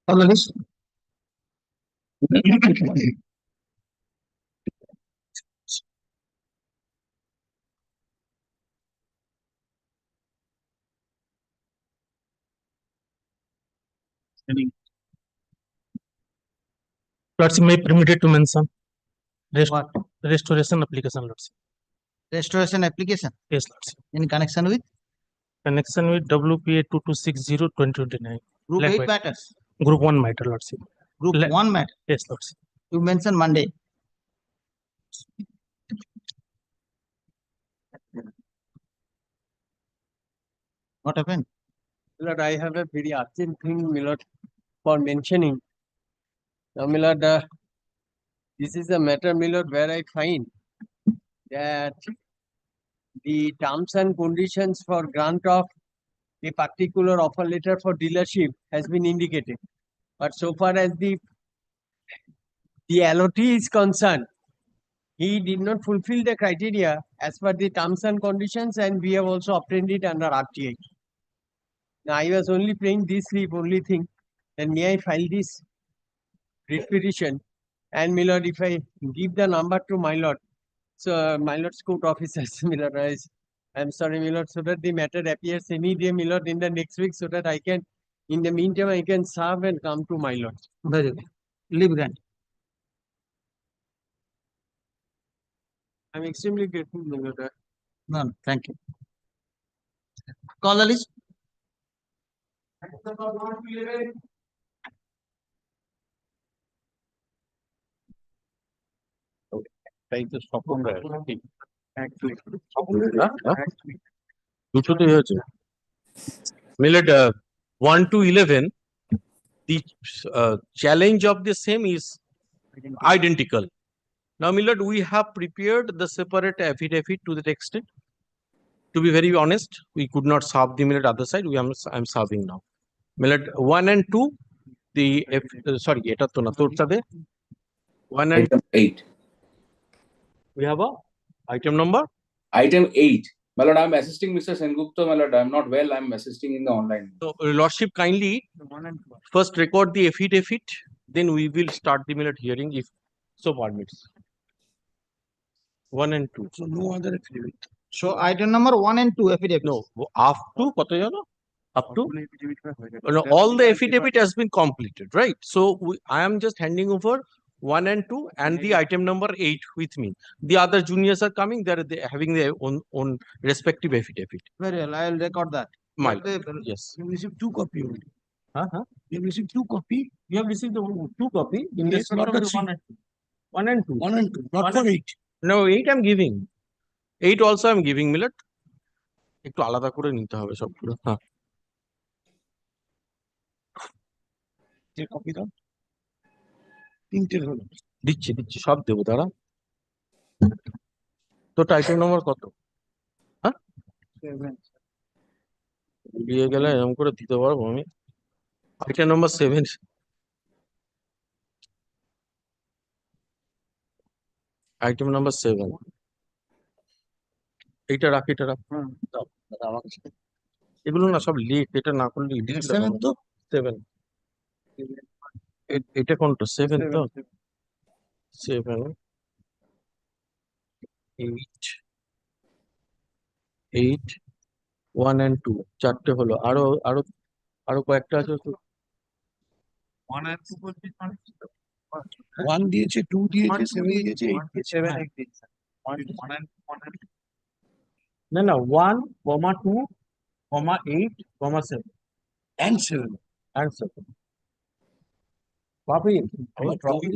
On the list. Lordship may permitted to mention What? restoration application, Lordship. Restoration application Yes, Lordship. in connection with Connection with WPA 2260/2029. Group Like 8 what? matters. Group 1 matter, Lordship. Group Like- 1 matter. Yes, Lordship. You mentioned Monday. What happened? Milord, I have a very urgent thing, Milord, for mentioning. Now, Milord, this is a matter, Milord, where I find that the terms and conditions for grant of a particular offer letter for dealership has been indicated. But so far as the allotee is concerned, he did not fulfill the criteria as per the terms and conditions, and we have also obtained it under RTI. Now, I was only playing this only thing. Then may I file this writ petition? And my lord, if I give the number to my lord, so my lord's court officers, my lord, I'm sorry, my lord, so that the matter appears any day, my lord, in the next week, so that I can, in the meantime, I can serve and come to my lord. Very good. Leave then. I'm extremely grateful, my lord. No, thank you. Call the list. দুটোতেই হয়েছে Milord, 1 to 11, the challenge of the same is identical. Now, Milord, we have prepared the separate affidavit to that extent. To be very honest, we could not serve the Milord other side. I'm serving now. Milord, 1 and 2, the sorry, এটা তো না তোরটা দে 1 and Item 8. we have a item number. Item 8. My lord, I'm assisting Mr. Sengupta. My lord, I'm not well. I'm assisting in the online. So, Lordship, kindly first record the affidavit, then we will start the Milord hearing if so permits. 1 and 2. So no other affidavit. So item number 1 and 2 affidavit. No, up to কত জানো? Up to no, all the affidavit has been completed, right? So I am just handing over 1 and 2 and the item number 8 with me. The other juniors are coming. They having their own respective affidavit. Very well. I'll record that. My yes. You received 2 copy only. Huh? You received 2 copy. You have received the 2 copy in Yes, this not the 1 and 2. 1 and 2. 1 and 2. Not One for and- 8. No, 8 I'm giving. 8 also I'm giving, Milord. একটু আলাদা করে নিতে হবে সবগুলো। হ্যাঁ। যে copy দাও। 3টে হলো। দিচ্ছি সব দেবো দাঁড়া। তো টাইটেল নম্বর কত? হ্যাঁ? ভুলিয়ে গেলে এরকম করে দিতে পারবো আমি। আইটেম নম্বর 7। আইটেম নম্বর 7। এইটা রাখ, এটা রাখ। দাও, আমার কাছে। এগুলো না সব লিখ, এটা না করলে 7 তো 7। এটা কোনটা? 7 তো? 7 8 8 1 and 2 চারটে হলো। আরো কয়েকটা আছে তো। 1 দিয়েছে 2 দিয়েছে 7 দিয়েছে 8 দিয়েছে। না 1, 2, 8, 7 and 7 and 7 পাবি আমার পাবি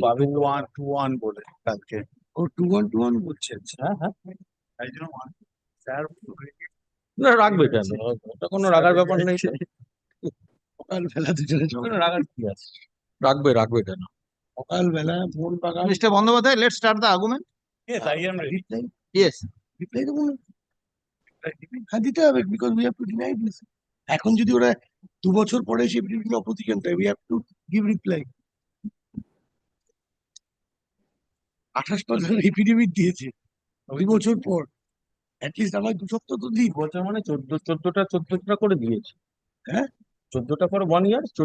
1 বলে কালকে ও 2 1 বলছে। হ্যাঁ হ্যাঁ তাই জন্য স্যার না রাখবে কেন? ওটা কোনো রাগার ব্যাপার নেই। সকালবেলা দুজনে ওখানে রাগার কি আছে? রাখবে কেন? সকালবেলা ফোন পাকা। Mister Bandyopadhyay, let's start the argument. Yes, I am ready. Yes reply দেবো না? হ্যাঁ দিতে হবে, because we have to deny this. এখন যদি ওরা 2 বছর পরে এসে বিভিন্ন অপোজিশন দেয়, we have to give reply. 28% affidavit দিয়েছে 2 বছর পর। অ্যাটলিস্ট আমার 2 সপ্তাহ তো দিই। বছর মানে 14টা করে দিয়েছে। হ্যাঁ 14টা for 1 year. So,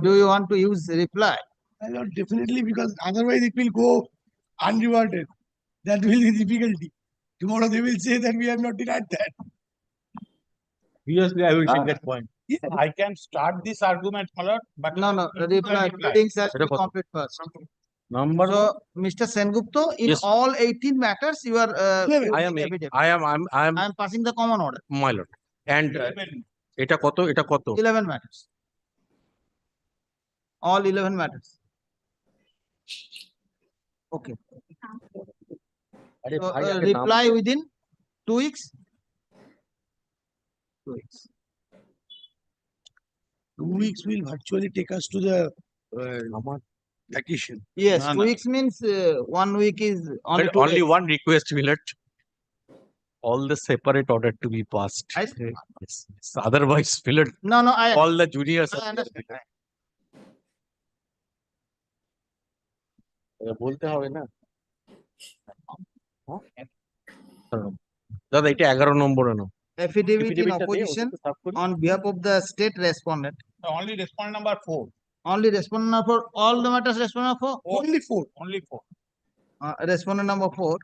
do you want to use reply? My lord, definitely, because otherwise it will go unrewarded. That will be difficulty. Tomorrow they will say that we have not denied that. Obviously, I will take that point. Yeah. I can start this argument, my lord, but No, no, reply. Pleadings has to be Reply. complete first. Number So, Mr. Sengupta, in Yes. all 18 matters, you are I am affidavit. I am I am passing the common order. my lord. And এটা কত 11 matters. All 11 matters. Okay. আরে So, ভাই, আগে নাম- reply within 2 weeks. 2 weeks. 2 weeks will virtually take us to the আমার vacation. Yes, No, 2 no. weeks means 1 week is only But 2 only days. one request, Millet. All the separate order to be passed. I- Yes. Otherwise, Millet, No, no, all the juniors. I understand. বলতে হবে না দাদা এটা 11 নম্বরে নাও Affidavit in Affidavit টা দে, opposition ওটা তো সাফ করি। on behalf of the state respondent. only respondent number 4, Only respondent for all the matters, respondent for Only 4. only 4. respondent number 4.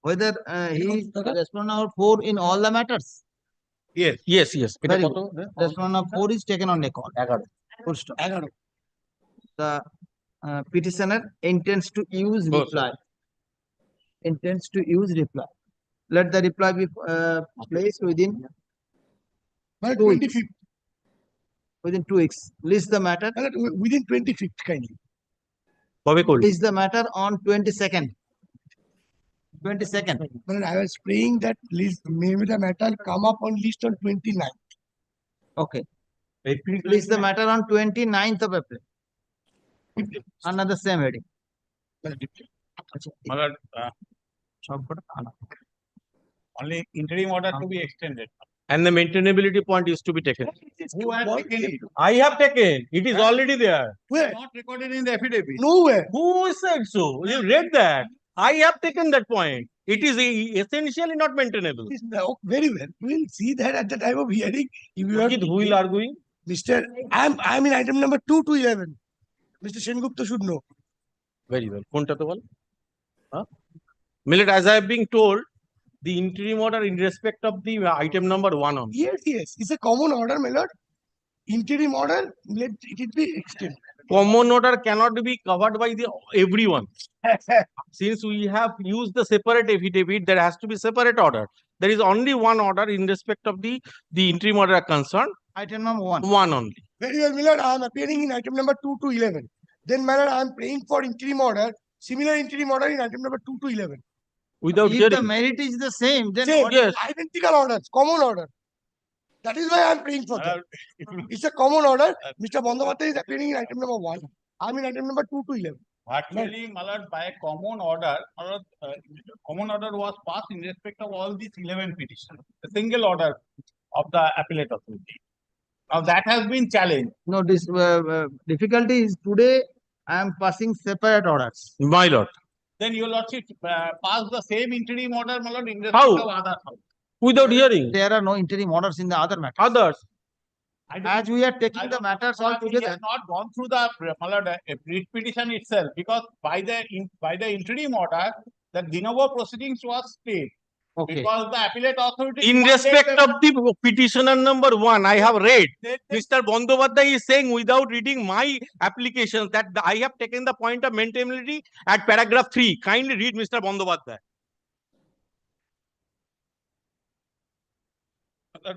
Whether he is respondent number 4 in all the matters. Yes. Yes, এটা Very কত Respondent number 4 is taken on record. 11 Full stop. 11. The petitioner intends to use Go, reply. Intends to use reply. Let the reply be placed within But 2 weeks. 25th. Within 2 weeks. List the matter. My lord, within 25th kindly. কবে করলি List the matter on 22nd. 22nd. My lord, I was praying that list, maybe the matter come up on list on 29th. Okay. List the matter on 29th of April. Under the same heading. My lord, My lord, only interim order to be extended. and the maintainability point is to be taken Who has taken it? I have taken it is already there Where? Not recorded in the affidavit. Nowhere. who said so you read that I have taken that point it is essentially not maintainable It's now very well. We will see that at the time of hearing. If you have Pulkit, who will arguing Mr. I'm in item number 2 to 11. Mr. Sengupta should know. very well কোনটা তো বল Millet, as I have been told the interim order in respect of the item number 1 on Yes. It's a common order, my lord. Interim order, let it be extended. common order cannot be covered by the everyone since we have used the separate affidavit there has to be separate order there is only one order in respect of the interim order concerned Item number 1. one only Very well, my lord. I am appearing in item number 2 to 11. Then, my lord, I am praying for interim order, similar interim order in item number 2 to 11. without If the hearing merit is the same, then Same, what- yes identical orders, common order. That is why I am praying for My that. lord, if you- It's a common order. Mr. Bandyopadhyay is appearing in item number 1. I am in item number 2 to 11. Actually, my lord, by a common order, my lord, common order was passed in respect of all these 11 petitions. A single order of the appellate authority. Now that has been challenged. no, this difficulty is today I am passing separate orders. my lord Then your lordship pass the same interim order, my lord, in respect How? of other. without hearing There are no interim orders in the other matter. others I don't- As we are I taking the don't- matters all He together, has not gone through the my lord, writ petition itself because by the interim order, the de novo proceedings was stayed okay. because the appellate authority. in demanded respect the- of the petitioner number 1 I have read they- Mr. Bandyopadhyay is saying without reading my applications that I have taken the point of maintainability at paragraph 3 kindly read Mr. Bandyopadhyay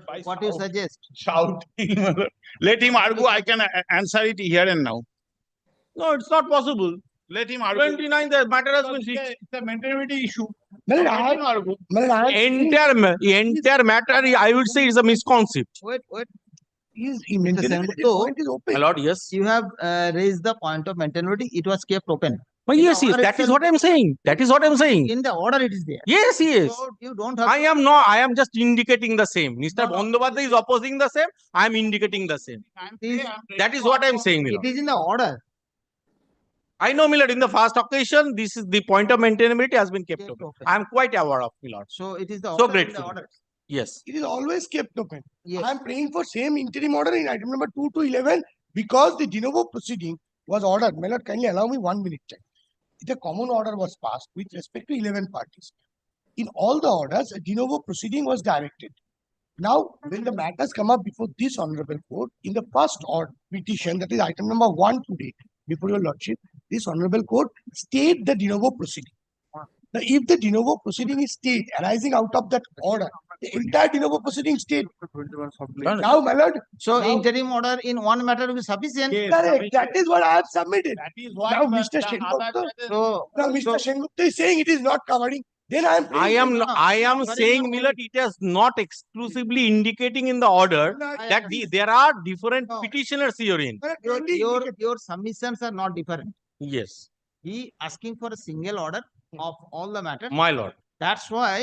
by What you shout- suggest? shouting. Let him argue. I can answer it here and now. no it's not possible Let him argue. 29 the matter has been Because fixed it's a maintainability issue. My lord, Let I him have, argue. my lord, I have entire matter I would say is a misconcept Wait. is Mr. maintainability Sengupta, point is open. my lord yes You have raised the point of maintainability. It was kept open. but In the yes order that is itself- what I'm saying that is what I'm saying In the order, it is there. yes So you don't have. I am not I am just indicating the same Mr. No, no. Bandyopadhyay is opposing the same I am indicating the same that is what I'm saying my It lord. is in the order. I know, Milord, in the first occasion, this is the point of maintainability has been kept Kept open. open. I am quite aware of, Milord. So it is the So order in the grateful. order. Yes. It is always kept open. Yes. I am praying for same interim order in item number 2 to 11 because the de novo proceeding was ordered. My lord, kindly allow me 1 minute time. The common order was passed with respect to 11 parties. In all the orders, a de novo proceeding was directed. Now, when the matters come up before this honorable court, in the first order petition, that is item number 1 today, before your lordship, this honorable court stayed the de novo proceeding. Now, if the de novo proceeding is stayed arising out of that order, the entire de novo proceeding stayed. Now, my lord, So now- interim order in one matter will be sufficient. Yes, correct, that is what I have submitted. That is why. Now, the- Mr. the Sengupta- other judges- So, Now, Mr. so Sengupta is saying it is not covering. Then I am. I praying am for- no- no, I am sorry, saying, no. Millard, it is not exclusively indicating in the order that there are different No. petitioners herein. your submissions are not different. Yes, He asking for a single order of all the matters. my lord. That's why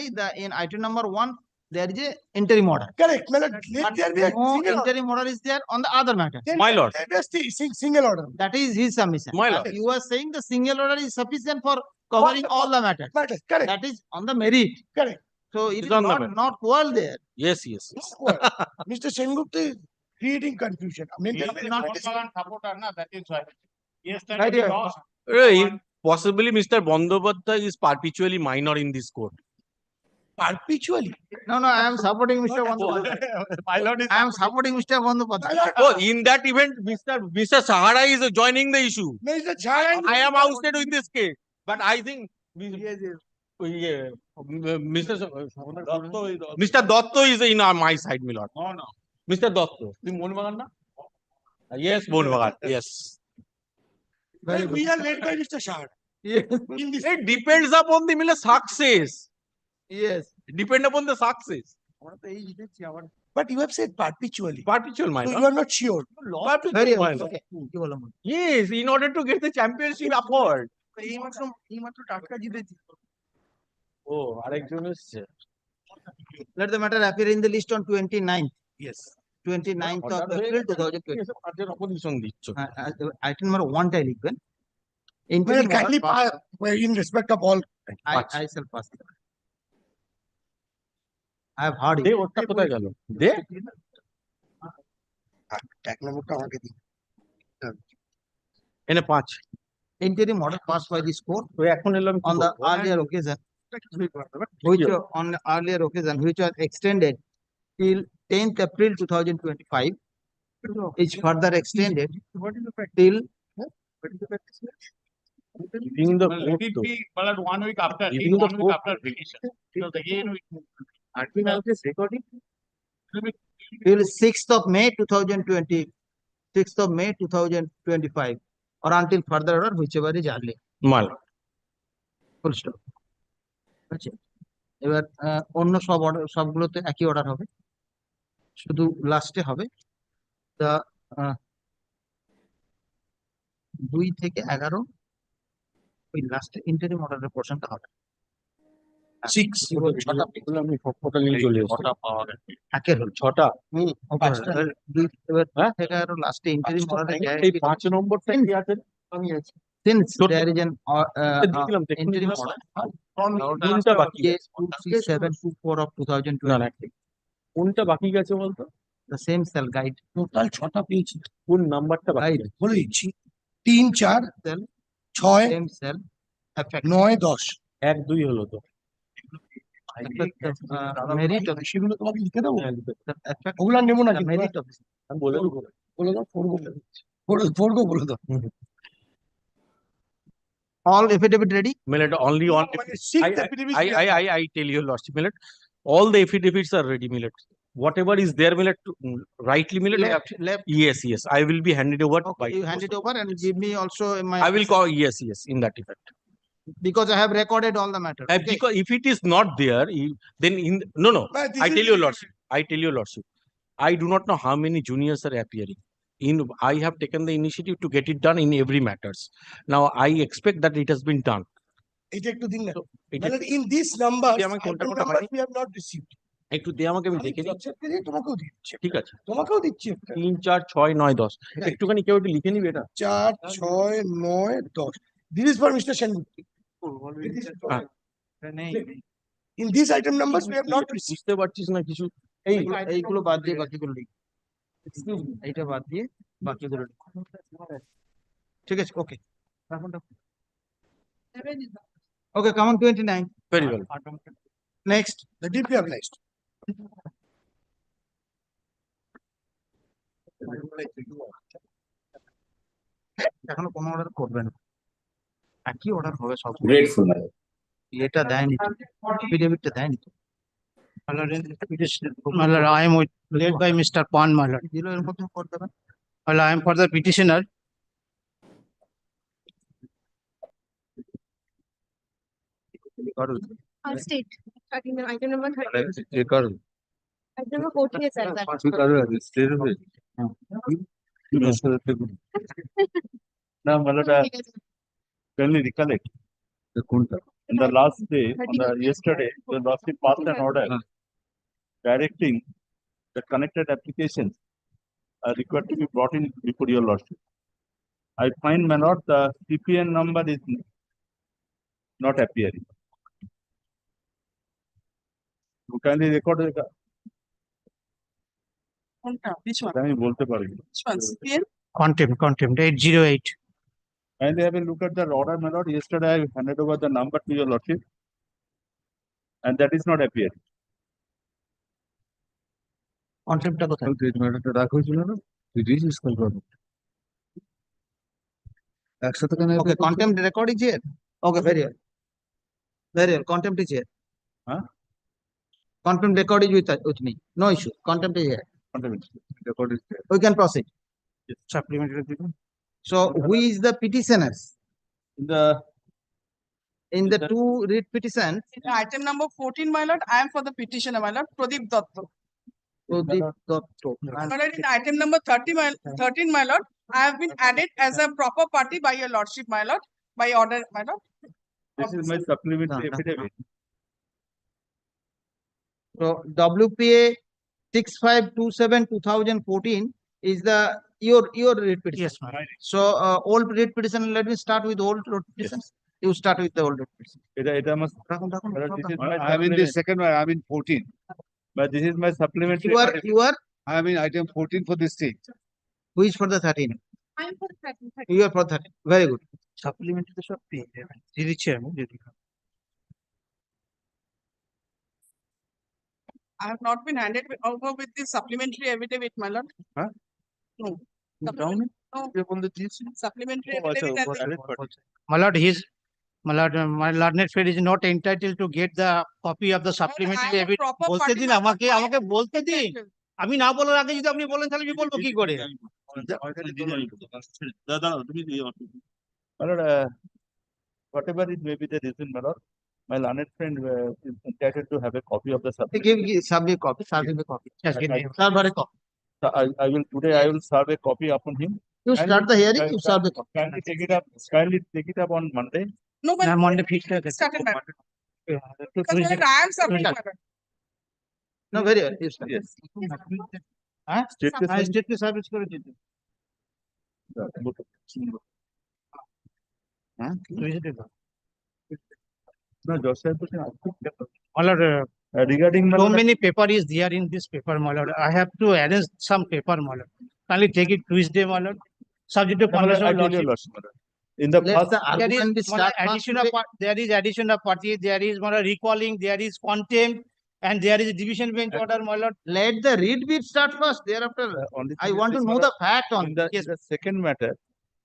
in item number 1, there is a interim order. Correct, my lord. Let But there be a no single order. interim order is there on the other matter. Then My let lord. there be a single order. That is his submission. My But lord. you are saying the single order is sufficient for covering all the matters. Matters, correct, That is on the merit. correct. So it It's is on the merit. not quarrel there. Yes, yes. Mr. Sengupta is creating confusion. He is not Bhagwan supporter, na, that is why. Yesterday Right he here. lost. Possibly Mr. Bandyopadhyay is perpetually minor in this court. Perpetually. No, I am supporting Mr. Bandyopadhyay. My lord is. I am supporting Mr. Bandyopadhyay. My lord, Oh, in that event, Mr. Sahara is joining the issue. Mr. Jha- I am ousted in this case, but I think yeah, Mr. Dotto is in my side, my lord. No, no. Mr. Dotto. Yes, Bonbagan. Yes. Well, we are led by Mr. Shah. Yes. In this, It depends upon the success. Yes. Depend upon the success. but you have said perpetually. Perpetual, my So you lord. are not sure. Perpetual, Very my okay. lord. Okay. কি বললাম? Yes, in order to get the championship upward. Oh, আরেকজন এসছে। Let the matter appear in the list on 29th. Yes. 29th of Order হয়ে April গেছে, 2020. এসে পার্টির opposition দিচ্ছ। Item number 1 টাই লিখবেন। Well, Interim kindly order well, in respect of all. I shall pass it. I have heard they it. ওটা কোথায় গেল? দে? এক নম্বরটা আমাকে দিন। এনে 5। Interim order passed by this court তো এখন এলাম কি on the করবো? earlier occasion, which was extended till 10th April 2025, is further extended till Giving the Well, court let it to- be, my lord, 1 week after, Giving till the 1 week court after petition. Because again we. till 6th of May 2020, 6th of May 2025, or until further order, whichever is early. মাল। Full stop. আচ্ছা এবার অন্য সব order সবগুলোতে একই order হবে, শুধু লাস্টে হবে দা 2 থেকে 11 ওই লাস্টে ইন্টারিম অর্ডারের পোর্শনটা হবে 6. এগুলো আমি সবকটা নিয়ে চলে এসেছি। একের হল 6টা। পাঁচটা। এবার 2 এবার হ্যাঁ? থেকে 11 লাস্টে ইন্টারিম অর্ডারে এই 5 নম্বরটা কি আছে? আমি আছি। since ছোট। there is an দেখলাম তো, এক্ষুনি interim দেখলাম। order কোনটা বাকি আছে? 23724 of না, 2020, কোনটা বাকি গেছে বলতো? the same cell guide total 6টা পেয়েছি। কোন নাম্বারটা বাকি Right. আছে? বলে দিচ্ছি 3, 4, cell 6, same cell effect 9, 10. 1, 2 হলো তো। merit of সেগুলো তোমাকে লিখে দেবো। হ্যাঁ, লিখে the effect ওগুলো আর নেবো না the কিন্তু। merit of আমি বলে দেবো। বলে দাও, পড়বো বলে দিচ্ছি। পড়বো বলে দাও। all affidavit ready. Millet, only on. মানে 6 affidavits we have done. I tell you, Lordship, Millet, all the affidavits are ready, Millet. Whatever is there, Millet, rightly, Millet. left Yes, I will be handed over. okay, by you hand it over and give me also my I will call, yes, in that effect. because I have recorded all the matter. Okay. Because if it is not there, then no. But this I is tell you, the- Lordship. I do not know how many juniors are appearing. I have taken the initiative to get it done in every matters. Now I expect that it has been done. এটা একটু দিন না। এটা মানে in this number, তুই আমাকে কোনটা কোনটা numbers we have not received. একটু দিয়ে আমাকে আমি দেখে নিই। WhatsApp থেকে তোমাকেও দিচ্ছি। ঠিক আছে। তোমাকেও দিচ্ছি একটা। 3, 4, 6, 9, 10 একটুখানি কেউ একটু লিখে নিবে এটা। 4, 6, 9, 10. This is for Mr. Sengupta. হ্যাঁ। In these item numbers, we have not received. বুঝতে পারছিস না কিছু? এইগুলো বাদ দিয়ে বাকিগুলো লিখ। এইটা বাদ দিয়ে বাকিগুলো লিখ। ঠিক আছে, ওকে। Okay, come on 29. Very well. Next. The deeply obliged. এখনো কোনো অর্ডার করবে না, একই অর্ডার হবে সব। Grateful, my lord. এটা দেয়নি তো, এফিডেভিটটা দেয়নি তো। My lord, I am led by Mr. Pan, my lord. দিল এর মধ্যে করে দেবেন। My lord, I am for the petitioner. I'll state. Item number 30. কারণ Item number 40 is that. Now, my lord, can you recollect in the last day, on the yesterday, the lordship passed an order directing the connected applications are required to be brought in before your lordship. I find, my lord, the CPN number is not appearing. You kindly record it. Which one? আমি বলতে পারি। Which one? CPN? Contempt 808. Kindly have a look at the order, my lord. Yesterday, I handed over the number to your lordship, and that is not appearing. Contemptটা কোথায়? রাখা হয়েছিল না? রিজিস call করো। একসাথে কেন? Okay, contempt record is here. Okay, very well. Very well, contempt is here. Huh? Contempt record is with me. No issue. Contempt is here. Record is there. We can proceed. Supplementary. So who is the petitioners? In the The- two read petitions, Item number 14, my lord, I am for the petitioner, my lord, Pradeep Datta. Pradip Datta. My lord, in item number 13, my lord, I have been added as a proper party by your lordship, my lord, by order, my lord. This is my supplementary No. affidavit. So WPA 6527/2014 is the your read petition. Yes, ma'am. So old read petition, let me start with old read petition. You start with the old read petition. It must. রাখুন, রাখুন, But রাখুন, this is রাখুন। my I am in the supplement. second one, I am in 14. But this is my supplementary. You are I am in item 14 for this state. who is for the 13? I am for the 13. You are for 13. Very good. Supplementary তো সব পেয়ে যাবেন। দিচ্ছি আমি যদি। I have not been handed over with the supplementary affidavit, my lord. Huh? No. Down. No. ये बोल दीजिए। Supplementary Oh, अच्छा, affidavit. वो has been- valid party. My learned friend is not entitled to get the copy of the I supplementary am a evidence. proper বলতে party, দিন my lord. আমাকে I am আমাকে বলতে দিন। entitled. আমি না বলার আগে যদি আপনি বলেন তাহলে আমি বলবো কি করে? My lord, whatever it may be the reason, my lord, my learned friend is entitled to have a copy of the supplementary. Serve a copy. Serve a copy. Yes, give me. Serve her a copy. So I will today, I will serve a copy upon him. You start the hearing, you serve the copy. Kindly take it up on Monday. No, my lord, Monday fixed. started, my lord. Because my lord, I am subject, my lord. No, very well. You start. Yes. Huh? State के I state service করে দিতে। हाँ? Tuesday का। No, Joseph, My lord, regarding my so lord, many paper is there in this paper, my lord. I have to arrange some paper, my lord. Kindly take it Tuesday, my lord. Subject to my lord, permission I of tell you, lordship. lordship, my lord. In the Let past, the there argument be is start addition of there is addition of party, there is recalling, there is contempt, and there is division bench order, my lord. Let the read bit start first. Thereafter, only I thing is want to this, know my the fact on in the second matter,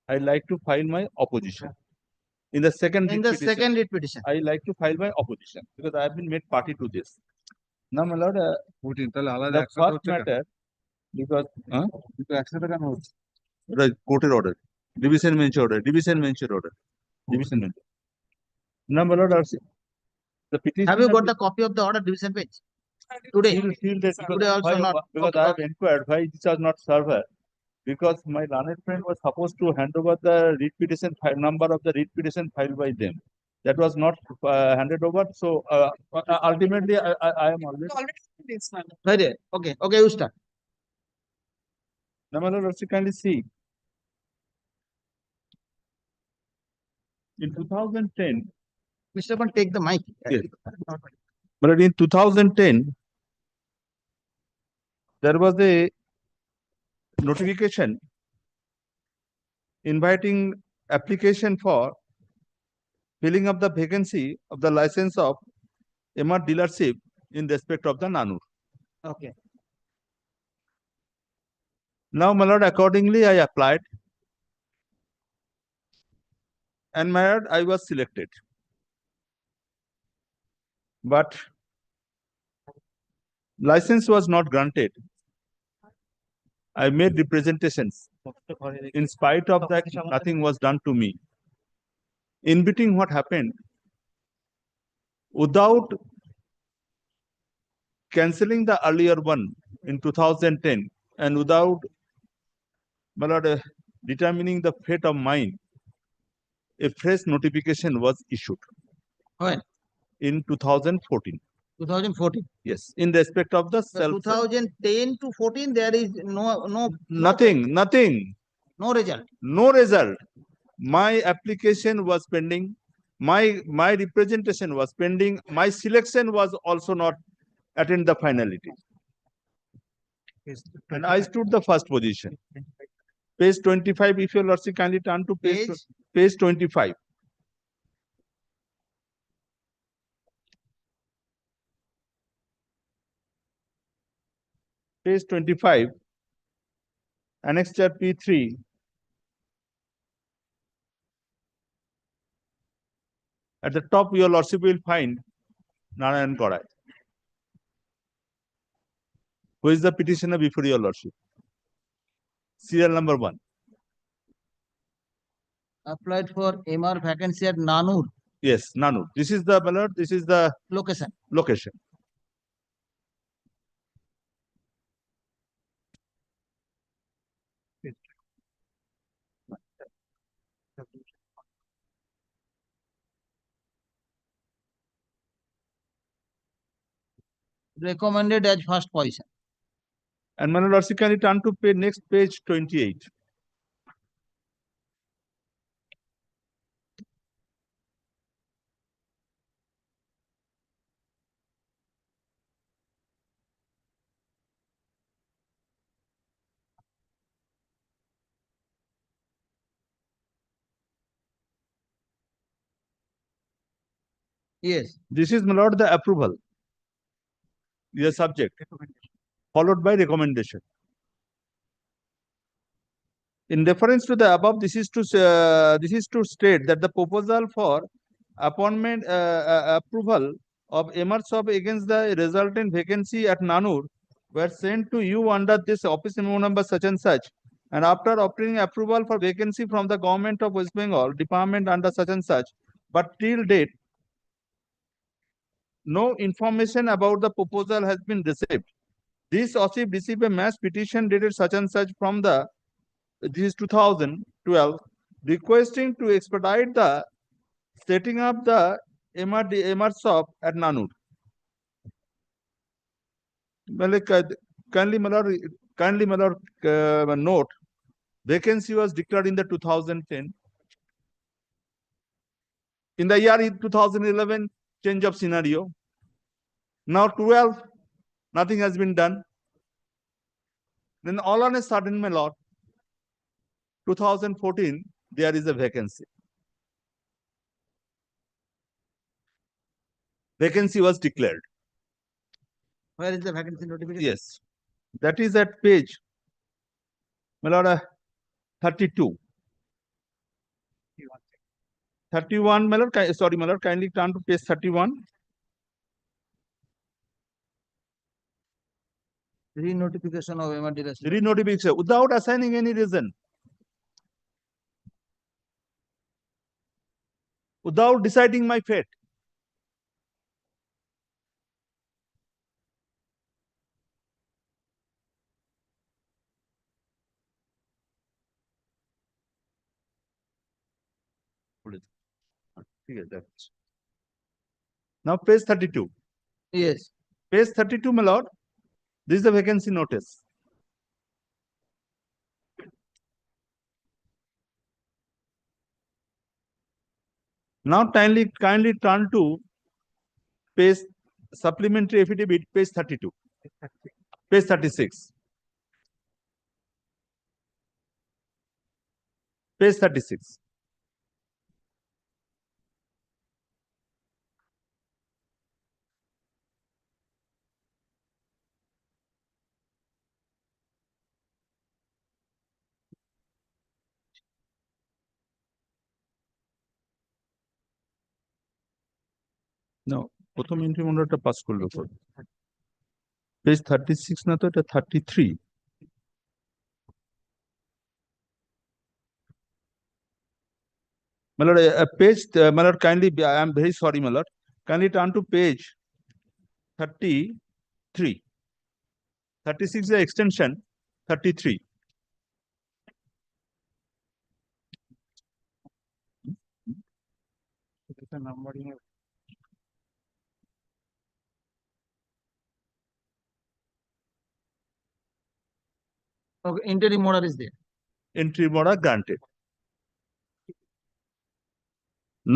I like to file my opposition. In the second in writ the petition, second read petition. I like to file my opposition because I have been made party to this. Now, my lord, 14 তাহলে আলাদা the একসাথে first হচ্ছে কেন? matter, because কিন্তু একসাথে কেন হচ্ছে? the courted order, division bench order, division bench order, division bench. Now, my lord, the petition. Have you got the copy of the order division bench? Today? Feel that Today also why- not. because Okay, I have inquired why this was not served her. Because my learned friend was supposed to hand over the read petition number of the read petition filed by them. That was not handed over. So ultimately, I am always. Already this, my lord. Very well. Okay, okay, you start. Now, my lord, also kindly see. In 2010, Mr. Pan, take the mic. Yes. But in 2010, there was a notification inviting application for filling up the vacancy of the license of MR dealership in respect of the Nanoor. Okay. Now, my lord, accordingly, I applied, and my lord, I was selected. But license was not granted. I made representations. In spite of that, nothing was done to me. In between, what happened? Without cancelling the earlier one in 2010, and without, my lord, determining the fate of mine, a fresh notification was issued. When? In 2014. 2014. Yes, in respect of the So self. 2010 to 14, there is Nothing. no result. No result. My application was pending. My representation was pending. My selection was also not attained the finality. And I stood the first position. Page 25, if your lordship kindly turn to page 25. Page 25, annexure P3. At the top, your lordship will find Narayan Korai, who is the petitioner before your lordship. Serial number 1. Applied for MR vacancy at Nanoor. Yes, Nanoor. This is the ballot. This is the Location. location. Recommended as first position. And my lordship, can you turn to next page 28? Yes. This is, my lord, the approval. Your subject, followed by recommendation. In reference to the above, this is to state that the proposal for appointment approval of MR against the resultant vacancy at Nanoor were sent to you under this office memo number such and such. And after obtaining approval for vacancy from the government of West Bengal department under such and such, but till date, no information about the proposal has been received. This OSIP received a mass petition dated such and such from the, this is 2012, requesting to expedite the setting up the MR shop at Nanoor. Kindly, my lord, note, vacancy was declared in the 2010. In the year 2011, change of scenario. Now 12, nothing has been done. Then all on a sudden, my lord, 2014, there is a vacancy. Vacancy was declared. Where is the vacancy notification? Yes. That is at page, my lord, 32. 31, my lord, sorry, my lord, kindly turn to page 31. Re-notification of MR dealership. Re-notification without assigning any reason. Without deciding my fate. Now page 32. Yes. Page 32, my lord. This is the vacancy notice. Now kindly turn to page supplementary affidavit, page 32, page 36. Page 36. No, প্রথম interim orderটা pass করলো পর। Page 36 না তো এটা 33. My lord, page, my lord, kindly, I am very sorry, my lord. Kindly turn to page 33. 36 is the extension, 33. Okay, interim order is there. Interim order granted.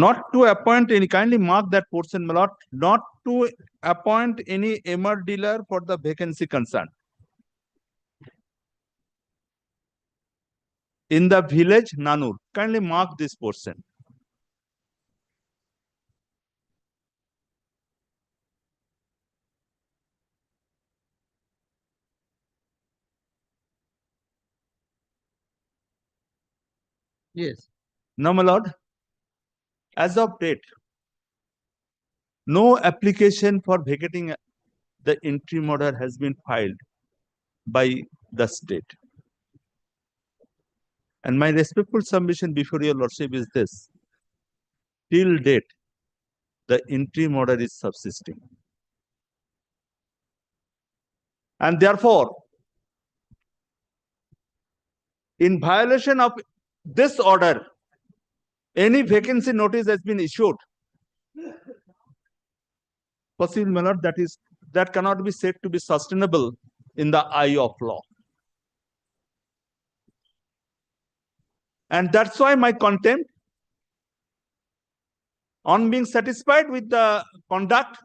Not to appoint any, kindly mark that portion, my lord, not to appoint any MR dealer for the vacancy concerned. In the village, Nanoor, kindly mark this portion. Yes. Now, my lord, as of date, no application for vacating the interim order has been filed by the state. And my respectful submission before your lordship is this. Till date, the interim order is subsisting. And therefore, in violation of this order, any vacancy notice has been issued. Possible manner that cannot be said to be sustainable in the eye of law. And that's why my contempt, on being satisfied with the conduct,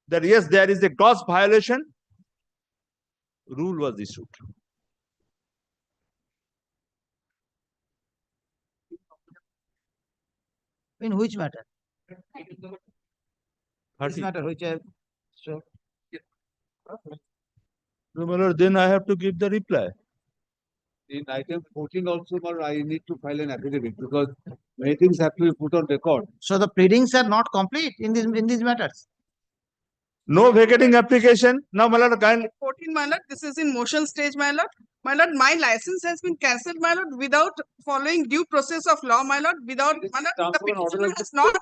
that yes, there is a gross violation, rule was issued. In which matter? This 30. matter which I have so No, my lord, then I have to give the reply. In item 14 also, but I need to file an affidavit because many things have to be put on record. so the pleadings are not complete in these matters. No vacating application. Now, my lord, kindly. 14, my lord, this is in motion stage, my lord. My lord, my license has been cancelled, my lord, without following due process of law, my lord, without, my lord, the petitioner has not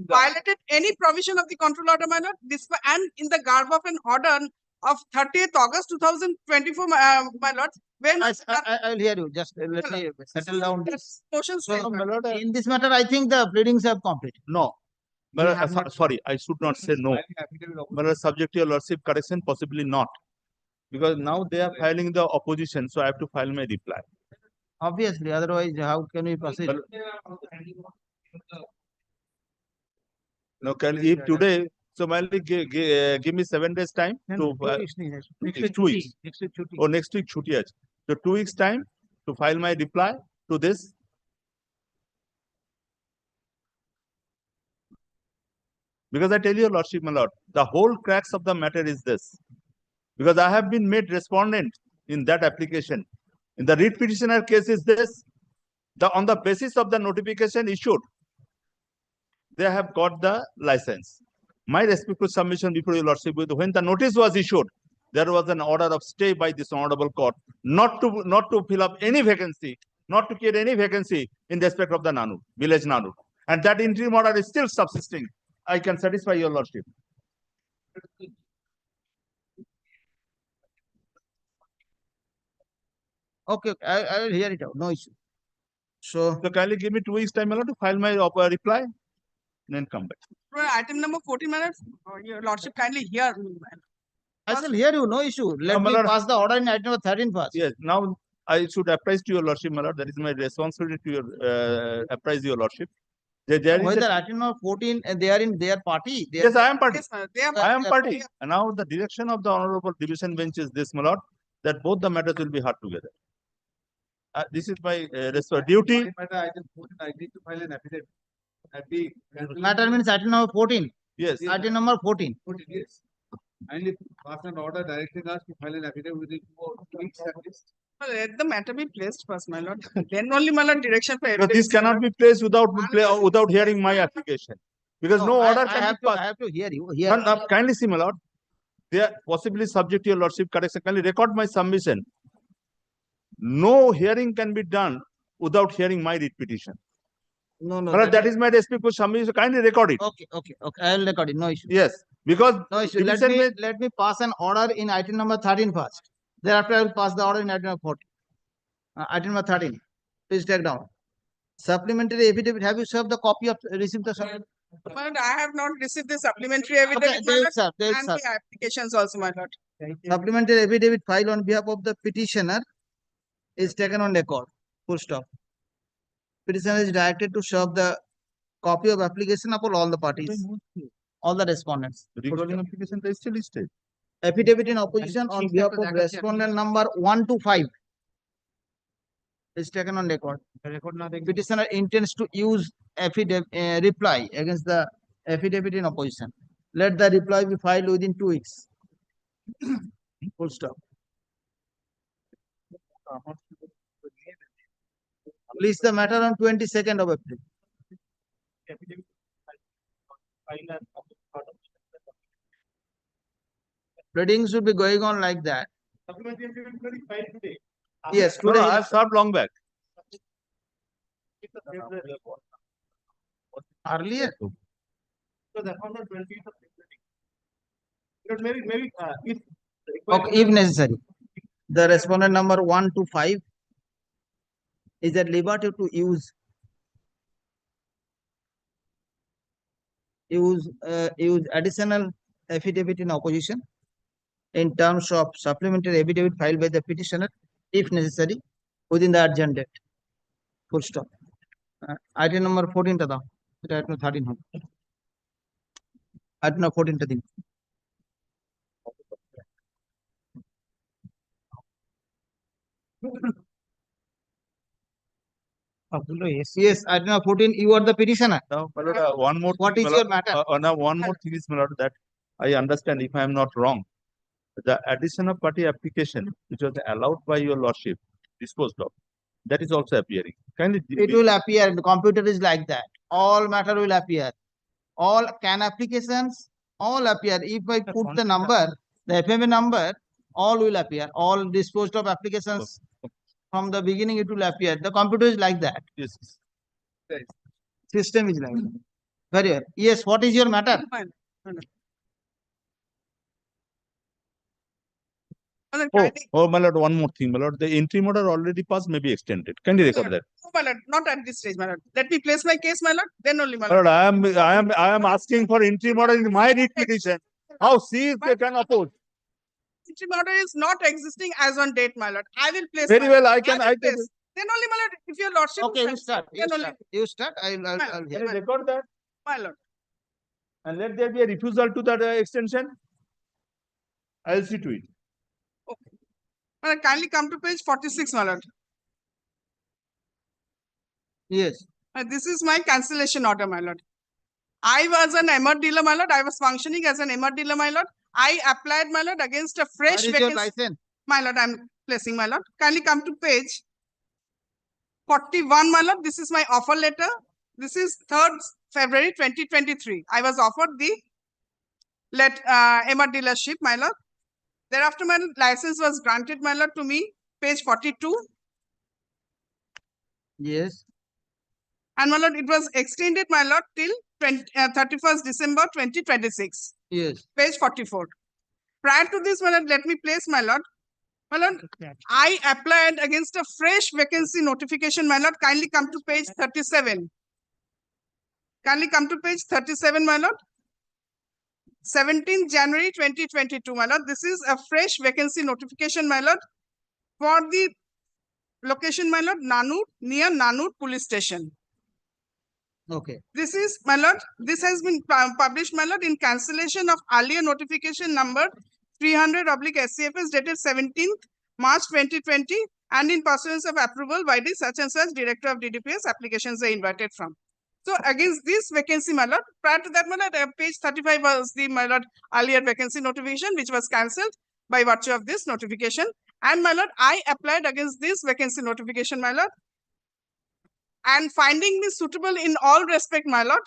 violated any provision of the control order, my lord, this, and in the garb of an order of 30th August 2024, my lord, when I'll hear you. Just let me settle down this. motion So, stage, my lord. in this matter, I think the pleadings have completed. No. We But, have not- sorry, I should not say no. But subject to your lordship correction, possibly not. Because now they are filing the opposition, so I have to file my reply. Obviously, otherwise, how can we proceed? But- Now, if today, so give me 7 days time to Next week, 2 weeks. Next week, Or next week, chuti ache. So 2 weeks time to file my reply to this. Because I tell you, lordship, my lord, the whole crux of the matter is this. Because I have been made respondent in that application. In the writ petitioner case is this. On the basis of the notification issued, they have got the license. My respectful submission before your lordship, when the notice was issued, there was an order of stay by this honorable court not to fill up any vacancy, not to create any vacancy in respect of the Nanoor, village Nanoor. And that interim order is still subsisting. I can satisfy your lordship. Okay, I will hear it out. No issue. So, So kindly give me 2 weeks time, my lord, to file my reply, then come back. Item number 14, my lord, your lordship kindly hear. I shall hear you. No issue. Let my me lord. pass the order in item number 13 first. Yes, now I should apprise to your lordship, my lord. That is my responsibility to your apprise your lordship. There is Whether a, item number 14, they are in their party. They yes, are, I am party. Yes, my lord. They are. I am Yeah, party. And now the direction of the honorable division bench is this, my lord, that both the matters will be heard together. This is my duty. Matter, I need to file an affidavit. matter means item number 14. Yes. Item number 14. Yes. And if pass an order directing us to file an affidavit within 2 weeks at least. Well, let the matter be placed first, my lord. Then only, my lord, direction for. Because this evidence, my cannot lord. be placed without hearing my application. Because no I- order I can have be to, passed. I have to hear you. Here. No, kindly see, my lord. They are possibly subject to your lordship correction. Kindly record my submission. No hearing can be done without hearing my writ petition. No, no. My lord, that is my respectful submission. Kindly record it. Okay. I will record it. No issue. Yes, because No issue. Let me pass an order in item number 13 first. Thereafter, I will pass the order in item number 14. Item number 13. Please take down. Supplementary affidavit. Have you served the copy of received the supplementary? My lord, I have not received the supplementary Okay, evidence, my there lord, is, sir. There is, and sir. the applications also, my lord. Supplementary affidavit filed on behalf of the petitioner is taken on record. Full stop. Petitioner is directed to serve the copy of application upon all the parties, all the respondents. Full recording stop. application is still listed. Affidavit in opposition on behalf of respondent number 1 to 5 is taken on record. Petitioner intends to use affidavit reply against the affidavit in opposition. Let the reply be filed within 2 weeks. Full stop. Release the matter on 22nd of April. Proceedings should be going on like that. Yes, No, today. I have served long back. Earlier. Okay, if necessary. The respondent number 1 to 5 is at liberty to use additional affidavit in opposition in terms of supplementary affidavit filed by the petitioner, if necessary, within the urgent date. Full stop. Item number 14 টা দাও, এটা item 13 হবে। Item number 14 টা দিন। Yes, item number 14, you are the petitioner. Now, my lord, one more What thing, is my your lord. matter? Now, one more thing is, my lord, that I understand, if I am not wrong, the addition of party application, which was allowed by your lordship, disposed of, that is also appearing. Kindly. It will appear. The computer is like that. All matter will appear. All can applications, all appear. If I put the number, the FMA number, all will appear. All disposed of applications from the beginning, it will appear. The computer is like that. Yes. System is like that. Very well. Yes, what is your matter? Fine. My lord, Oh, kindly- my lord, one more thing, my lord. The interim order already passed, may be extended. Can you record that? No, my lord, not at this stage, my lord. Let me place my case, my lord, then only, my My lord. lord, I am asking for interim order in my writ petition. How see they can oppose? Interim order is not existing as on date, my lord. I will place. Very my well, lord. I can. will place. Then only, my lord, if your lordship. Okay, you start. You then only, start. You start. I'll My- Can hear. you record that? my lord. And let there be a refusal to that extension. I'll see to it. My lord, kindly come to page 46, my lord. Yes. This is my cancellation order, my lord. I was an MR dealer, my lord. I was functioning as an MR dealer, my lord. I applied, my lord, against a Where fresh is your vacancy. license? My lord, I'm placing, my lord. Kindly come to page 41, my lord. This is my offer letter. This is 3rd February 2023. I was offered the MR dealership, my lord. Thereafter, my license was granted, my lord, to me. Page 42. Yes. And my lord, it was extended, my lord, till 31st December 2026. Yes. Page 44. Prior to this, my lord, let me place, my lord. My lord, I applied against a fresh vacancy notification, my lord. Kindly come to page 37. Kindly come to page 37, my lord. 17th January 2022, my lord. This is a fresh vacancy notification, my lord, for the location, my lord, Nanoor, near Nanoor police station. Okay. This is, my lord, this has been published, my lord, in cancellation of earlier notification number 300/SCFS dated 17th March 2020 and in pursuance of approval by the such and such Director of DDPS applications are invited from. So against this vacancy, my lord, prior to that, my lord, page 35 was the, my lord, earlier vacancy notification which was cancelled by virtue of this notification. And my lord, I applied against this vacancy notification, my lord, and finding me suitable in all respect, my lord,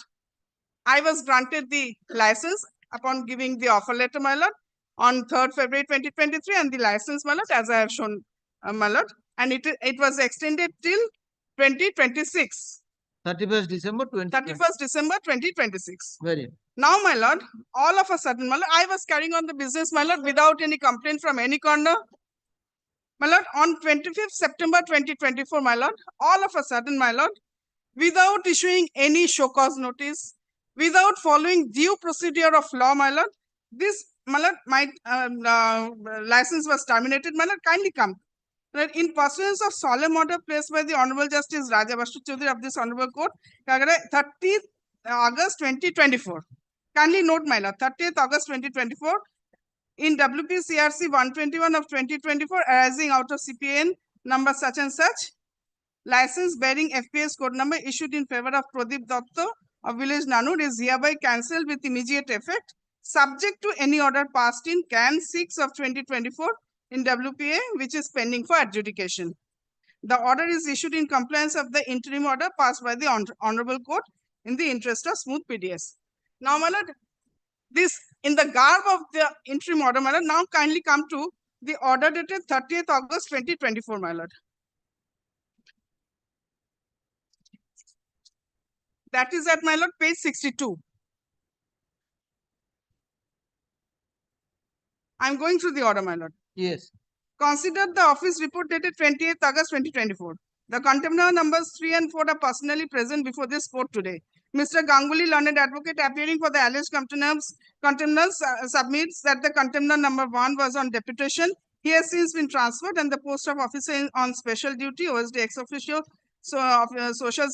I was granted the license upon giving the offer letter, my lord, on 3rd February 2023, and the license, my lord, as I have shown, my lord, and it was extended till 2026. 31st December 31st December 2026. Very. Now, my lord, all of a sudden, my lord, I was carrying on the business, my lord, without any complaint from any corner. My lord, on 25th September 2024, my lord, all of a sudden, my lord, without issuing any show cause notice, without following due procedure of law, my lord, this, my lord, my license was terminated, my lord, kindly come. Right, in pursuance of solemn order placed by the Honorable Justice Raja Vastu Chaudhary of this Honorable Court, 30th August 2024. Kindly note, my lord, 30th August 2024, in WPCRC 121 of 2024, arising out of CPN number such and such, license bearing FPS code number issued in favor of Pradeep Datta of village Nanoor is hereby cancelled with immediate effect, subject to any order passed in Can 6 of 2024 in WPA, which is pending for adjudication. The order is issued in compliance of the interim order passed by the Honorable Court in the interest of smooth PDS. Now, my lord, this in the garb of the interim order, my lord, now kindly come to the order dated 30th August 2024, my lord. That is at, my lord, page 62. I'm going through the order, my lord. Yes. Consider the office report dated 28th August 2024. The contender numbers 3 and 4 are personally present before this court today. Mr. Ganguly, learned advocate appearing for the alleged contenders, submits that the contender number 1 was on deputation. He has since been transferred and the post of officer on special duty, OSD ex officio, Social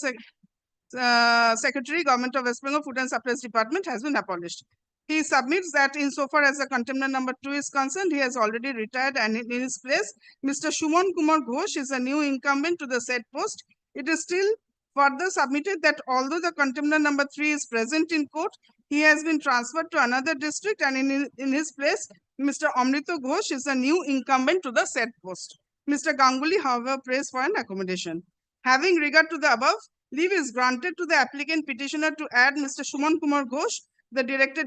Secretary, Government of West Bengal Food and Supplies Department has been abolished. He submits that insofar as the contender number 2 is concerned, he has already retired and in his place, Mr. Shuman Kumar Ghosh is a new incumbent to the said post. It is still further submitted that although the contender number 3 is present in court, he has been transferred to another district and in his place, Mr. Amrito Ghosh is a new incumbent to the said post. Mr. Ganguly, however, prays for an accommodation. Having regard to the above, leave is granted to the applicant petitioner to add Mr. Shuman Kumar Ghosh, the Director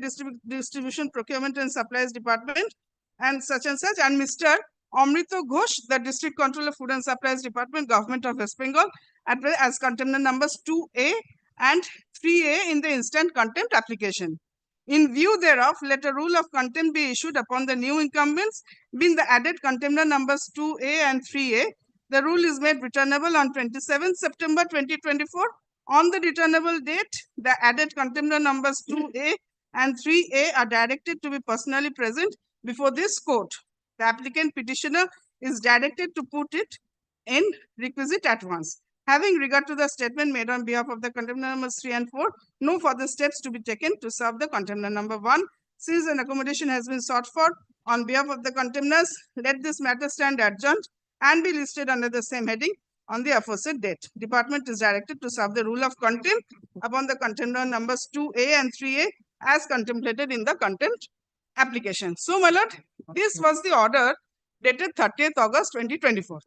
Distribution, Procurement and Supplies Department, and Mr. Amrito Ghosh, the District Controller, Food and Supplies Department, Government of West Bengal, as contender numbers 2A and 3A in the instant contempt application. In view thereof, let a rule of contempt be issued upon the new incumbents, being the added contender numbers 2A and 3A. The rule is made returnable on 27th September 2024. On the returnable date, the added contender numbers 2A and 3A are directed to be personally present before this court. The applicant petitioner is directed to put it in requisite at once. Having regard to the statement made on behalf of the contender numbers 3 and 4, no further steps to be taken to serve the contender number 1. Since an accommodation has been sought for on behalf of the contenders, let this matter stand adjourned and be listed under the same heading on the aforesaid date. Department is directed to serve the rule of contempt upon the contender numbers 2A and 3A as contemplated in the contempt application. So, my lord, this was the order dated 30th August 2024.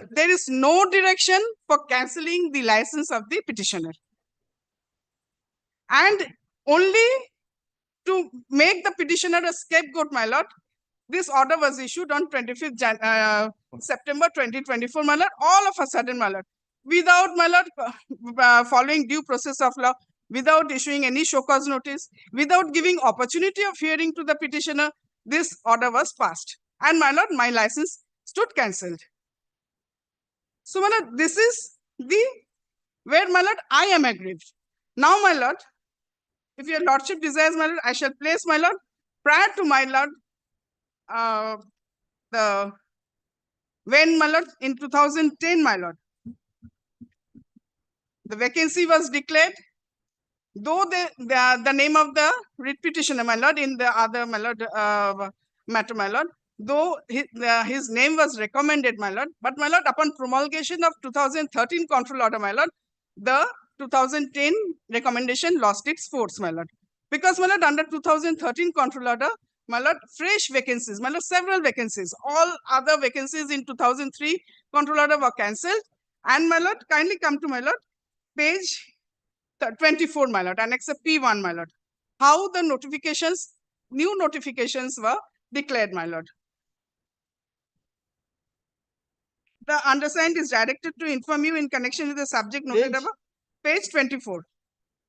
There is no direction for cancelling the license of the petitioner. And only to make the petitioner a scapegoat, my lord, this order was issued on 25th September 2024, my lord, all of a sudden, my lord, without, my lord, following due process of law, without issuing any show cause notice, without giving opportunity of hearing to the petitioner, this order was passed. And, my lord, my license stood cancelled. So, my lord, this is the where, my lord, I am aggrieved. Now, my lord, if your lordship desires, my lord, I shall place, my lord, prior to, my lord, when, my lord, in 2010, my lord, The vacancy was declared, though the name of the writ petitioner, my lord, in the other, my lord, matter, my lord, though his name was recommended, my lord, but my lord, upon promulgation of 2013 control order, my lord, the 2010 recommendation lost its force, my lord. Because, my lord, under 2013 control order, my lord, fresh vacancies, my lord, several vacancies, all other vacancies in 2003 control order were cancelled. And, my lord, kindly come to, my lord, page 24, my lord, Annex P1, my lord. How the notifications, new notifications were declared, my lord. The undersigned is directed to inform you in connection with the subject noted Page? above. Page 24.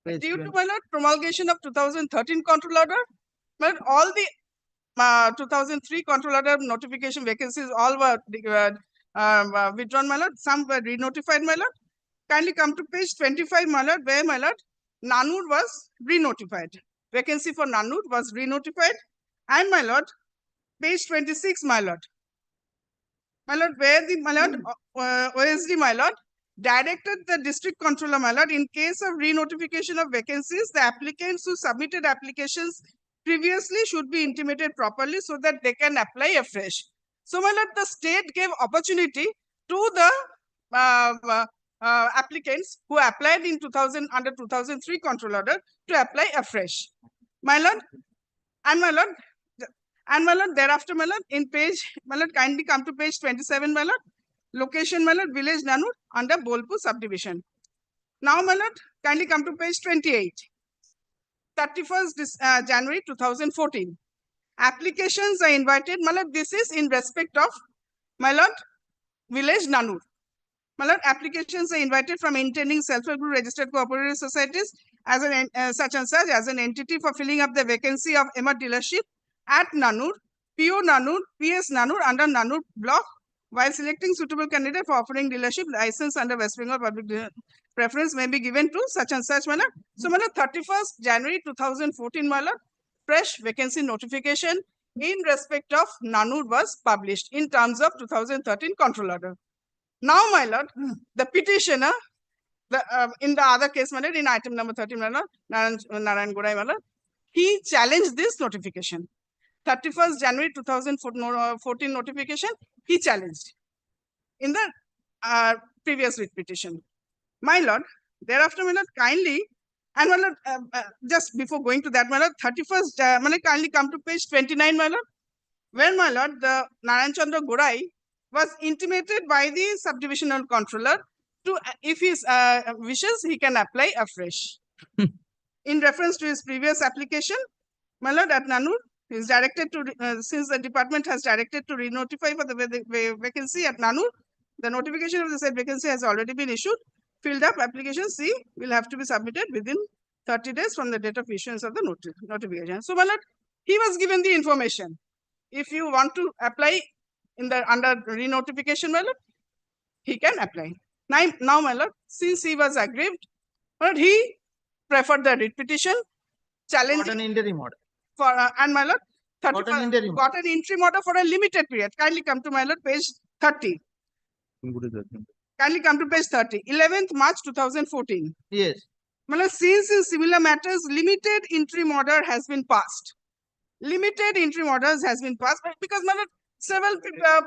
Page Due to, 20. my lord, promulgation of 2013 control order, my lord, all the 2003 control order notification vacancies all were withdrawn, my lord. Some were re-notified, my lord. Kindly come to page 25, my lord, where, my lord, Nanoor was re-notified. Vacancy for Nanoor was re-notified. And, my lord, page 26, my lord. My lord, where the, my lord, OSD, my lord, directed the district controller, my lord, in case of re-notification of vacancies, the applicants who submitted applications previously should be intimated properly so that they can apply afresh. So, my lord, the state gave opportunity to the applicants who applied in 2000 under 2003 control order to apply afresh. My lord, and my lord, thereafter, my lord, in page, my lord, kindly come to page 27, my lord. Location, my lord, village Nanoor under Bolpur subdivision. Now, my lord, kindly come to page 28. 31st January 2014. Applications are invited, my lord. This is in respect of, my lord, village Nanoor. My lord, applications are invited from intending self-help group registered cooperative societies as an such and such as an entity for filling up the vacancy of Emma dealership at Nanoor, PO Nanoor, PS Nanoor under Nanoor block, while selecting suitable candidate for offering dealership license under West Bengal public preference may be given to such and such, my lord. So, my lord, 31st January 2014, my lord, fresh vacancy notification in respect of Nanoor was published in terms of 2013 control order. Now, my lord, the petitioner, in the other case, my lord, in item number 13, my lord, Narayan Godai, my lord, he challenged this notification. 31st January 2014 notification, he challenged in the previous writ petition. My lord, thereafter, my lord, kindly, and my lord, just before going to that, my lord, 31st, my lord, kindly come to page 29, my lord, where, my lord, the Narayan Chandra Godai was intimated by the subdivisional controller to, if he wishes, he can apply afresh. In reference to his previous application, my lord, at Nanoor, he is directed to, since the department has directed to re-notify for the vacancy at Nanoor, the notification of the said vacancy has already been issued. Filled up application C will have to be submitted within 30 days from the date of issuance of the notification. So, my lord, he was given the information. If you want to apply in the under re-notification, my lord, he can apply. Now, my lord, since he was aggrieved, my lord, he preferred the writ petition, Got challenging an interim order. for and, my lord, Got an interim got an interim order for a limited period. Kindly come to, my lord, page 30. Kindly come to page 30. 11th March 2014. Yes. My lord, since in similar matters, limited interim order has been passed. Limited interim orders has been passed because, my lord, several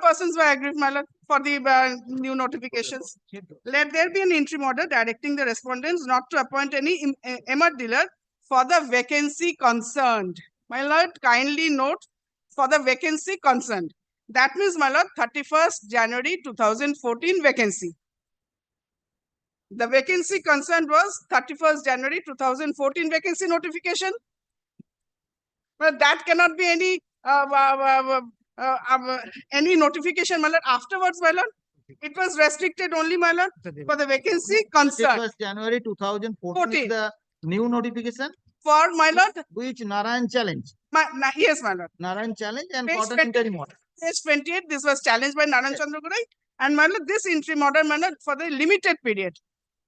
persons were aggrieved, my lord, for the new notifications. Let there be an interim order directing the respondents not to appoint any Emma dealer for the vacancy concerned. My lord, kindly note, for the vacancy concerned. That means, my lord, 31st January 2014 vacancy. The vacancy concerned was 31st January 2014 vacancy notification. But that cannot be any notification, my lord, afterwards, my lord. It was restricted only, my lord, for the vacancy concerned. 31st January 2014 is the new notification For, my lord, which Narayan challenge. yes, my lord. Narayan challenge and Page got an 20. interim order. Page 28, this was challenged by Narayan Chandra Godai. And, my lord, this interim order, my lord, for the limited period.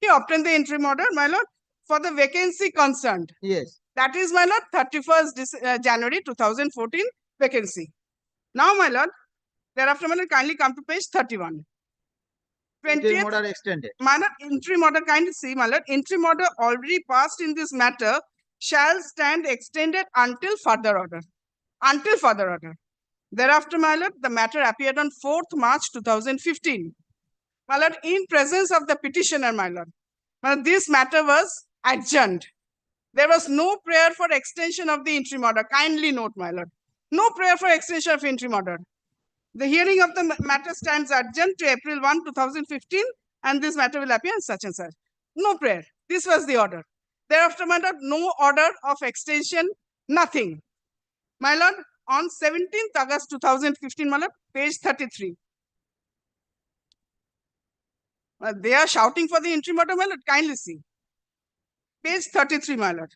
He obtained the interim order, my lord, for the vacancy concerned. Yes. That is, my lord, 31st January 2014 vacancy. Now, my lord, thereafter, my lord, kindly come to page 31. Interim 20th, order extended. my lord, interim order, kindly see, my lord, interim order already passed in this matter shall stand extended until further order. Until further order. Thereafter, my lord, the matter appeared on 4th March 2015. My lord, in presence of the petitioner, my lord, this matter was adjourned. There was no prayer for extension of the interim order. Kindly note, my lord. No prayer for extension of interim order. The hearing of the matter stands adjourned to April 1, 2015, and this matter will appear in such and such. No prayer. This was the order. Thereafter, my lord, no order of extension, nothing. My lord, on 17th August 2015, my lord, page 33. They are shouting for the interim order, my lord. Kindly see. Page 33, my lord.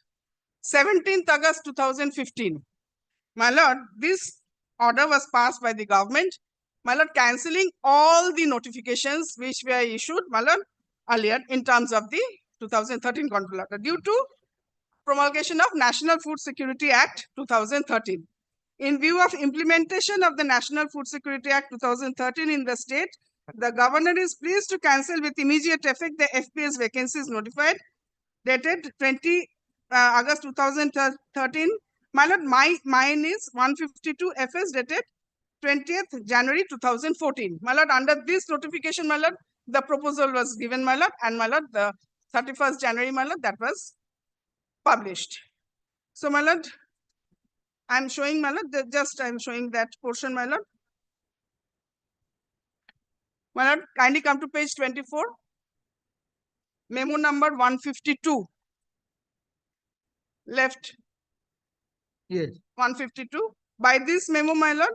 17th August 2015. My lord, this order was passed by the government, my lord, cancelling all the notifications which were issued, my lord, earlier in terms of the 2013 control order due to promulgation of National Food Security Act 2013. In view of implementation of the National Food Security Act 2013 in the state, the governor is pleased to cancel with immediate effect the FPS vacancies notified dated 20 August 2013. My lord, mine is 152 FS dated 20th January 2014. My lord, under this notification, my lord, the proposal was given, my lord, and my lord, the 31st January, my lord, that was published. So, my lord, I'm showing, my lord, I'm showing that portion, my lord. My lord, kindly come to page 24. Memo number 152. Left. Yes. 152. By this memo, my lord,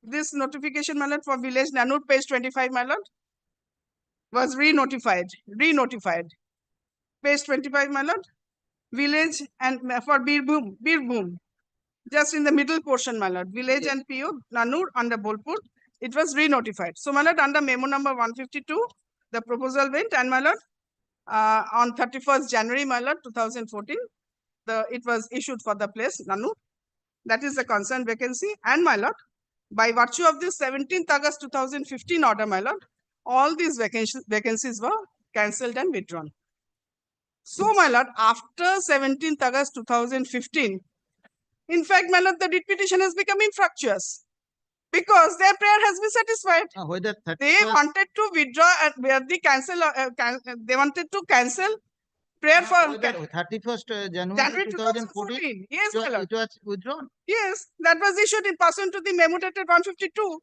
this notification, my lord, for village Nanoor, page 25, my lord, was re-notified. Page 25, my lord, village and for Birbhum, just in the middle portion, my lord, village and PO, Nanoor under Bolpur, it was re-notified. So, my lord, under memo number 152, the proposal went, and my lord, on 31st January, my lord, 2014, it was issued for the place Nanoor. That is the concerned vacancy. And my lord, by virtue of this 17th August 2015 order, my lord, all these vacancies were cancelled and withdrawn. So, my lord, after 17th August 2015, in fact, my lord, the writ petition has become infructuous because their prayer has been satisfied. Whether They wanted to withdraw and where the they wanted to cancel prayer for 31st January 2014. Yes, my lord. It was withdrawn. Yes, that was issued in pursuant to the memo dated 152.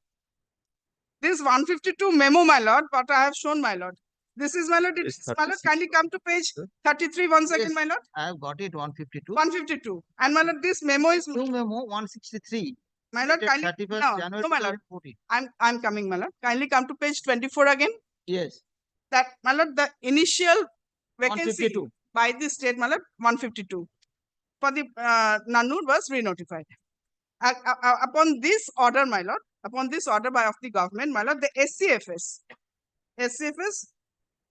This 152 memo, my lord, what I have shown, my lord. This is, my lord, it is, my lord, kindly come to page 33 once again, my lord. I have got it, 152. 152. And my lord, this memo is... New memo, 163. My lord, kindly... 31st January no, my lord. 2014. I'm coming, my lord. Kindly come to page 24 again. Yes. That, my lord, the initial vacancy 152. by the state, my lord, 152. For the Nanoor was re-notified. Upon this order, my lord, upon this order of the government, my lord, the SCFS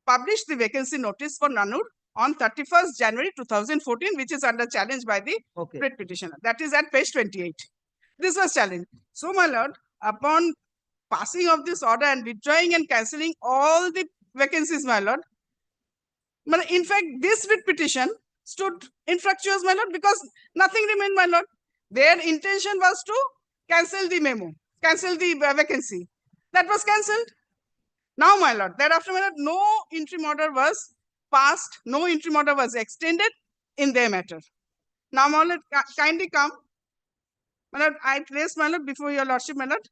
published the vacancy notice for Nanoor on 31st January 2014, which is under challenge by the writ petitioner. That is at page 28. This was challenged. So, my lord, upon passing of this order and withdrawing and cancelling all the vacancies, my lord, in fact, this writ petition stood infructuous, my lord, because nothing remained, my lord. Their intention was to cancel the memo, cancel the vacancy. That was cancelled. Now, my lord, thereafter, my lord, no interim order was passed, no interim order was extended in their matter. Now, my lord, kindly come. My lord, I place, my lord, before your lordship, my lord,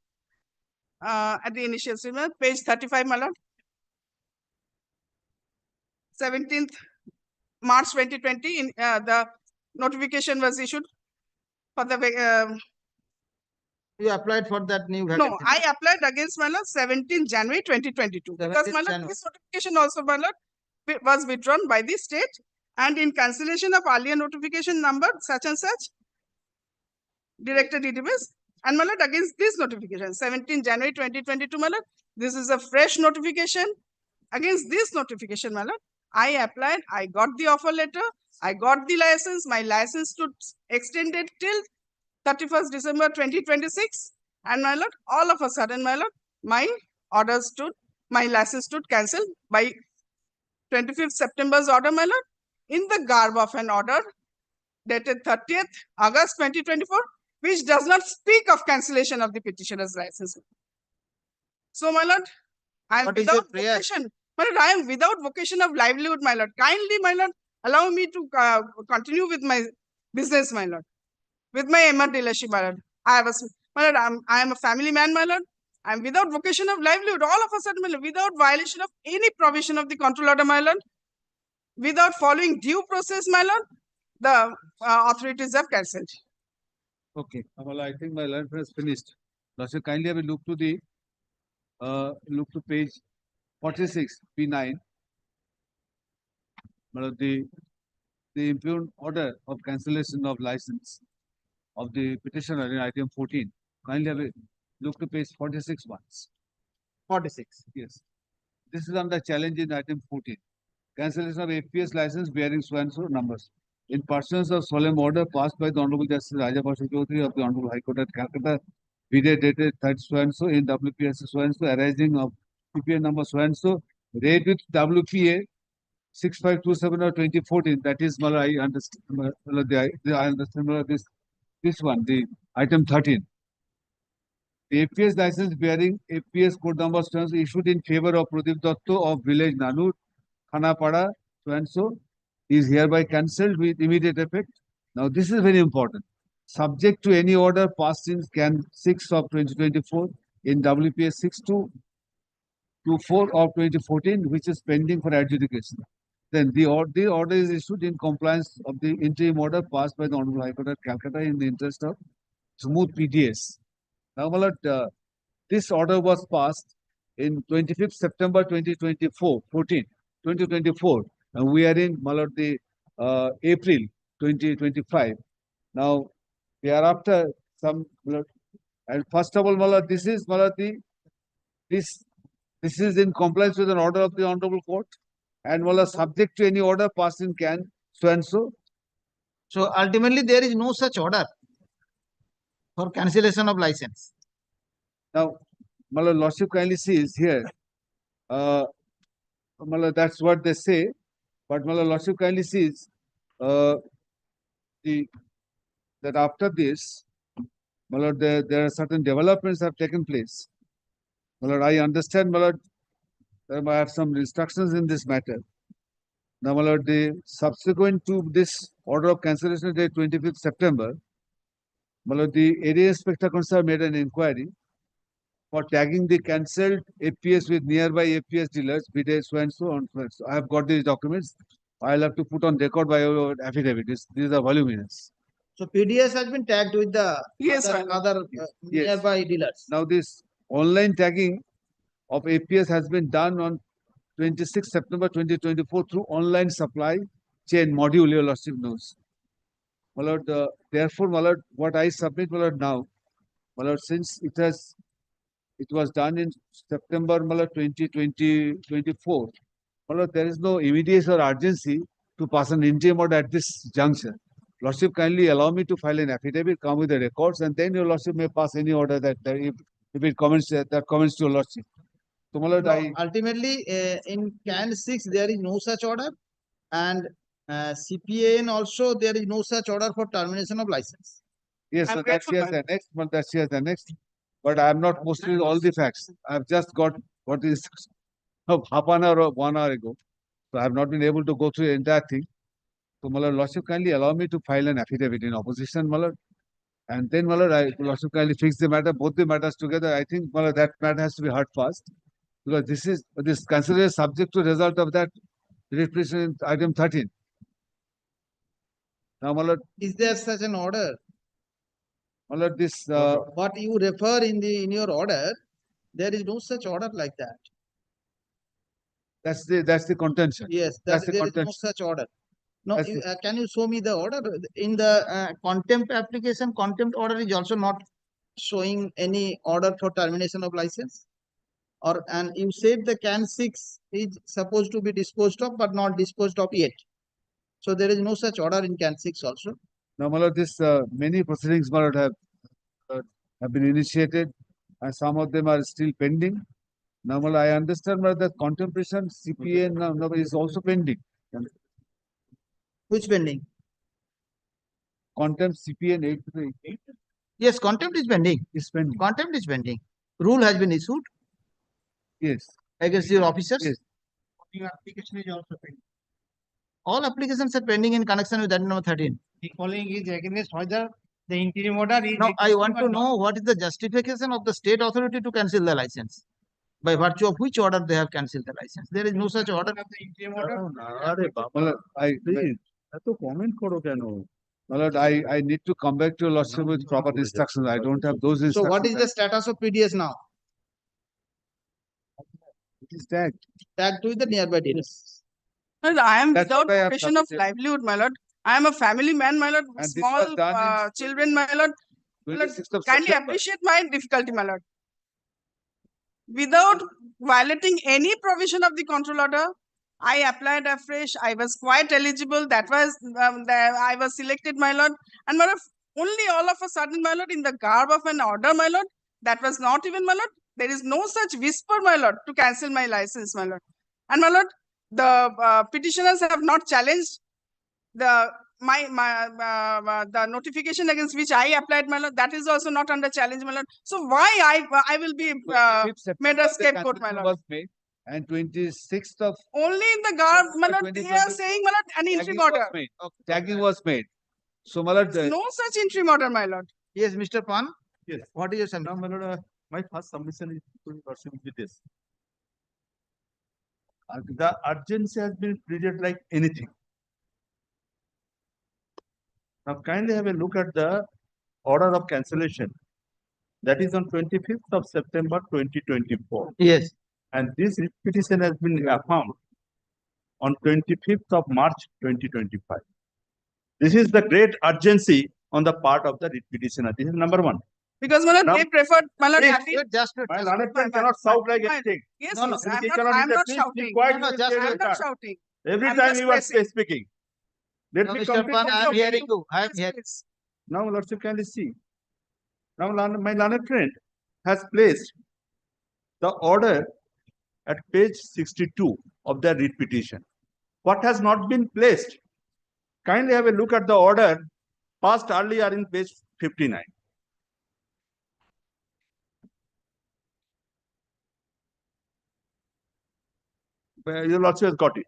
at the initial statement, page 35, my lord. 17th March 2020, the notification was issued for the... You applied for that new vacancy? No, I applied against, my lord, 17th January 2022. Because, my lord, this notification also, my lord, was withdrawn by the state, and in cancellation of earlier notification number such and such, directed DDBs, and, my lord, against this notification, 17th January 2022, my lord, this is a fresh notification. Against this notification, my lord, I applied, I got the offer letter, I got the license, my license stood extended till 31st December 2026, and, my lord, all of a sudden, my lord, my orders stood my license stood cancelled by 25th September's order, my lord, in the garb of an order dated 30th August 2024, which does not speak of cancellation of the petitioner's license. So, my lord, I am What is your without prayer? vocation. My lord, I am without vocation of livelihood, my lord. Kindly, my lord, allow me to continue with my business, my lord, with my Emma dealership, my lord. My lord, I am a family man, my lord. I am without vocation of livelihood. All of a sudden, my lord, without violation of any provision of the control order, my lord, without following due process, my lord, the authorities have cancelled. Okay, well, I think my learn has finished. Now, so kindly have a look to the look to page 46, P9. Well, the impugned order of cancellation of license of the petitioner in item 14. Kindly have a look to page 46 once. 46. Yes. This is under challenge in item 14. Cancellation of FPS license bearing so and so numbers. In pursuance of solemn order passed by the Honorable Justice Raja Bhaskar Chaudhary of the Honorable High Court at Calcutta, video dated 3rd so and so in WPS so and so arising of PPA number so and so, read with WPA 6527 or 2014. That is, I understand. I understand this one, the item 13. The FPS license bearing FPS code number so and so issued in favor of Pradeep Datto of village Nanoor, Khanapada, so and so, is hereby cancelled with immediate effect. Now, this is very important. Subject to any order passed in Can 6 of 2024 in WPS 6224 of 2014, which is pending for adjudication. Then the order is issued in compliance of the interim order passed by the Honorable High Court at Calcutta in the interest of smooth PDS. Now, my lord, this order was passed in 25th September 2024, 2024, and we are in, my lord, the April 2025. Now, thereafter, some, my lord, and first of all, my lord, this is, my lord, this is in compliance with an order of the Honorable Court, and, my lord, subject to any order passed in Can so and so. So ultimately, there is no such order for cancellation of license. Now, my lord, lordship kindly sees here. My lord, that's what they say, but my lord, lordship kindly sees that after this, my lord, there are certain developments have taken place. My lord, I understand, my lord, I have some instructions in this matter. Now, my lord, the subsequent to this order of cancellation date 25th September, my lord, the area inspector concerned made an inquiry for tagging the cancelled FPS with nearby FPS dealers, BD so and so on. So I have got these documents. I'll have to put on record by your affidavit. These are voluminous. So PDS has been tagged with the Yes, other Yes. nearby dealers. Now, this online tagging of APS has been done on 26 September 2024 through online supply chain module, your lordship knows. My lord, therefore, my lord, what I submit, my lord, now, my lord, since it was done in September, my lord, 2024, my lord, there is no immediate or urgency to pass an interim order at this juncture. Lordship, kindly allow me to file an affidavit, come with the records, and then your lordship may pass any order that if it comments that comments to your lordship. So, my lord, No, ultimately, in Can 6, there is no such order, and CPAN also there is no such order for termination of license. yes, I'm so that grateful, she has ma'am. annexed, but that she has annexed. But I am not posted all the facts. I have just got what is of half an hour or 1 hour ago. So I have not been able to go through the entire thing. So, my lord, lordship, kindly allow me to file an affidavit in opposition, my lord. And then, my lord, lordship, kindly fix the matter, both the matters together. I think, my lord, that matter has to be heard first. Because this considered subject to result of that representation in item 13. Now, my lord, Is there such an order? my lord, this What you refer in your order, there is no such order like that. that's the contention. Yes, That's the there is no contention. such order. No, That's can you show me the order? In the contempt application, contempt order is also not showing any order for termination of license. And you said the Can 6 is supposed to be disposed of, but not disposed of yet. So there is no such order in Can 6 also. Now, my lord, this many proceedings, my lord, have been initiated, and some of them are still pending. Now, well, I understand that the contemplation CPA now is also pending. Which pending? Contempt CPA and 8 Yes, contempt is pending. is pending. Contempt is pending. Rule has been issued Yes. against your officers. Yes. Your application is also pending. All applications are pending in connection with item number 13. The following is against whether the interim order is. Now, I want to know what is the justification of the state authority to cancel the license. By virtue of which order they have cancelled the license. There is no such order. The interim order. আরে বাবা, please, এত comment করো কেন? My lord, I need to come back to your lordship with proper instructions. I don't have those instructions. So what is the status of PDS now? It is tagged. Tagged with the nearby dealers. My lord, I am That's without what I have profession of submitted. livelihood, my lord. I am a family man, my lord, And this small was done in children, my lord. My lord, 26th of kindly September. appreciate my difficulty, my lord. Without violating any provision of the control order, I applied afresh. I was quite eligible. That was I was selected, my lord. And my lord, only all of a sudden, my lord, in the garb of an order, my lord, that was not even, my lord. There is no such whisper, my lord, to cancel my license, my lord. And my lord, the petitioners have not challenged the the notification against which I applied, my lord. That is also not under challenge, my lord. So why I will be 25th made a September, the scapegoat, my cancellation lord. was made, and 26th of Only in the garb, my lord, they are 2024 saying, my lord, an interim tagging order. was made. Tagging was made. So, my lord, No such interim order, my lord. Yes, Mr. Pan. Yes. What is your Now, submission? my lord, my first submission is to your lordship with this. The urgency has been treated like anything. Now, kindly have a look at the order of cancellation. That is on 25th of September 2024. Yes. And this petition has been affirmed on 25th of March 2025. This is the great urgency on the part of the petitioner. This is number one. Because, my lord, Now, they preferred, my lord, please, having- My learned friend cannot shout like anything. yes, No, no, yes, He cannot I'm not please be shouting. quiet, No, no, you will just take I'm your not turn. shouting. Every I'm time just you are pressing. speaking. Let No, me Mr. complete Pan, my I am submission. hearing you. I am Yes, hearing. please. Now, lordship, kindly see. Now, my learned friend has placed the order at page 62 of the writ petition. What has not been placed? Kindly have a look at the order passed earlier in page 59. Your lordship has got it.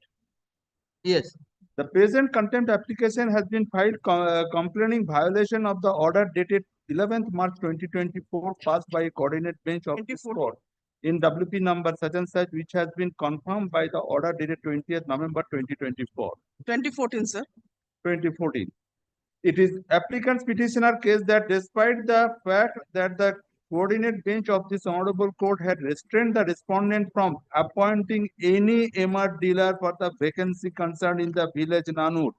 Yes. The present contempt application has been filed complaining violation of the order dated 11th March 2024 passed by a coordinate bench of this 2014. court in WP number such and such, which has been confirmed by the order dated 20th November 2024. 2014, sir. 2014. It is applicant's petitioner case that despite the fact that the coordinate bench of this honorable court had restrained the respondent from appointing any MR dealer for the vacancy concerned in the village Nanoor.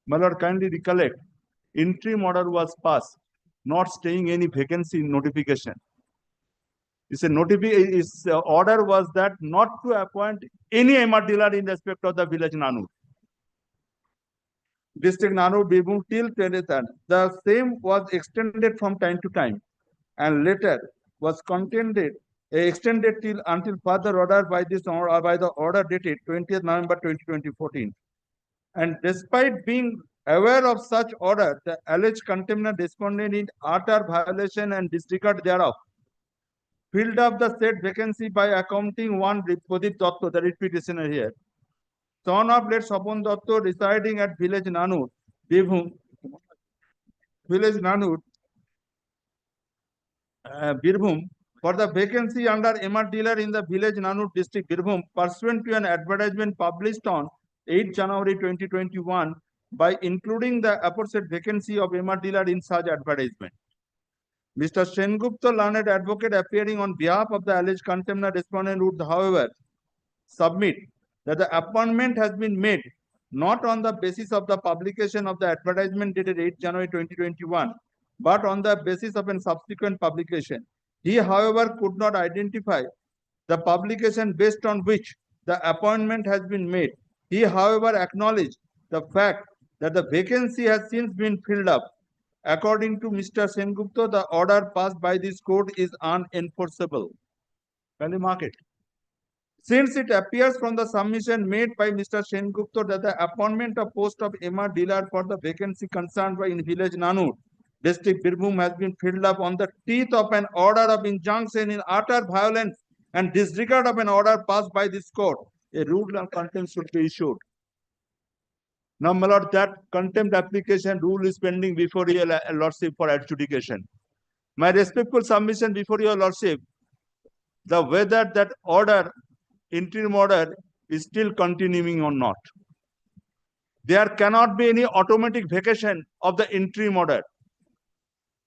My lord, kindly recollect, interim order was passed, not staying any vacancy notification. It's a order was that not to appoint any MR dealer in respect of the village Nanoor. District Nanoor Birbhum till 23rd. The same was extended from time to time and later was extended till until further order by this or by the order dated 20th November 2014. And despite being aware of such order, the alleged contemnor responded in utter violation and disregard thereof, filled up the said vacancy by accounting one Pradip Datta, the writ petitioner here, son of late Sapon Datta, residing at village Nanoor, Birbhum, Birbhum, for the vacancy under MR dealer in the village Nanoor district, Birbhum, pursuant to an advertisement published on 8 January 2021 by including the aforesaid vacancy of MR dealer in such advertisement. Mr. Sengupta, learned advocate appearing on behalf of the alleged contemnor respondent would, however, submit that the appointment has been made not on the basis of the publication of the advertisement dated 8 January 2021, but on the basis of a subsequent publication. He, however, could not identify the publication based on which the appointment has been made. He, however, acknowledged the fact that the vacancy has since been filled up. According to Mr. Sengupta, the order passed by this court is unenforceable. Can you mark it? Since it appears from the submission made by Mr. Sengupta that the appointment of post of MR dealer for the vacancy concerned by in village Nanoor, district Birbhum has been filled up on the teeth of an order of injunction in utter violence and disregard of an order passed by this court, a rule on contempt should be issued. Now, my lord, that contempt application rule is pending before your lordship for adjudication. My respectful submission before your lordship, the whether that order, interim order, is still continuing or not. There cannot be any automatic vacation of the interim order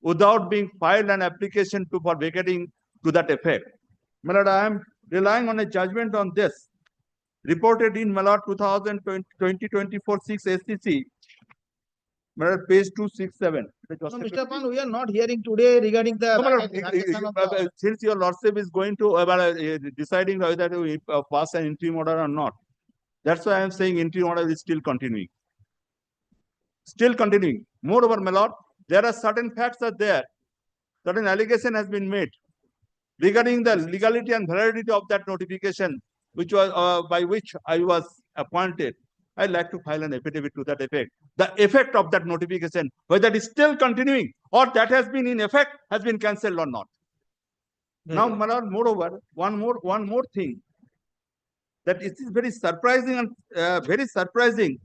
without being filed an application for vacating to that effect. My lord, I am relying on a judgment on this, reported in my lord 2024 6 SCC, my lord, page 267. No, Mr. Pan, we are not hearing today regarding the. No, my lord, since your lordship is going to deciding whether to pass an interim order or not, that's why I am saying interim order is still continuing. Still continuing. Moreover, my lord, there are certain facts are there. Certain allegation has been made regarding the legality and validity of that notification, which was by which I was appointed. I'd like to file an affidavit to that effect. The effect of that notification, whether it is still continuing or that has been in effect, has been cancelled or not. Now, my lord, moreover, one more thing, that it is very surprising and very surprising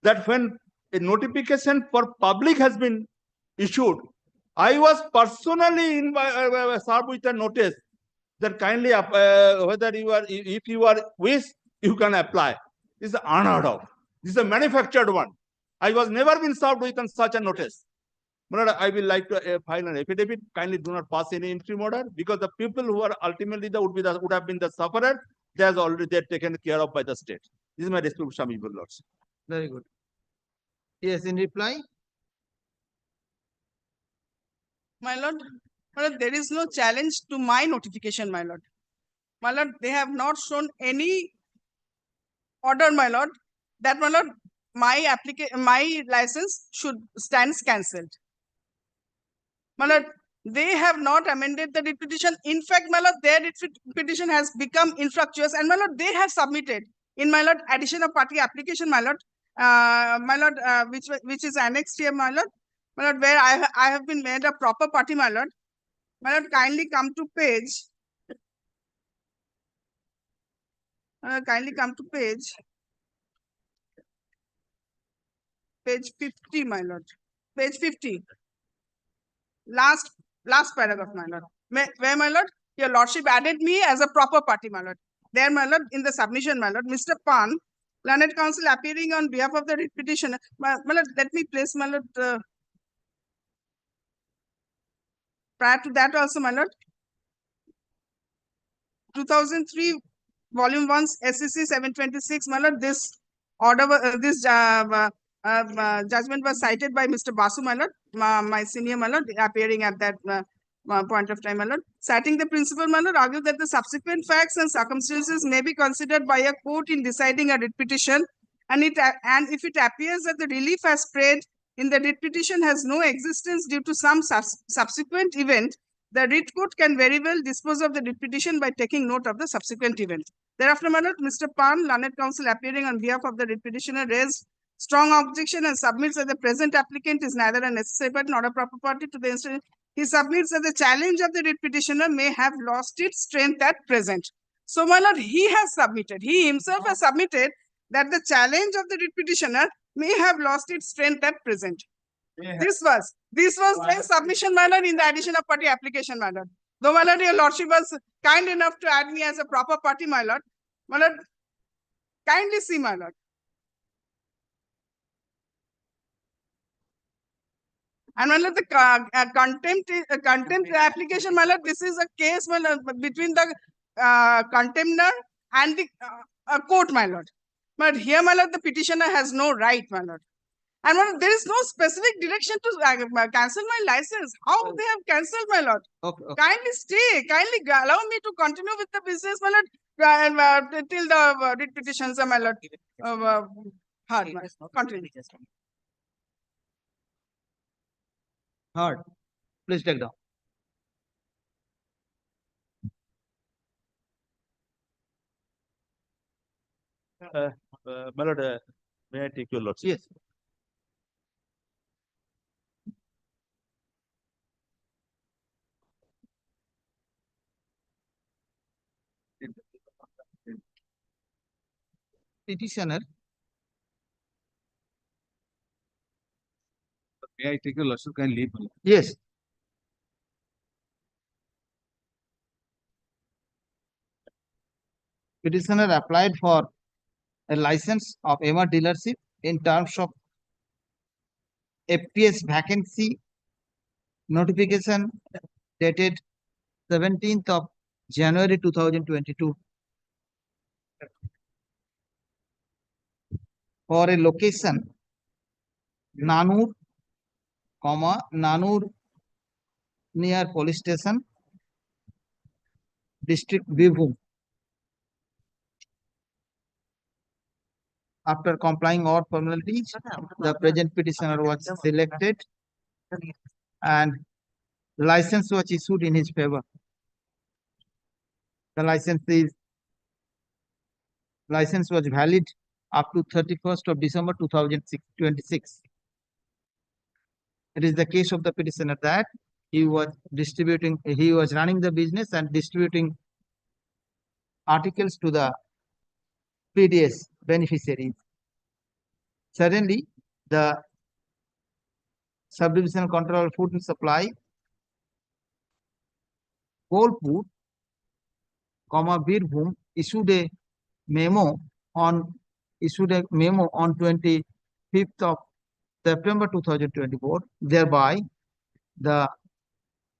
that when a notification for public has been issued, I was personally served with a notice that kindly whether you are, if you are wish, you can apply. This is unheard of. This is a manufactured one. I was never been served with such a notice. But I will like to file an affidavit. Kindly do not pass any interim order, because the people who are ultimately would have been the sufferer, they are already taken care of by the state. This is my response, Shami Lords. Very good. Yes, in reply. My lord, there is no challenge to my notification, my lord. My lord, they have not shown any order, my lord, that my lord, my license stands cancelled. My lord, they have not amended the writ petition. In fact, my lord, their writ petition has become infructuous, and my lord, they have submitted in my lord addition of party application, my lord, which is annexed here, my lord, where I have been made a proper party, my lord. My lord, kindly come to page. Kindly come to page 50, my lord. Page 50. Last paragraph, my lord. Where, my lord, your lordship added me as a proper party, my lord. There, my lord, in the submission, my lord, Mr. Pan, learned counsel appearing on behalf of the writ petitioner. My lord, let me place, my lord, prior to that also, my lord, 2003 volume 1 SCC 726, my lord, this order, judgment was cited by Mr. Basu, my lord, my senior, my lord, appearing at that point of time, my lord. Citing the principle, my lord, argued that the subsequent facts and circumstances may be considered by a court in deciding a writ petition, and if it appears that the relief has spread in the writ petition has no existence due to some subsequent event, the writ court can very well dispose of the writ petition by taking note of the subsequent event. Thereafter, my lord, Mr. Pan, learned counsel appearing on behalf of the writ petitioner, raised strong objection and submits that the present applicant is neither a necessary party nor a proper party to the instance. He submits that the challenge of the writ petitioner may have lost its strength at present. So, my lord, he has submitted, he himself has submitted that the challenge of the writ petitioner may have lost its strength at present. Yeah. This was the submission, my lord, in the addition of party application, my lord. Though, my lord, your lordship was kind enough to add me as a proper party, my lord, kindly see, my lord. And my lord, the contempt application, my lord, this is a case, my lord, between the contemptor and the court, my lord. But here, my lord, the petitioner has no right, my lord. And my lord, there is no specific direction to cancel my license. How they have cancelled, my lord? Okay. Kindly stay. Kindly allow me to continue with the business, my lord, till the writ petitions, my lord. Hard, my lord. Continue. Hard. Please take down. My lord, may I take your lordship? Yes. Petitioner, May I take your lordship? Can leave. yes. Petitioner applied for a license of EMA dealership in terms of FPS vacancy notification dated 17th of January 2022 for a location Nanoor, Nanoor near police station, district Birbhum. After complying all formalities, the present petitioner was selected and license was issued in his favor. The license was valid up to 31st of December 2026. It is the case of the petitioner that he was running the business and distributing articles to the PDS beneficiaries. Suddenly, the Subdivisional Control of Food and Supply, Kolpur, Birbhum issued a memo on 25th of September 2024. Thereby, the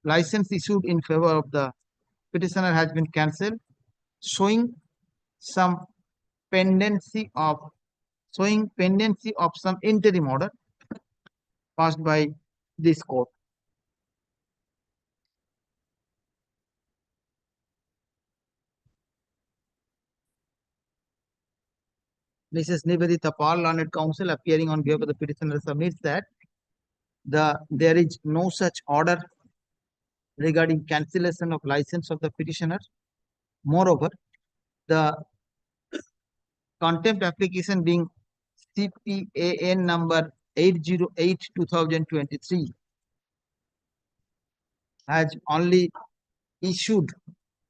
license issued in favor of the petitioner has been cancelled, showing pendency of some interim order passed by this court. Mrs. Nivedita Pal, learned counsel, appearing on behalf of the petitioner, submits that there is no such order regarding cancellation of license of the petitioner. Moreover, the contempt application being CPAN number 808/2023 has only issued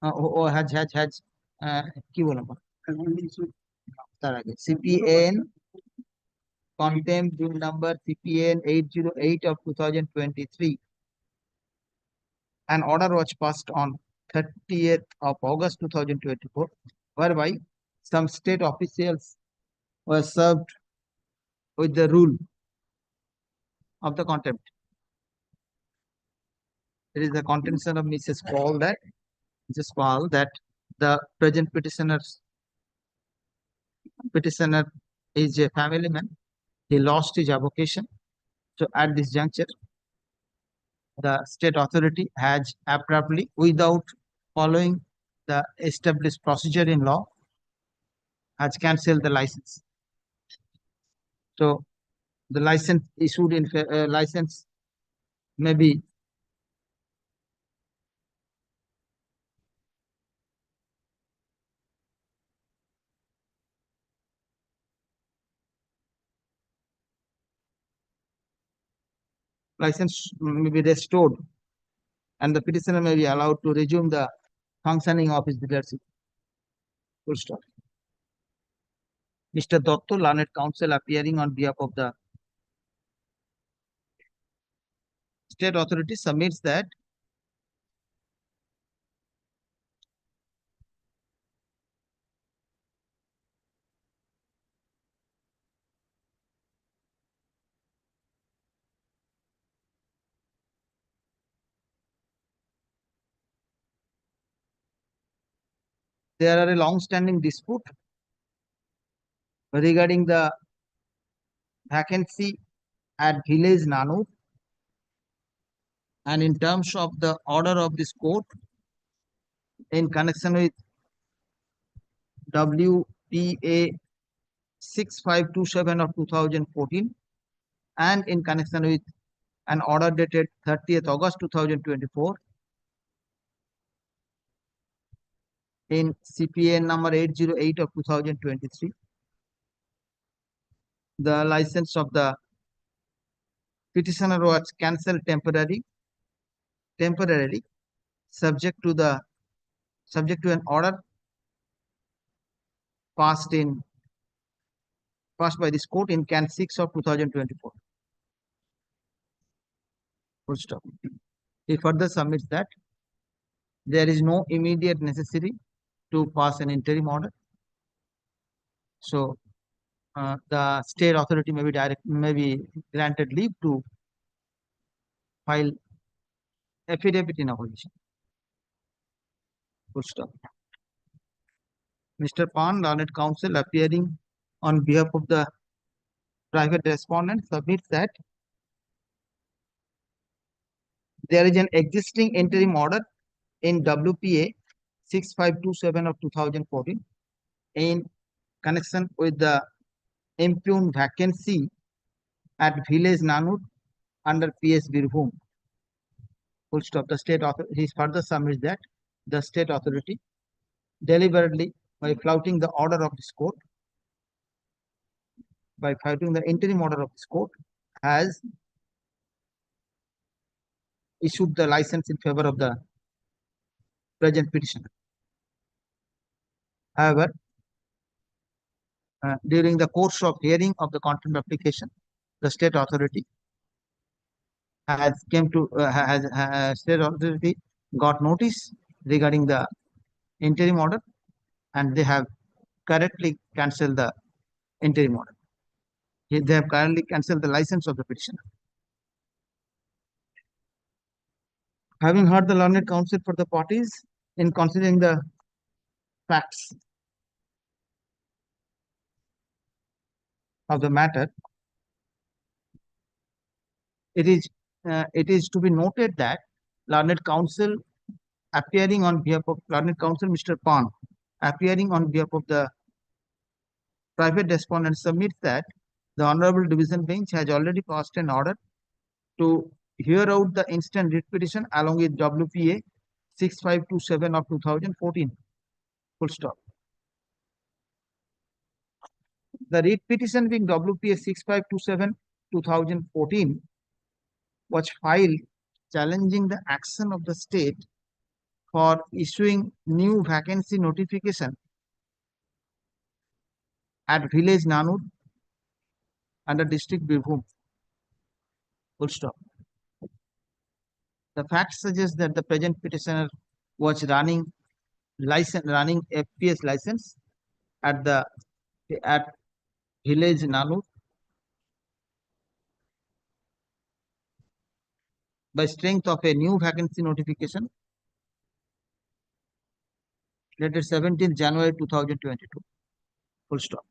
or has কি বলবো তার আগে CPAN contempt bill number CPAN 808 of 2023. An order was passed on 30th of August 2024, whereby some state officials were served with the rule of the contempt. It is the contention of Mrs. Paul that the present petitioner is a family man. He lost his avocation. So at this juncture, the state authority has abruptly, without following the established procedure in law, has cancelled the license. So the license issued in license may be restored and the petitioner may be allowed to resume the functioning of his dealership. Full stop. Mr. Dotto, learned counsel, appearing on behalf of the state authority, submits that there are a long-standing dispute regarding the vacancy at village Nanoor, and in terms of the order of this court in connection with WPA 6527 of 2014 and in connection with an order dated 30th August 2024 in CPA number 808 of 2023, the license of the petitioner was cancelled temporarily, subject to an order passed by this court in Can 6 of 2024. Full stop. He further submits that there is no immediate necessity to pass an interim order. So the state authority may be granted leave to file affidavit in opposition. Full stop. Mr. Pan, learned counsel, appearing on behalf of the private respondent, submits that there is an existing interim order in WPA 6527 of 2014 in connection with the impugned vacancy at village Nanoor under PS Birbhum. Full stop. The state authority, he further submits that the state authority deliberately, by flouting the order of this court, by flouting the interim order of this court, has issued the license in favor of the present petitioner. However, during the course of hearing of the contempt application, the state authority state authority got notice regarding the interim order, and they have correctly cancelled the interim order. They have currently cancelled the license of the petitioner. Having heard the learned counsel for the parties, in considering the facts of the matter, it is to be noted that learned counsel, appearing on behalf of learned counsel Mr. Pan, appearing on behalf of the private respondent, submits that the Honorable Division Bench has already passed an order to hear out the instant writ petition along with WPA 6527 of 2014. Full stop. The writ petition being WPA 6527 2014 was filed challenging the action of the state for issuing new vacancy notification at village Nanoor under district Birbhum. Full stop. The facts suggest that the present petitioner was running FPS license at village Nanoor by strength of a new vacancy notification dated 17th January 2022. Full stop.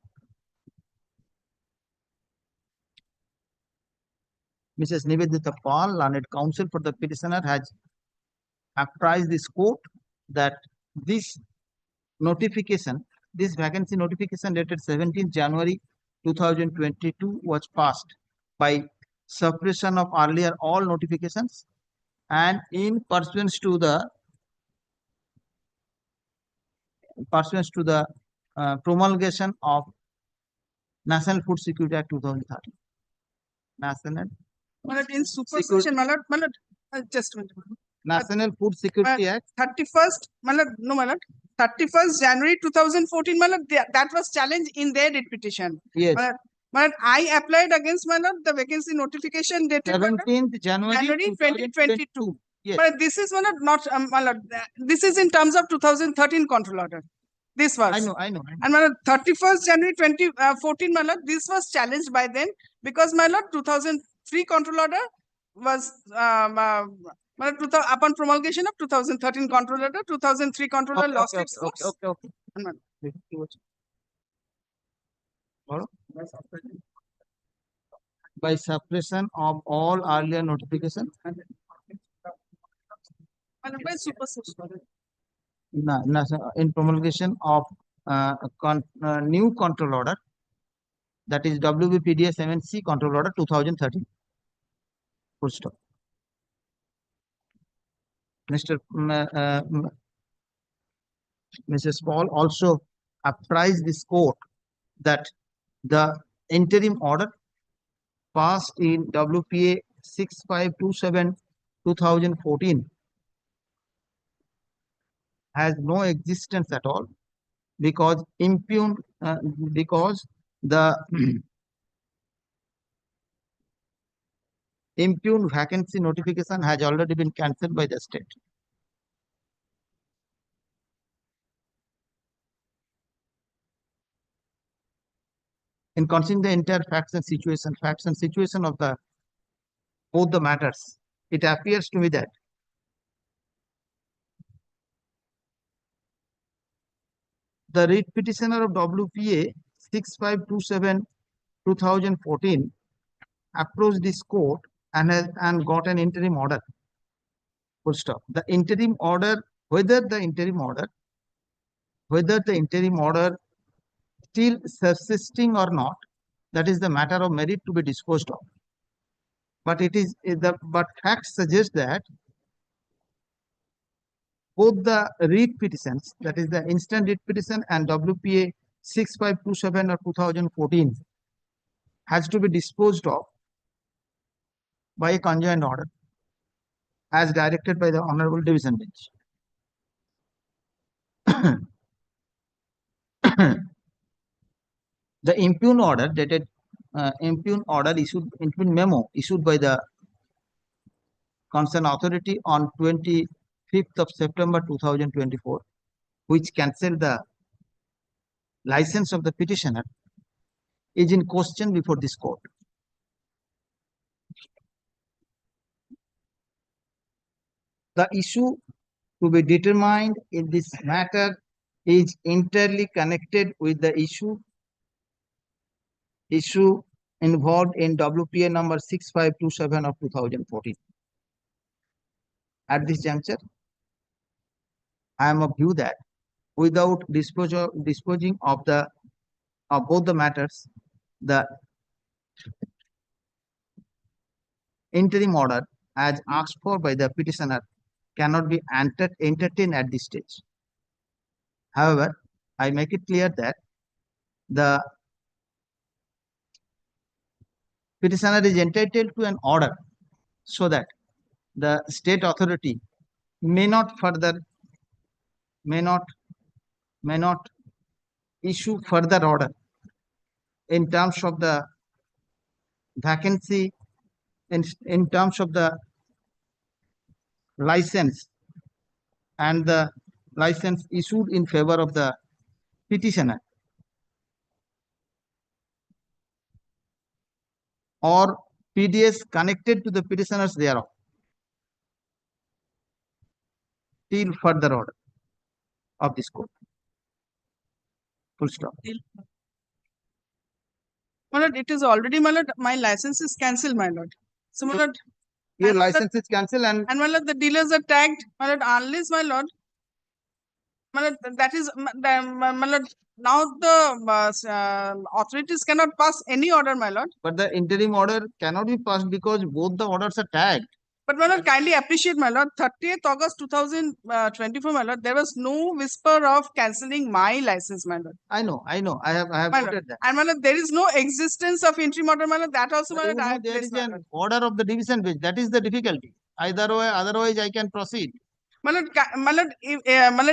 Mrs. Nivedita Pal, learned counsel for the petitioner, has apprised this court that this vacancy notification dated 17th January 2022 was passed by suppression of earlier all notifications and in pursuance to the promulgation of National Food Security Act 2013. In supersession, just a minute. National Food Security Act 31st January 2014, that was challenged in their writ petition. Yes. I applied against the vacancy notification dated 17th January 2022. Yes. But this is not this is in terms of 2013 control order. This was. I know. And 31st January 2014, this was challenged by them because 2003 control order was upon promulgation of 2013 control order, 2003 control order lost its force. Okay. By suppression of all earlier notifications. By supersession. In promulgation of new control order, that is WBPDS MNC control order 2013. Full stop. Mrs. Paul also apprised this court that the interim order passed in WPA 6527/2014 has no existence at all because because the impugned vacancy notification has already been cancelled by the state. In considering the entire facts and situation of the both the matters, it appears to me that the writ petitioner of WPA 6527/2014 approached this court and got an interim order. Full stop. The interim order, whether the interim order still subsisting or not, that is the matter of merit to be disposed of. But facts suggest that both the writ petitions, that is the instant writ petition and WPA 6527 of 2014, has to be disposed of by a conjoined order as directed by the Honorable Division Bench. The impugn order dated impugn memo issued by the concerned authority on 25th of September 2024, which cancelled the license of the petitioner, is in question before this court. The issue to be determined in this matter is entirely connected with the issue involved in WPA number 6527 of 2014. At this juncture, I am of view that without disposing of both the matters, the interim order as asked for by the petitioner cannot be entertained at this stage. However, I make it clear that the petitioner is entitled to an order so that the state authority may not issue further order in terms of the vacancy, in terms of the license and the license issued in favor of the petitioner, or PDS connected to the petitioners thereof, till further order of this court. Full stop. My lord, it is already, my lord, my license is cancelled, my lord. So, my lord, Your and my lord- license is cancelled and my lord, the dealers are tagged, my lord, unless, my lord, that is, my lord, now the authorities cannot pass any order, my lord. but the interim order cannot be passed because both the orders are tagged. But my lord, kindly appreciate, my lord, 30th August 2024, my lord, there was no whisper of cancelling my license, my lord. I know. I have My lord. noted that. And my lord, there is no existence of interim order, my lord, that also, But my lord, you I know, have there placed, is my an lord. order of the division bench. That is the difficulty. Otherwise I can proceed. My lord, my lord,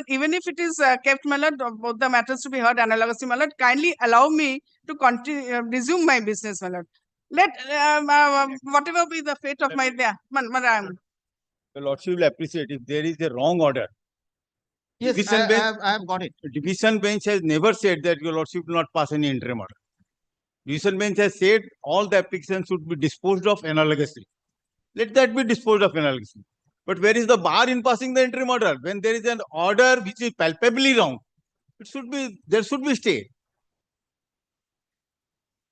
even if it is kept, my lord, both the matters to be heard analogously, my lord, kindly allow me to continue, resume my business, my lord. Let whatever be the fate of my The Lordship will appreciate if there is a wrong order. Yes, Division bench, I have got it. Division bench has never said that your Lordship will not pass any interim order. Division bench has said all the applications should be disposed of analogously. Let that be disposed of analogously. But where is the bar in passing the interim order? When there is an order which is palpably wrong, there should be stay.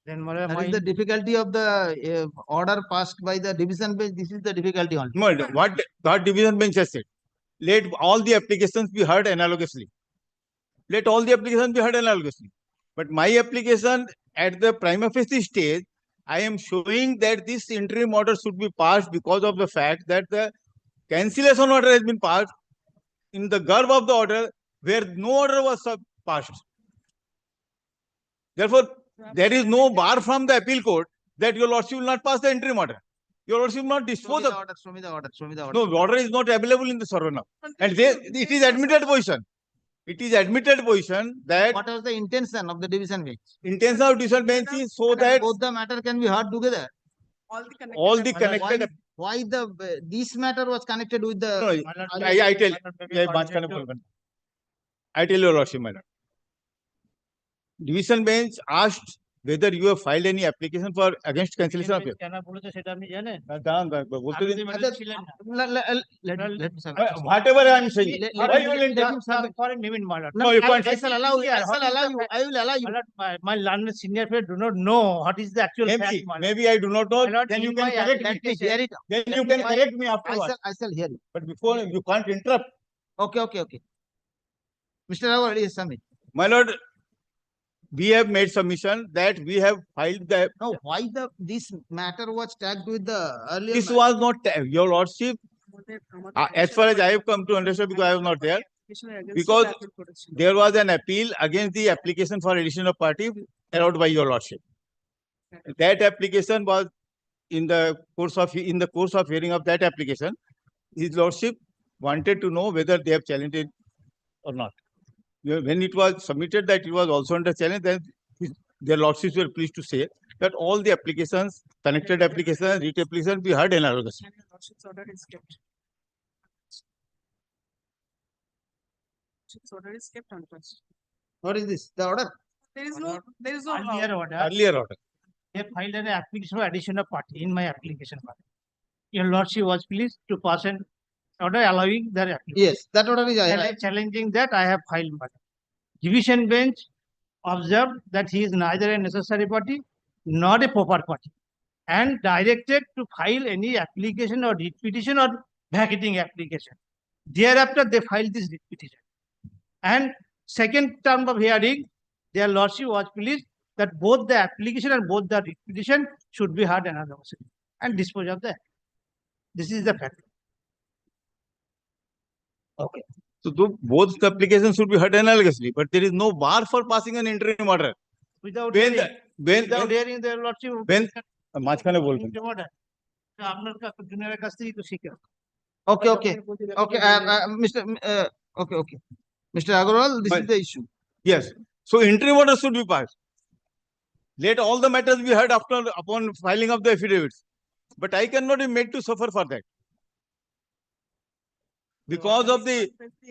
Then that is the difficulty of the order passed by the division bench. This is the difficulty only. No, what division bench has said? Let all the applications be heard analogously. Let all the applications be heard analogously. But my application at the prima facie stage, I am showing that this interim order should be passed because of the fact that the cancellation order has been passed in the garb of the order where no order was passed. Therefore, there is no bar from the appeal court that your lordship will not pass the interim order. Your lordship will not Show me dispose the of. order, show me the order, show me the order. No, order is not available in the server now. And it is admitted position. It is admitted position that What was the intention of the division bench? intention of decision bench is so that Both the matter can be heard together. all the connected. Why the this matter was connected with the? No, I tell your lordship, my lord. Division bench asked whether you have filed any application for against cancellation of your. Whatever I am saying. Why you will interrupt? No, you can't. I shall allow you. I shall allow you. I will allow you. My learned senior friend do not know what is the actual fact. Maybe I do not know. My lord, Then you in can my correct me. Let me hear it. Then you can correct me I afterwards. shall hear you. But before you can't interrupt. Okay. Mr. Rawal, yes, submit. My lord, we have made submission that we have filed the. No, why this matter was tagged with the earlier? This was not your lordship. As far as I have come to understand, because I was not there, because there was an appeal against the application for addition of party allowed by your lordship. That application was in the course of hearing of that application, his lordship wanted to know whether they have challenged it or not. When it was submitted that it was also under challenge, then their lordships were pleased to say that all the applications, connected applications, writ applications be heard analogously. Order is kept. Order is kept on first. What is this? The order? There is no Earlier order. Earlier order. They filed an application for addition of party in my application part. Your lordship was pleased to pass an order allowing their application. Yes, that order is Challenging that, I have filed matter. Division bench observed that he is neither a necessary party nor a proper party and directed to file any application or writ petition or vacating application. Thereafter, they filed this writ petition. And second term of hearing, their lordship was pleased that both the application and both the writ petition should be heard analogously and dispose of that. This is the fact. okay. So both the applications should be heard analogously, but there is no bar for passing an interim order. Without When hearing their lordship. মাঝখানে বলবেন। আপনার জুনিয়রের কাছ থেকেই তো শিখে। Okay. Mr. Agarwal, this is the issue. Yes. So interim order should be passed. Let all the matters be heard upon filing of the affidavits. But I cannot be made to suffer for that. Because of the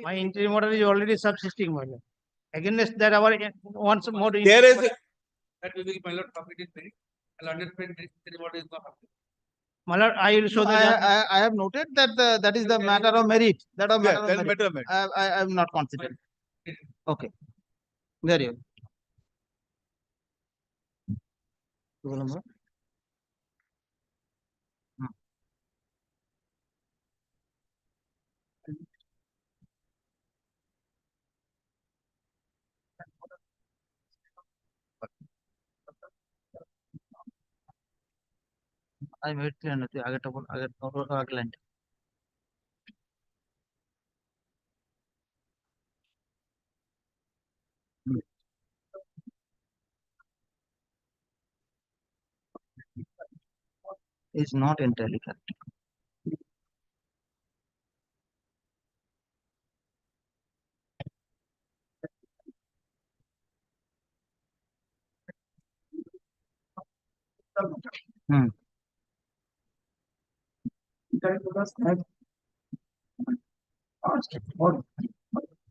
My interim order is already subsisting, my lord. Against that, our once more. there is That will be my lord committed very. I'll understand interim order is not happening. My lord, I will show that. I have noted that that is the matter of merit. That of matter of then merit. matter of merit. I am not considered. Okay. Very well. I'm very clear. Is not entirely correct.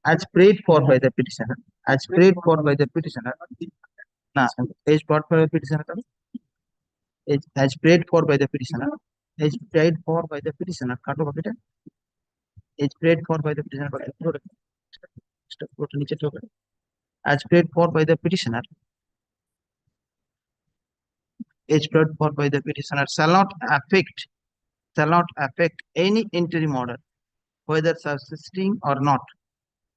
As prayed for by the petitioner. As prayed for by the petitioner. Nah, as brought for the petitioner. As prayed for by the petitioner. As prayed for by the petitioner. As prayed for by the petitioner. As prayed for by the petitioner. As prayed for by the petitioner shall not affect any interim order, whether subsisting or not,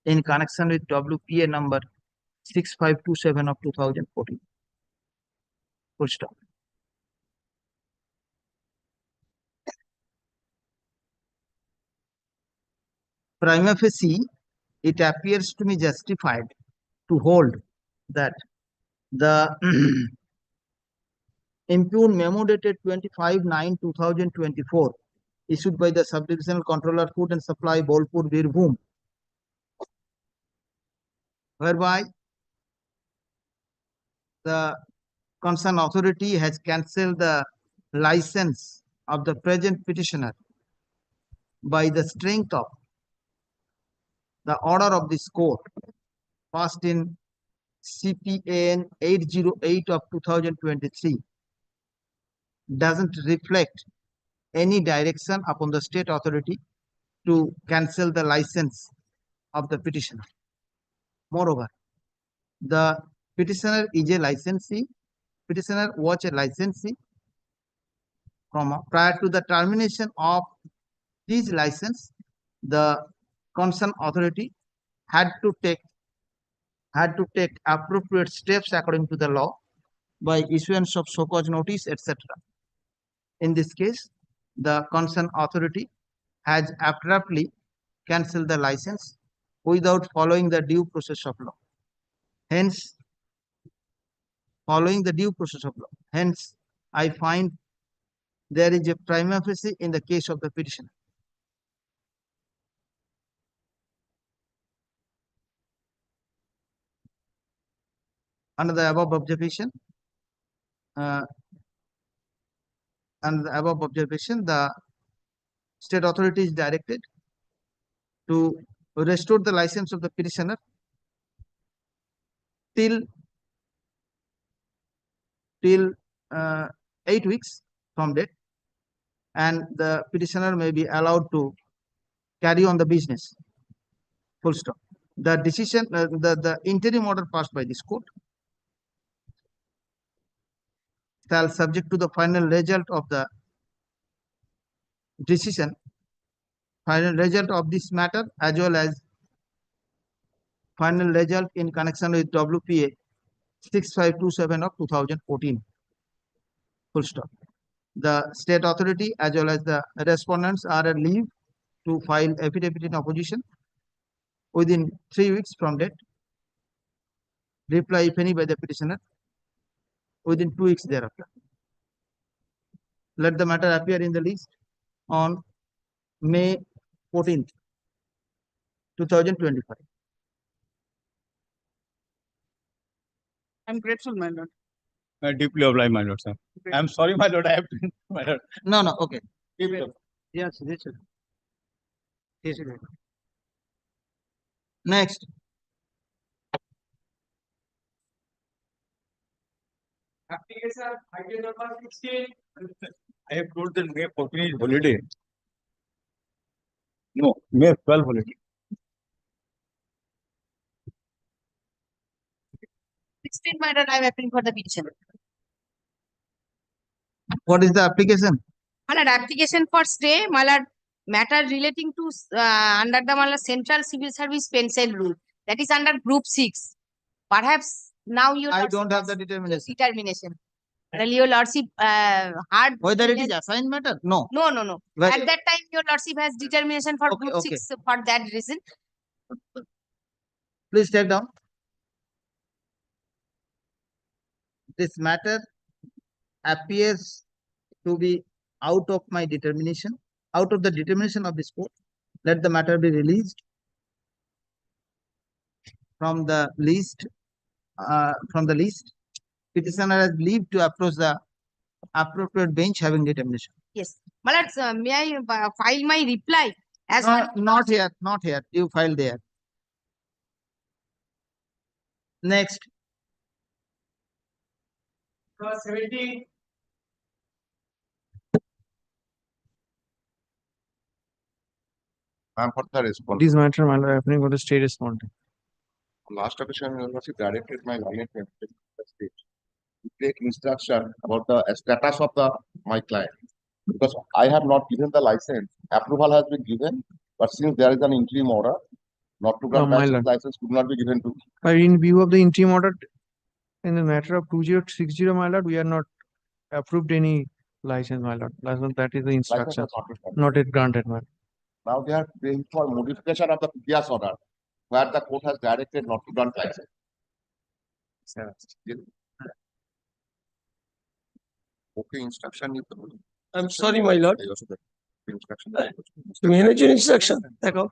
in connection with WPA number 6527 of 2014. Full stop. Prima facie, it appears to me justified to hold that The impugned memo dated 25/9/2024 issued by the Subdivisional Controller Food and Supply Bolpur Birbhum, whereby the concerned authority has cancelled the license of the present petitioner by the strength of the order of this court passed in CPAN 808 of 2023 doesn't reflect any direction upon the state authority to cancel the license of the petitioner. Moreover, the petitioner is a licensee. Petitioner was a licensee, prior to the termination of his license, the concerned authority had to take appropriate steps according to the law by issuance of so cause notice, etc. In this case, the concerned authority has abruptly cancelled the license without following the due process of law. Hence, I find there is a prima facie in the case of the petitioner. Under the above observation, the state authority is directed to restore the license of the petitioner till 8 weeks from date, and the petitioner may be allowed to carry on the business. Full stop. The decision, the interim order passed by this court shall, subject to the final result of the decision, final result of this matter, as well as final result in connection with WPA 6527 of 2014. Full stop. The state authority as well as the respondents are at leave to file affidavit in opposition within 3 weeks from date. Reply, if any, by the petitioner within 2 weeks thereafter. Let the matter appear in the list on May 14th, 2025. I'm grateful, my lord. Deeply obliged, my lord, sir. I'm sorry, my lord, I have been, my lord. No, okay. Deeply obliged. Yes. Next. Application item number 16. I have told that May 14 is holiday. No, May 12 holiday. 16, my lord, I am appealing for the petition. What is the application? My lord, application for stay, my lord, matter relating to under the my lord, Central Civil Service pension rule. That is under Group 6. Perhaps now you I don't have the determination. Well, your lordship hard. Whether it is assigned matter? No. No. Well, At that time, your lordship has determination for Group 6 for that reason. please take down. This matter appears to be out of my determination, out of the determination of this court. Let the matter be released from the list. Petitioner has leave to approach the appropriate bench having determination. Yes. My lord, may I file my reply? As Not here. You file there. Next. 17. I'm for the response. This matter, my lord, happening for the state respondent. Last occasion, Your Worship directed my lawyer to take instruction about the status of my client. Because I have not given the license, approval has been given, but since there is an interim order, not to grant my lord. license could not be given to. But in view of the interim order, in the matter of 2060, my lord, we are not approved any license, my lord. That is the instruction. Not yet granted, my lord. Now they are praying for modification of the previous order, where the court has directed not to grant license. Okay, instruction নিতে বলুন। I'm sorry, my lord. এই ওষুধের instruction তুমি এনেছো instruction? দেখো।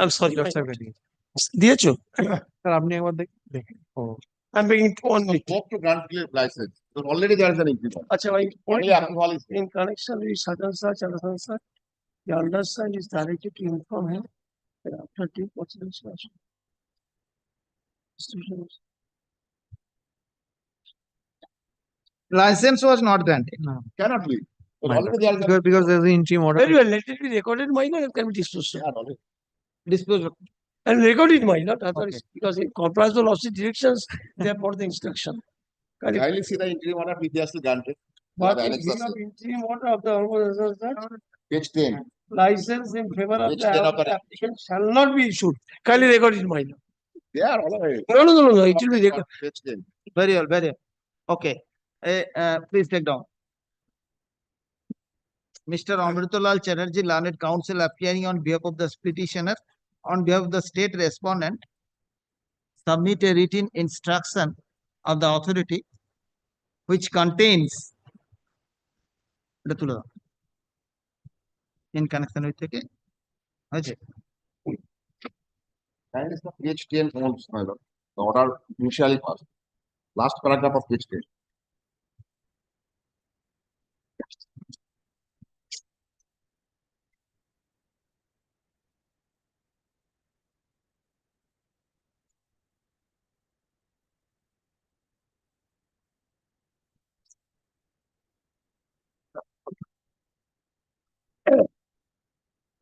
I'm sorry, my lord. দিয়েছো? Sir আপনি একবার দেখেন ও I'm begging one minute. Hope to grant clear license. So already there is an increment. আচ্ছা ভাই, Only approval is in connection with such and such, the undersigned is directed to inform him that after due procedures. License was not granted. cannot be. But My already there is because there's an interim order. Very well, let it be recorded, my lord, and can be disposed of. Yeah, already. Disposed of. And recorded, my lord, otherwise, because in compliance with lawsuit directions, they have brought the instruction. Correct. Kindly see the interim order previously granted. But Yeah, in Alex view has of said. interim order of the honorable assessor, Page 10. license in favor of Page the 10 of the applicant shall not be issued. Kindly record it, my lord. They are already. No, it will be recorded. Page 10. Very well, very well. Okay. Please take down. Mr. Amritulal Chatterjee, learned counsel appearing on behalf of the petitioner, on behalf of the state respondent, submit a written instruction of the authority which contains in connection with it. Okay. Kindly see page 10 holds, my lord. The order initially passed. Last paragraph of page 10.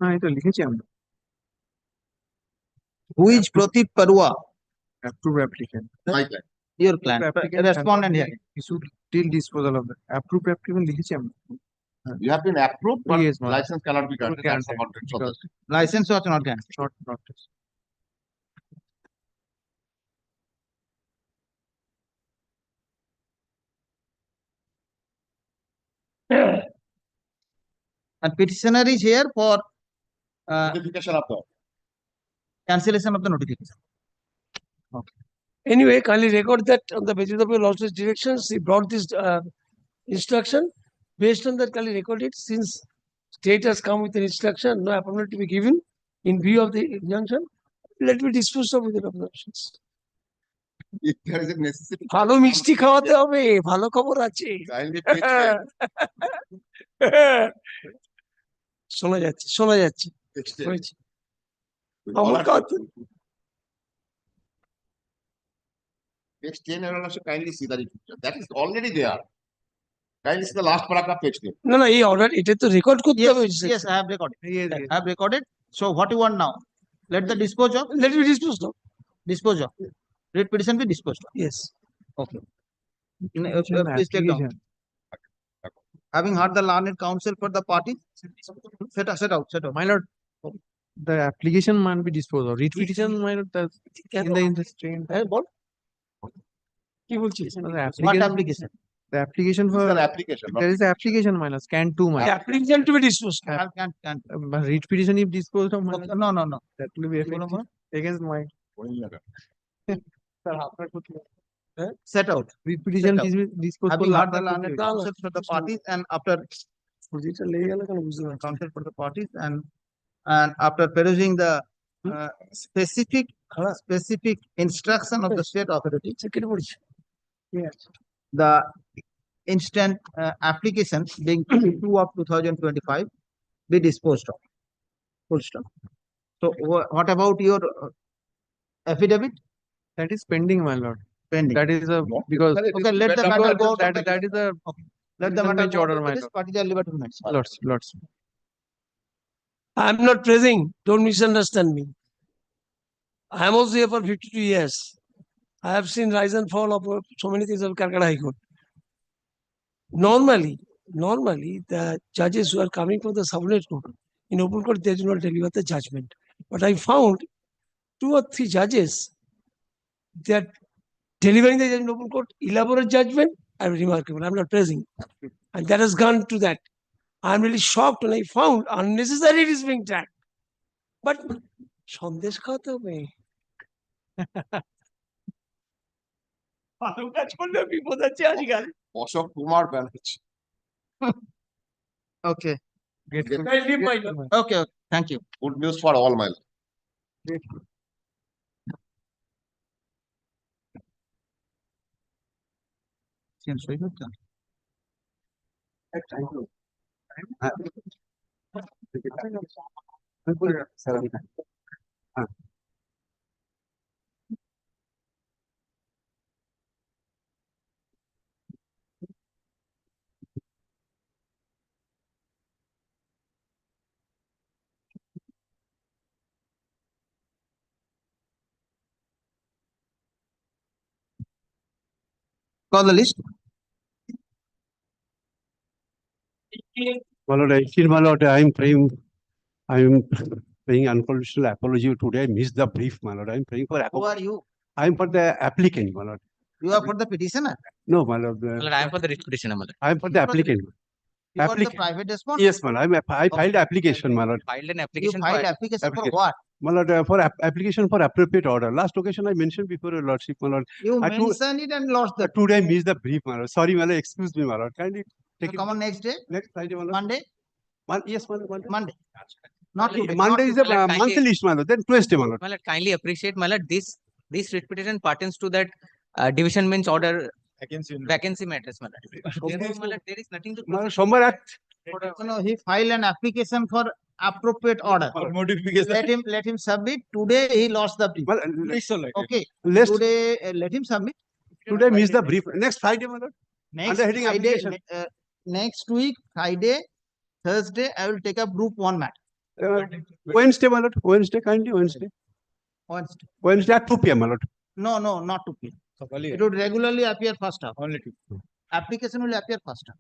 হ্যাঁ এটা লিখেছি আমরা Who is Pratik Parua? approve applicant. My client. Your client, respondent here. Issued till disposal of the approved applicant লিখেছি আমরা You have been approved, but Yes, ma'am. license cannot be granted. That's the Granted, context of this. License was not granted. not And petitioner is here for Notification of the. cancellation of the notification. Anyway, kindly record that on the basis of your lawsuit directions, he brought this instruction. Based on that, kindly record it. Since state has come with an instruction, no appointment to be given in view of the injunction, let me dispose of with the observations. If there is a necessity. ভালো মিষ্টি খাওয়াতে হবে, ভালো খবর আছে। Kindly page 10. শোনা যাচ্ছে Page 10. হয়েছে। With আমার all our- কাছে Page 10, and also kindly see the requisition. That is already there. Kindly see the last paragraph, page 10. না এই অর্ডার এটা তো রেকর্ড করতে Yes, হবে। yes, I have recorded. I have recorded. So what you want now? Let the dispose of, Let me dispose of. dispose of. Writ petition be disposed of. Yes. Okay. Please take down. Having heard the learned counsel for the party, set out. my lord the application might be disposed of writ petition my lord in the industry হ্যাঁ বল কি বলছিস? What application? the application This for is an application. not- there is an application minus scan 2 my lord. Application to be disposed. Can't. But writ petition if disposed of my lord, Okay, no. that will be effective against my Set out. writ petition Set out. is disposed Having for heard the last learned counsel for the parties and after যেটা লেগে গেল কেন বুঝতে পারছি counsel for the parties and after perusing the specific instruction of the state authority, কেটে পড়ছি। the instant application being 2 of 2025 be disposed of. Full stop. So what about your affidavit? that is pending my lord Pending. that is a because Okay, let the matter go. that is a Let the matter bench go. order, my This lord. party are liberty to match. lots I am not praising. Don't misunderstand me. I am also here for 52 years. I have seen rise and fall of so many things of Calcutta High Court. Normally, the judges who are coming from the subordinate court, in open court, they do not deliver the judgment. But I found 2 or 3 judges, they are delivering the judgment in open court, elaborate judgment, and remarkable. I'm not praising. And that has gone to that. I'm really shocked when I found unnecessary it is being tracked. But Sandesh খাওয়াতে হবে। ভালো কাজ করলে বিপদ আছে আজকাল। Ashok Kumar Banerjee. Okay. Get- Okay. Thank you. Good news for all, my lord. Call the list. My lord, my lord, I'm praying unconditional apology today. I missed the brief, my lord. I'm praying for Who are you? I'm for the applicant, my lord. You are for the petitioner. No, my lord. I am for the writ petitioner, my lord. I'm for the applicant. You are the Applicant. private response. Yes, my lord. I filed application, my lord. Filed an You application filed for application for Application. what? My lord, for application for appropriate order. Last occasion I mentioned before your lordship, my lord. You I told- mentioned it and lost the. Today I missed the brief, my lord. Sorry, my lord. Excuse me, my lord. Kindly take it. Come on next day, Next Friday, my lord. Monday, Yes, my lord. Monday. Monday. Not today. Monday is a today. Like, monthly list, my lord. Then Tuesday, my lord. my lord, kindly appreciate, my lord, this writ petition pertains to that division bench order vacancy matters, my lord. Therefore, my lord, there is nothing to My lord, proceed. Somewhere Act. No, he filed an application for appropriate order. Let him submit. Today he lost the brief. Well, Okay. List. Today let him submit. Today miss the brief. Next Friday, my lord. Next Under heading Friday, application. next week, Friday, Thursday, I will take up group 1 matter. Wednesday, my lord. Wednesday, kindly Wednesday. Wednesday. Wednesday at 2 p.m., my lord. No, not 2 p.m. It would regularly appear first half. Only 2. Application will appear first half.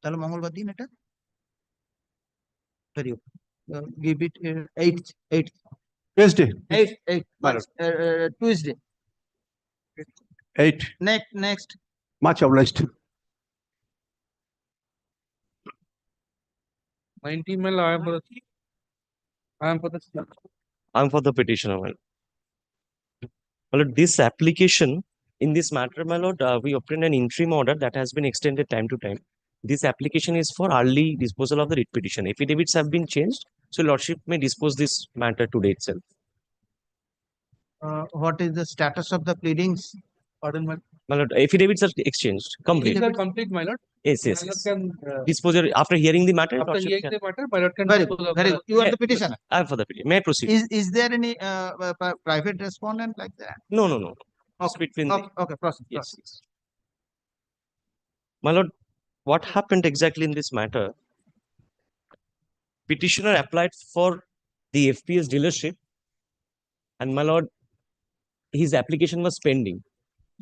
তাহলে মঙ্গলবার দিন এটা very good. Give it 8 Wednesday. 8 Madam. Tuesday. 8. Next Much obliged. My email, I'm for the petitioner, my lord. My lord, this application in this matter, my lord, we obtained an interim order that has been extended time to time. This application is for early disposal of the writ petition. Affidavits have been changed, so lordship may dispose this matter today itself. what is the status of the pleadings? Pardon, my lord, affidavits are exchanged. Complete. These are complete, my lord. Yes. My lord can Disposal after hearing the matter. after lordship hearing can- the matter, my lord can Very dispose good. of Very the- good. You are the petitioner. I am for the petition. May I proceed? Is there any private respondent like that? No. It's Okay. between Okay. Proceed. Yes. My lord, what happened exactly in this matter? Petitioner applied for the FPS dealership, and my lord, his application was pending.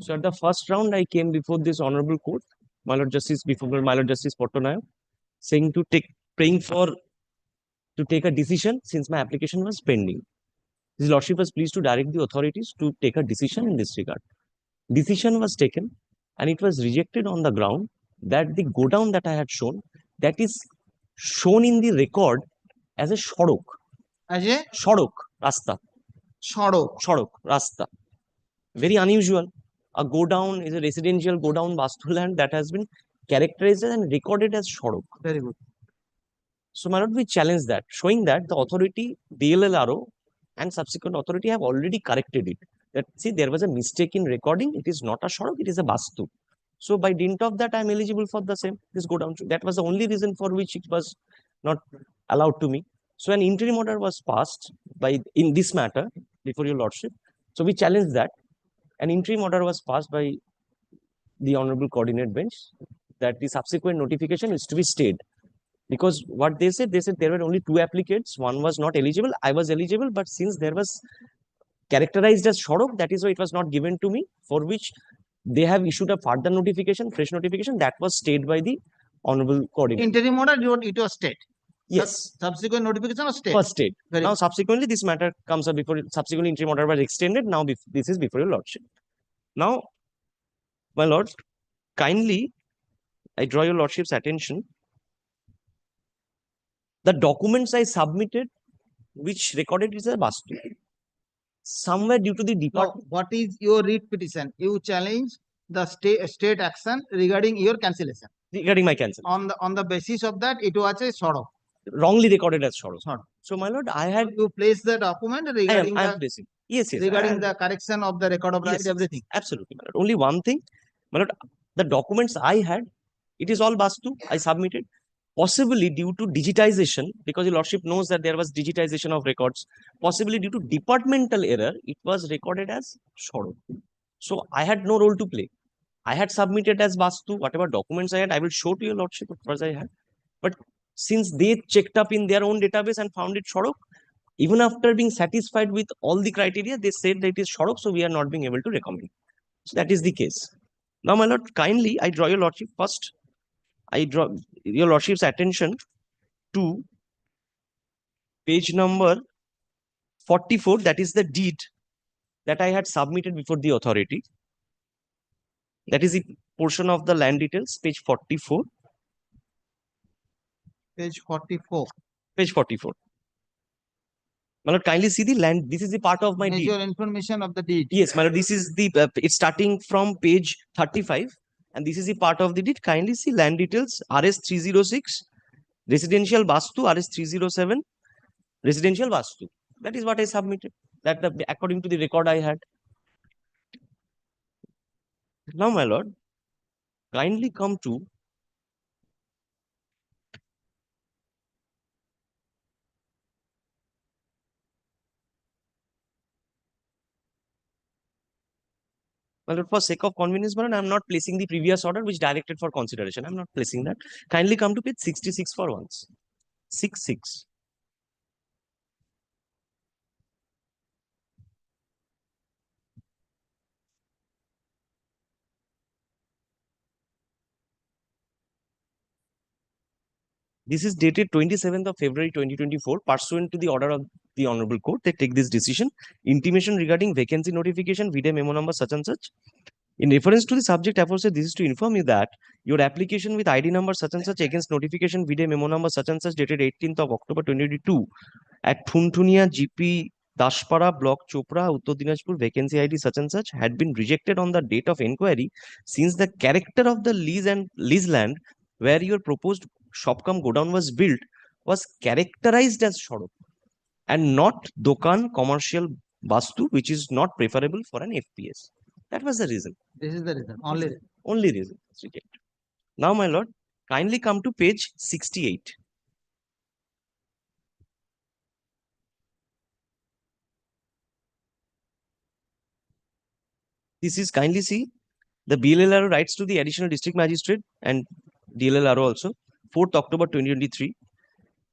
So at the first round, I came before this honorable court, my lord Justice Portonayo, saying to take a decision since my application was pending. His lordship was pleased to direct the authorities to take a decision in this regard. Decision was taken, and it was rejected on the ground that the godown that I had shown, that is shown in the record as a সড়ক. As a সড়ক, রাস্তা. সড়ক. Rasta. Very unusual. A godown is a residential godown Bastuland that has been characterized and recorded as সড়ক. Very good. So, my lord, we challenge that, showing that the authority, DLLRO, and subsequent authority have already corrected it. That see, there was a mistake in recording. It is not a shodok, it is a bastu. So, by dint of that, I am eligible for the same. This go down. That was the only reason for which it was not allowed to me. So, an interim order was passed in this matter before your lordship. So, we challenge that. An interim order was passed by the honorable coordinate bench that the subsequent notification is to be stayed. Because what they said there were only 2 applicants. One was not eligible. I was eligible, but since there was characterized as shodok, that is why it was not given to me, for which they have issued a further notification, fresh notification that was stayed by the honorable coordinator. Interim order, it was state. Yes. Subsequent notification was state. First state. Very Now, good. subsequently, this matter comes up before, subsequently, interim order was extended. Now, this is before your lordship. Now, my lord, kindly, I draw your lordship's attention. The documents I submitted, which recorded is a bastu. somewhere due to the No, department what is your writ petition? You challenge the state action regarding your cancellation. regarding my cancel, On the basis of that, it was a sort of. wrongly recorded as Sorrow. Sort. So, my lord, I had, You place the document regarding I am the placing. Yes, yes. regarding the correction of the record of Yes, right, yes, everything. absolutely, my lord. Only one thing, my lord, the documents I had, it is all Bastu. I submitted. Possibly due to digitization, because your lordship knows that there was digitization of records. Possibly due to departmental error, it was recorded as Sorrow. So I had no role to play. I had submitted as Bastu, whatever documents I had, I will show to your lordship what was I had. But since they checked up in their own database and found it Sorok, even after being satisfied with all the criteria, they said that it is Sorok, so we are not being able to recommend. So that is the case. Now, my lord, kindly, I draw your lordship first. I draw your lordship's attention to page number 44, that is the deed that I had submitted before the authority. That is the portion of the land details, page 44. Page 44. Page 44. My lord, kindly see the land. This is the part of my deed. Major information of the deed. Yes, my lord, this is the, it's starting from page 35. And this is the part of the deed. Kindly see land details, RS 306, residential Bastu, RS 307, residential Bastu. That is what I submitted. That according to the record I had. Now, my lord, kindly come to my lord, for sake of convenience, my lord, I am not placing the previous order which directed for consideration. I am not placing that. Kindly come to page 66 for once. 66. This is dated 27th of February 2024, pursuant to the order of the Honorable Court. They take this decision. Intimation regarding vacancy notification, VDA memo number such and such. In reference to the subject aforesaid, this is to inform you that your application with ID number such and such against notification VDA memo number such and such dated 18th of October 2022 at Thuntunia GP Dashpara Block Chopra, Uttar Dinajpur, vacancy ID such and such had been rejected on the date of inquiry since the character of the lease land where your proposed shop cum godown was built was characterized as Sorok and not Dokan commercial Bastu, which is not preferable for an FPS. That was the reason. This is the reason. Only. Only reason. It's rejected. Now, my lord, kindly come to page 68. This is, kindly see, the BLLRO writes to the additional district magistrate and DLLRO also, 4th October 2023,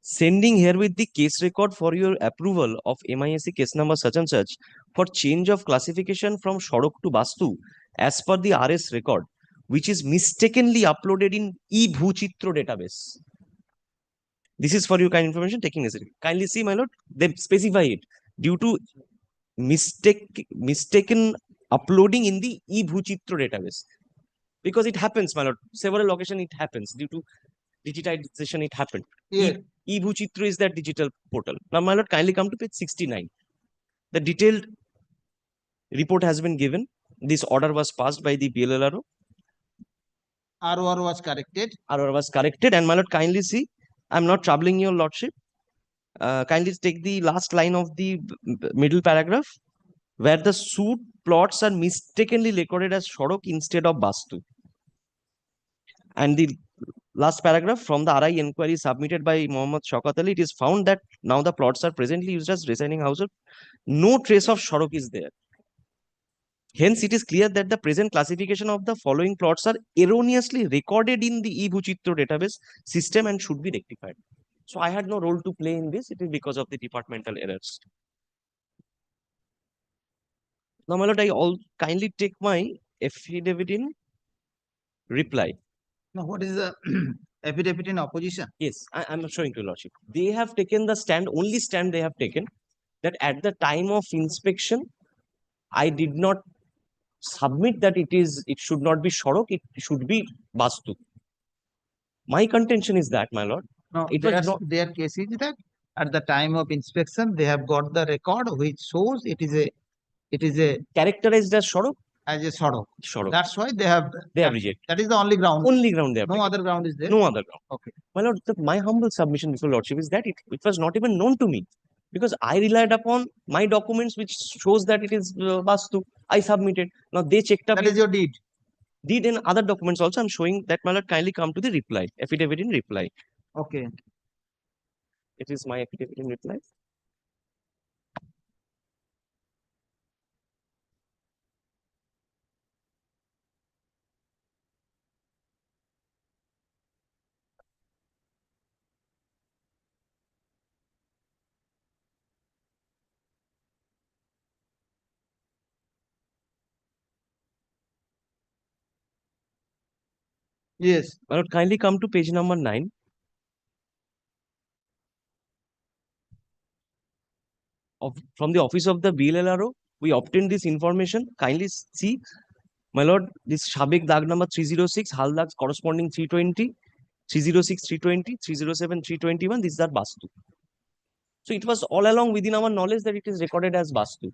sending herewith the case record for your approval of MISC case number such and such for change of classification from Sorok to Bastu as per the RS record, which is mistakenly uploaded in e-Bhuchitro database. This is for your kind information taking necessary. Kindly see, my lord, they specify it due to mistaken uploading in the e-Bhuchitro database. Because it happens, my lord, several occasions it happens due to digitization, it happened. Yeah. e-Bhuchitro is that digital portal. Now, my lord, kindly come to page 69. The detailed report has been given. This order was passed by the BLLRO. ROR was corrected. ROR was corrected. And my lord, kindly see, I'm not troubling your lordship. Kindly take the last line of the middle paragraph where the suit plots are mistakenly recorded as Sorok instead of Bastu. And the last paragraph from the RI inquiry submitted by Mohammad Shaukat Ali, it is found that now the plots are presently used as residing houses. No trace of Sorok is there. Hence, it is clear that the present classification of the following plots are erroneously recorded in the e-Bhuchitro database system and should be rectified. So I had no role to play in this. It is because of the departmental errors. Now, my lord, I all kindly take my affidavit in reply. Now, what is the affidavit in opposition? Yes, I'm showing to your lordship. They have taken the stand, only stand they have taken, that at the time of inspection, I did not submit that it should not be Sorok, it should be Bastu. My contention is that, my lord, No, it was not. their case is that at the time of inspection, they have got the record which shows it is a It is a characterized as Shorok. as a sorrow. Shorok. That's why they have They have rejected. that is the only ground. Only ground they have. No other ground is there. No other ground. Okay. My lord, my humble submission before lordship is that it was not even known to me, because I relied upon my documents which shows that it is Vastu. I submitted. Now they checked up. That is your deed. Deed and other documents also. I'm showing that, my lord, kindly come to the reply. Affidavit in reply. Okay. It is my affidavit in reply. Yes. My lord, kindly come to page number 9. From the office of the BLLRO, we obtained this information. Kindly see, my lord, this Shabik Dag number 306, Hal Dags corresponding 320, 306, 320, 307, 321. These are Vastu. So it was all along within our knowledge that it is recorded as Vastu.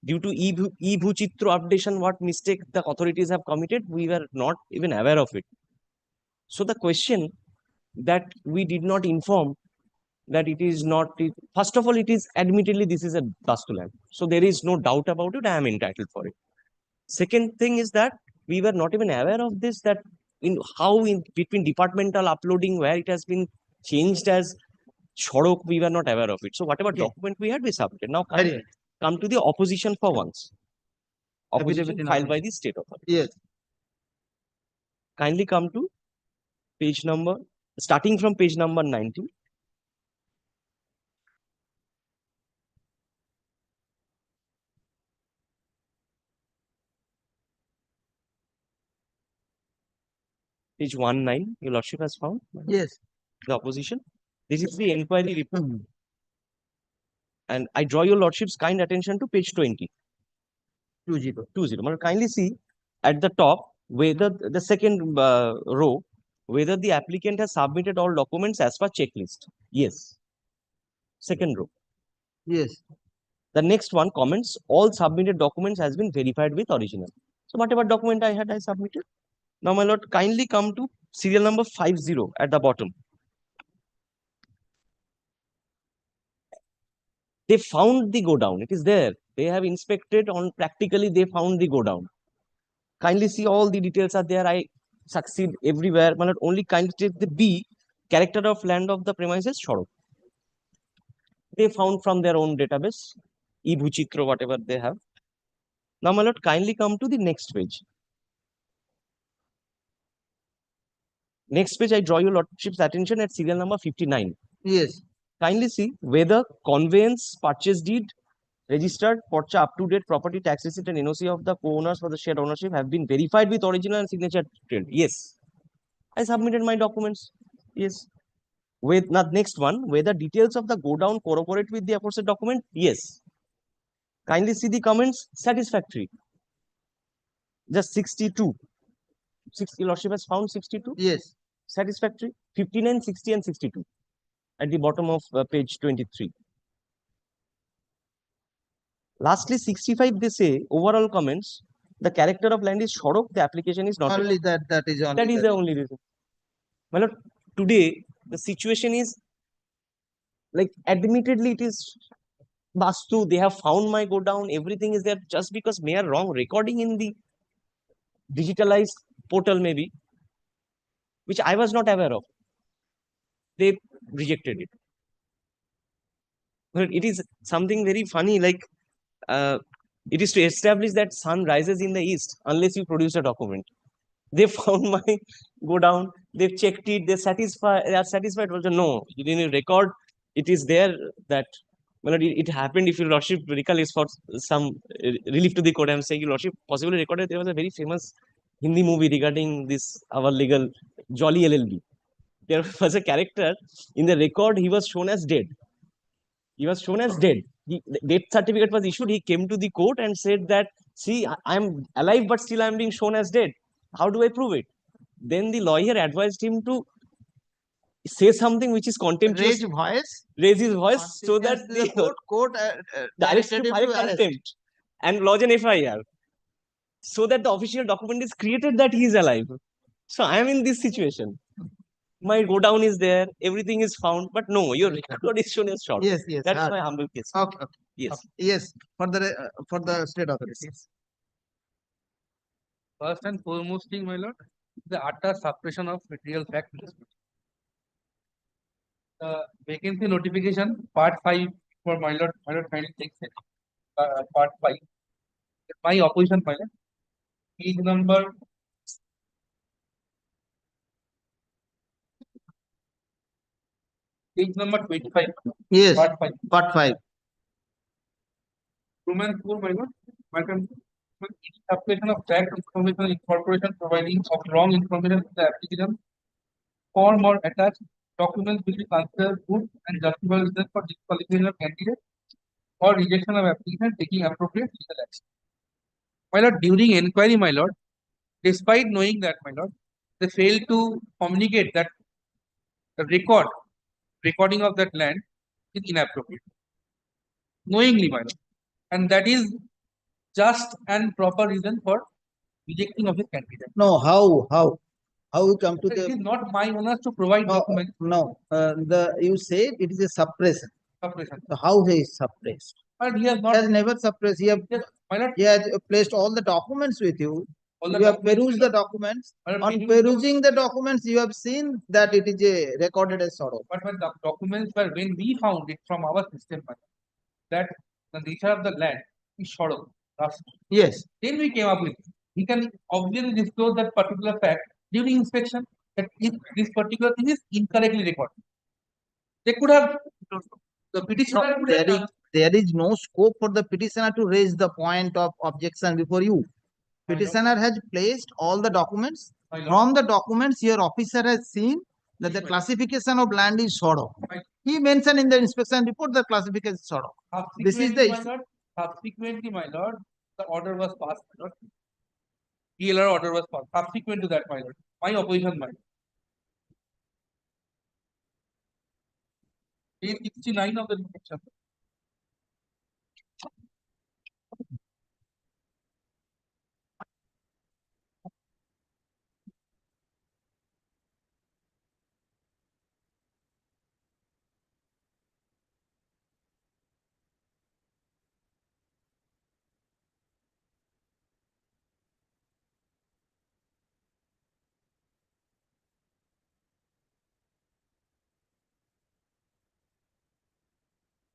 Due to e-Bhuchitro updation, what mistake the authorities have committed, we were not even aware of it. So the question that we did not inform that it is not, first of all, it is admittedly this is a Vastu land. So there is no doubt about it. I am entitled for it. Second thing is that we were not even aware of this, that in between departmental uploading where it has been changed as Shorok, we were not aware of it. So whatever document we had, we submitted. Now come to the opposition for once. Opposition filed by the state authority. Yes. Kindly come to page number, starting from page number 90. Page 19, your lordship has found? Yes. The opposition. This is the inquiry report. And I draw your lordship's kind attention to page 20. 20. Kindly see at the top, whether the second row, whether the applicant has submitted all documents as per checklist. Yes. Second row. Yes. The next one comments, all submitted documents has been verified with original. So whatever document I had, I submitted. Now, my lord, kindly come to serial number 50 at the bottom. They found the go down. It is there. They have inspected on practically, they found the go down. Kindly see all the details are there. I succeed everywhere. My lord, only kindly take the B, character of land of the premises, Shorok. They found from their own database, e-Bhuchitro, whatever they have. Now, my lord, kindly come to the next page. Next page, I draw your lordship's attention at serial number 59. Yes. Kindly see whether conveyance, purchase deed, registered, Porcha up-to-date property tax receipt and NOC of the co-owners for the shared ownership have been verified with original and signature trailed. Yes. I submitted my documents. Yes. With not next one, whether details of the go down corroborate with the aforesaid document. Yes. Kindly see the comments. Satisfactory. Just 62. Your lordship has found 62. Yes. Satisfactory. 59, 60, and 62 at the bottom of page 23. Lastly, 65, they say overall comments. The character of land is Shorok. The application is not. Only that. That is only. That is the only reason. My lord, today the situation is like, admittedly, it is Vastu. They have found my go down. Everything is there, just because mere wrong recording in the digitalized portal, maybe, which I was not aware of. They rejected it. But it is something very funny, like it is to establish that sun rises in the east unless you produce a document. They found my go down, they've checked it, they are satisfied. Also, no, you didn't record. It is there that, well, it happened. If your lordship recollect, for some relief to the court, I'm saying your lordship possibly recorded. There was a very famous Hindi movie regarding this, our legal Jolly LLB. There was a character in the record, he was shown as dead. He was shown as dead. The death certificate was issued. He came to the court and said that, see, I'm alive, but still I'm being shown as dead. How do I prove it? Then the lawyer advised him to say something which is contemptuous. Raise his voice so that the court directs to file contempt. and lodge an FIR so that the official document is created that he is alive. So I am in this situation. My go down is there, everything is found, but no, your record is shown as short. Yes, yes. That's my humble case. Okay, okay. Yes. Okay. Yes, for the state authorities. First and foremost thing, my lord, the utter suppression of material fact. The vacancy notification, part 5 for my lord kindly takes it. Part 5. My opposition, my lord. Page number page number 25. Yes, Part 5. part 5. Roman 4, my lord. Welcome. Suppression of fact information incorporation providing of wrong information to the application. Form or attached documents will be considered good and justifiable reasons for disqualification of candidate or rejection of application taking appropriate legal action. My lord, during inquiry, my lord, despite knowing that, my lord, they failed to communicate that the recording of that land is inappropriate. Knowingly, my lord. And that is just and proper reason for rejecting of his candidate. No, how we come to It is the not my honor to provide documents. no, you say it is a suppression. Suppression. So how he is suppressed? But he has He not. has never suppressed. He has placed all the documents with you. You have perused the documents. On perusing the documents, you have seen that it is a recorded as sorrow. But when the documents were, when we found it from our system, that the nature of the land is sorrow. Yes. Then we came up with, he can obviously disclose that particular fact during inspection that if this particular thing is incorrectly recorded. They could have, the petitioner could have done. There is no scope for the petitioner to raise the point of objection before you. Petitioner has placed all the documents. From the documents, your officer has seen that the classification of land is sorrow. He mentioned in the inspection report the classification is sorrow. This is the issue. Subsequently, my lord, the order was passed, my lord. PLR order was passed. Subsequent to that, my lord, my opposition, my lord. Page 69 of the inspection.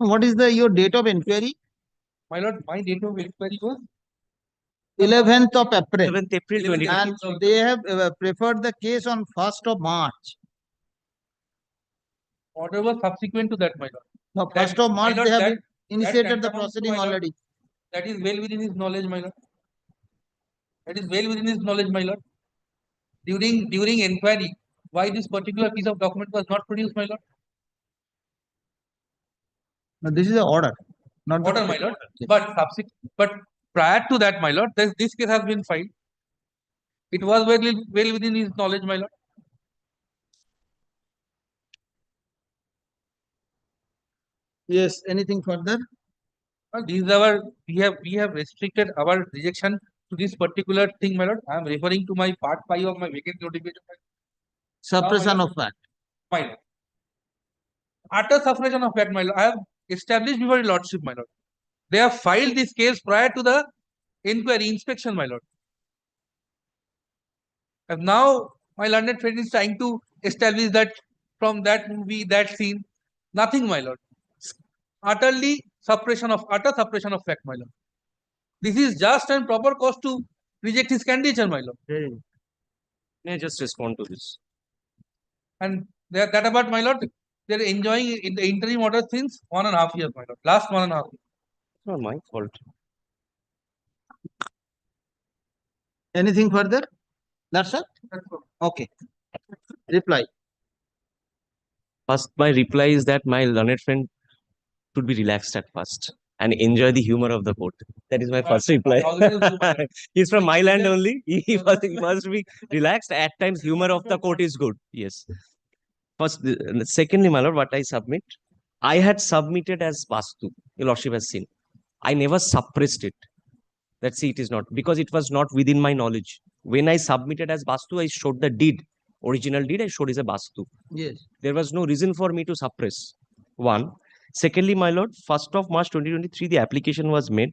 What is your date of inquiry? My lord, my date of inquiry was 11th of April. 11th April 2020. And they have preferred the case on 1st of March. Order was subsequent to that, my lord. No, 1st of March they have initiated the proceeding already. That is well within his knowledge, my lord. That is well within his knowledge, my lord. During inquiry, why this particular piece of document was not produced, my lord? No, this is the order, not order, my lord. But prior to that, my lord, this case has been filed. It was well within his knowledge, my lord. Yes. Anything further? These are we have restricted our rejection to this particular thing, my lord. I am referring to my part 5 of my vacancy notification. Suppression of fact. My lord. Utter suppression of fact, my lord. I have established before your lordship, my lord. They have filed this case prior to the inquiry inspection, my lord. And now my learned friend is trying to establish that from that movie, that scene, nothing, my lord. Utter suppression of fact, my lord. This is just and proper cause to reject his candidature, my lord. May I just respond to this? And that about, my lord, they are enjoying in the interim order since 1.5 years, my lord. Last 1.5 years. It's not my fault. Anything further? That's it? Okay. Reply. First, my reply is that my learned friend should be relaxed at first and enjoy the humor of the court. That is my first reply. He's from my land only. He must be relaxed. At times, humor of the court is good. Yes. First, secondly, my lord, what I submit, I had submitted as Vastu. Your lordship has seen. I never suppressed it. that see it is not, because it was not within my knowledge. When I submitted as Bastu, I showed the deed, original deed I showed is a Bastu. Yes. There was no reason for me to suppress. One. Secondly, my lord, 1st of March 2023, the application was made.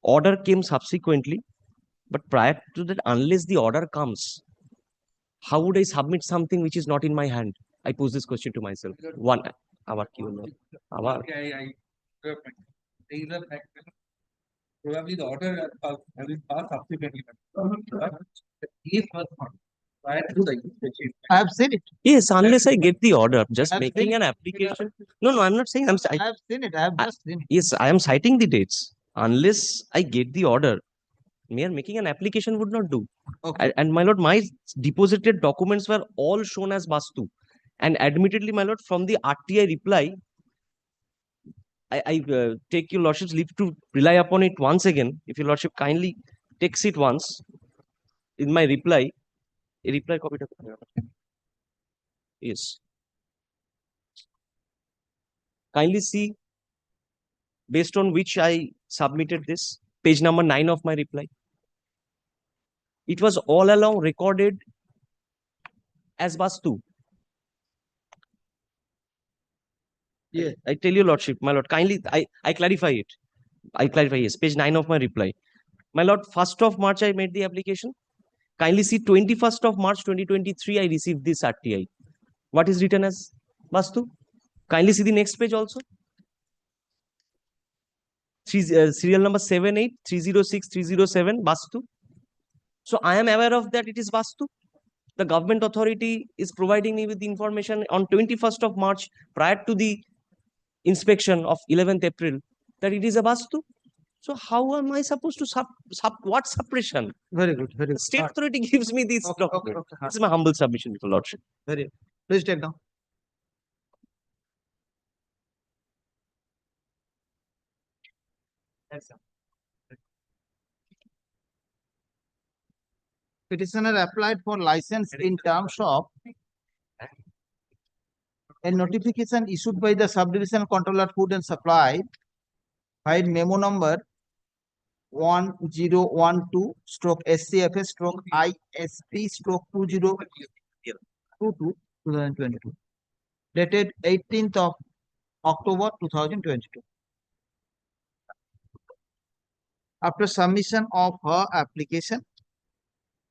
Order came subsequently, but prior to that, unless the order comes, how would I submit something which is not in my hand? I pose this question to myself. One, our Probably the order has been passed subsequently. But the case was not prior to the inspection. I have seen it. Yes, unless I get the order, just I've making seen an it. application. No, I'm not saying I have seen it. I have just seen it. Yes, I am citing the dates. Unless I get the order, mere making an application would not do. Okay. And my lord, my deposited documents were all shown as Bastu. And admittedly, my lord, from the RTI reply, I take your lordship's leave to rely upon it once again. If your lordship kindly takes it once, in my reply, a reply copy. Yes. Kindly see, based on which I submitted this, page number 9 of my reply. It was all along recorded as Bastu. Yes. I tell you, lordship, my lord, kindly, I clarify it. I clarify, yes, page 9 of my reply. My lord, 1st of March, I made the application. Kindly see 21st of March 2023, I received this RTI. What is written as Bastu? Kindly see the next page also. Serial number 78306-307, Bastu. So I am aware of that it is Bastu. The government authority is providing me with the information on 21st of March prior to the inspection of 11th April that it is a Bastu. So how am I supposed to what suppression? Very good. Very good. State authority gives me this document. This is my humble submission to lordship. Very good. Please take down. Yes, sir. Petitioner applied for license in terms of a notification issued by the Subdivision Controller Food and Supply by memo number 1012/ISP/2022 dated 18th of October 2022. After submission of her application,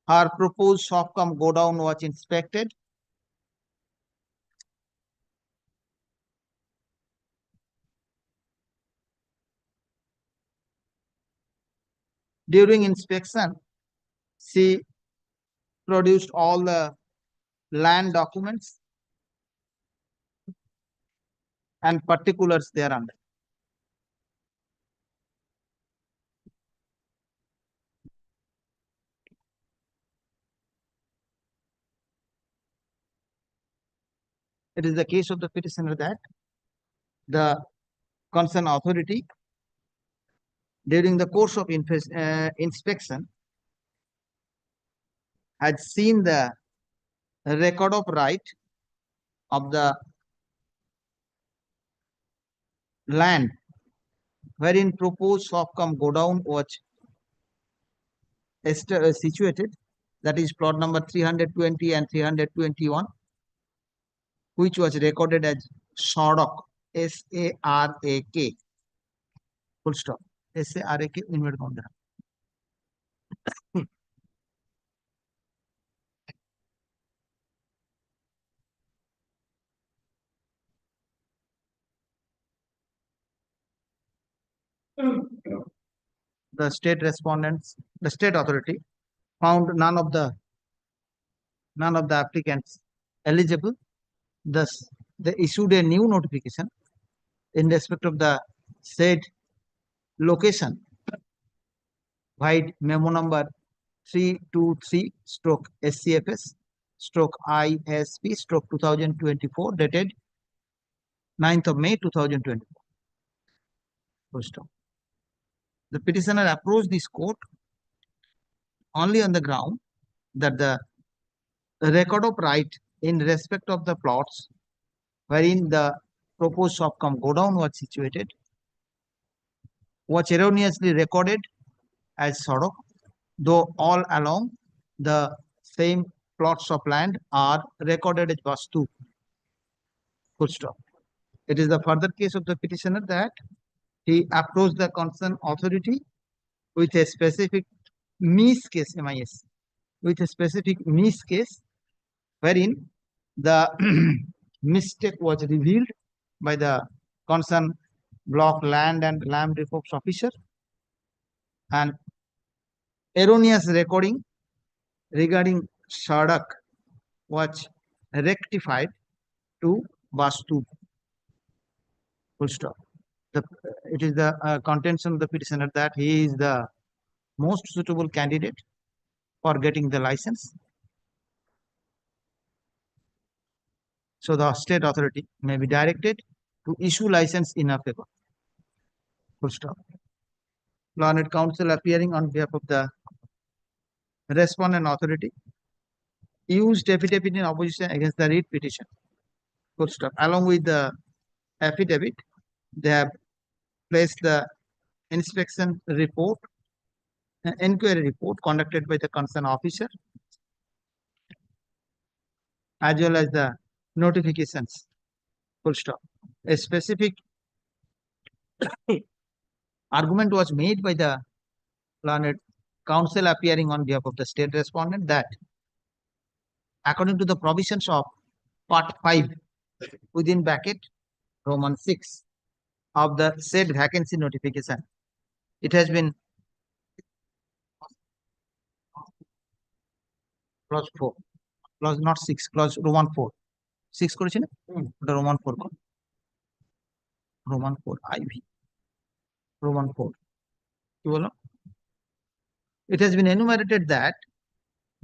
her proposed shop-cum godown was inspected. During inspection, she produced all the land documents and particulars thereunder. It is the case of the petitioner that the concerned authority, during the course of inspection, had seen the record of right of the land wherein proposed shop-cum godown was situated, that is plot number 320 and 321, which was recorded as Sarak, S-A-R-A-K, full stop, S-A-R-A-K, inverted comma. The state respondents, the state authority found none of the applicants eligible. Thus, they issued a new notification in respect of the said location by memo number 323/SCFS/ISP/2024 dated 9th of May 2024. The petitioner approached this court only on the ground that the record of right in respect of the plots wherein the proposed shop-cum godown was situated was erroneously recorded as Sorok, though all along the same plots of land are recorded as Vastu. Full stop. It is the further case of the petitioner that he approached the concerned authority with a specific MIS case, MIS, with a specific MIS case wherein the mistake was revealed by the concerned block land and land records officer, and erroneous recording regarding Sadak was rectified to Vastu. Full stop. It is the contention of the petitioner that he is the most suitable candidate for getting the license. So the state authority may be directed to issue license in a favor. Full stop. Learned counsel appearing on behalf of the respondent authority used affidavit in opposition against the writ petition. Full stop. Along with the affidavit, they have placed the inspection report, inquiry report conducted by the concerned officer, as well as the notifications. Full stop. A specific argument was made by the learned counsel appearing on behalf of the state respondent that according to the provisions of part 5 within bracket Roman 6 of the said vacancy notification, it has been clause 4, clause not 6, clause Roman 4, 6 করেছে না ওটা Roman 4 কর Roman 4 IV Roman 4 কি বলো, it has been enumerated that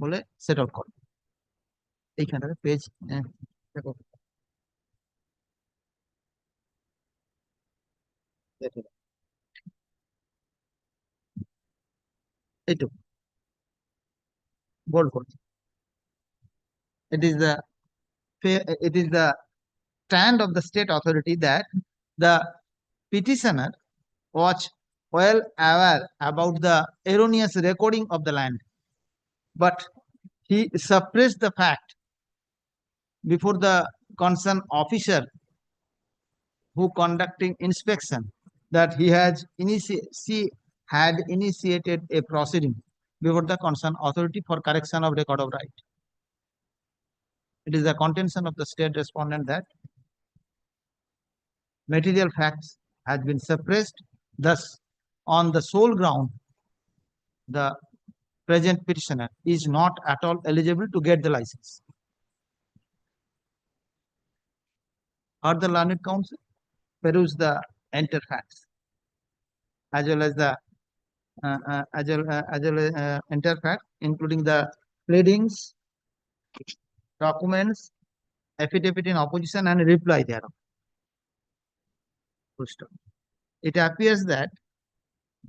বলে set out কর এইখানটাতে page দেখো দেখো এইটুকু bold করছি. It is the stand of the state authority that the petitioner was well aware about the erroneous recording of the land, but he suppressed the fact before the concerned officer who conducting inspection that he had initiated a proceeding before the concerned authority for correction of record of right. It is the contention of the state respondent that material facts has been suppressed. Thus, on the sole ground, the present petitioner is not at all eligible to get the license. Or the learned counsel peruse the enter facts as well as the enter fact, including the pleadings, documents, affidavit in opposition, and reply thereof. Full stop. It appears that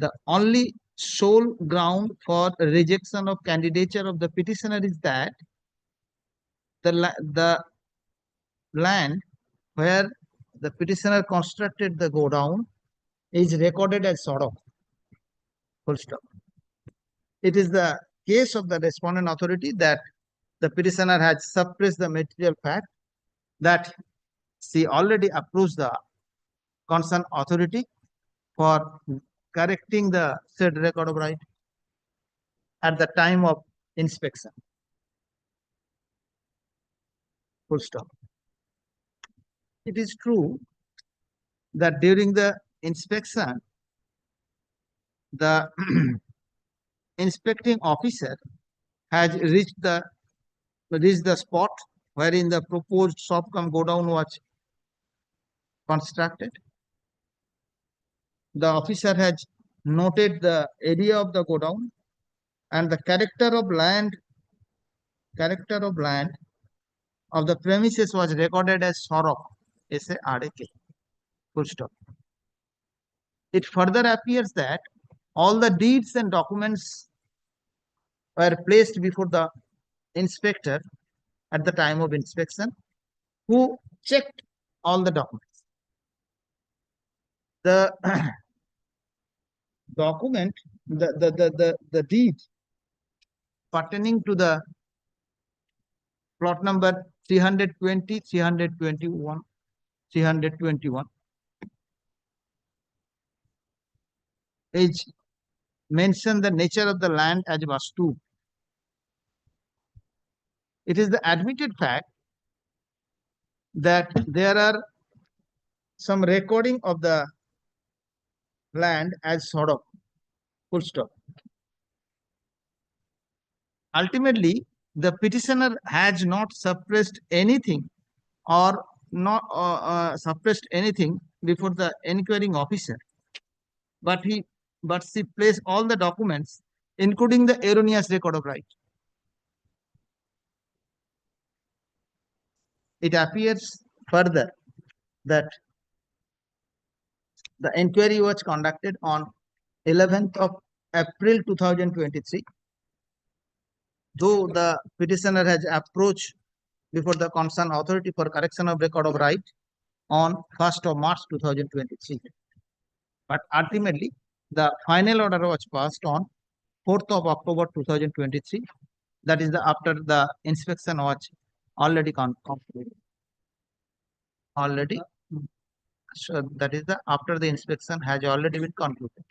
the only sole ground for rejection of candidature of the petitioner is that the land where the petitioner constructed the godown is recorded as Sorok. Full stop. It is the case of the respondent authority that the petitioner has suppressed the material fact that she already approached the concerned authority for correcting the said record of right at the time of inspection. Full stop. It is true that during the inspection, the inspecting officer has reached the spot wherein the proposed shop-cum godown was constructed. The officer has noted the area of the godown and the character of land of the premises was recorded as Sorok, S-A-R-A-K. Full stop. It further appears that all the deeds and documents were placed before the inspector at the time of inspection, who checked all the documents. The document, the deed pertaining to the plot number 320, 321, 321 is mention the nature of the land as vastu. It is the admitted fact that there are some recording of the land as sort of full stop. Ultimately, the petitioner has not suppressed anything or not suppressed anything before the inquiring officer, but she placed all the documents, including the erroneous record of right. It appears further that the inquiry was conducted on 11th of April 2023. Though the petitioner has approached before the concerned authority for correction of record of right on 1st of March 2023. But ultimately, the final order was passed on 4th of October 2023. That is after the inspection was already completed. So that is after the inspection has already been concluded.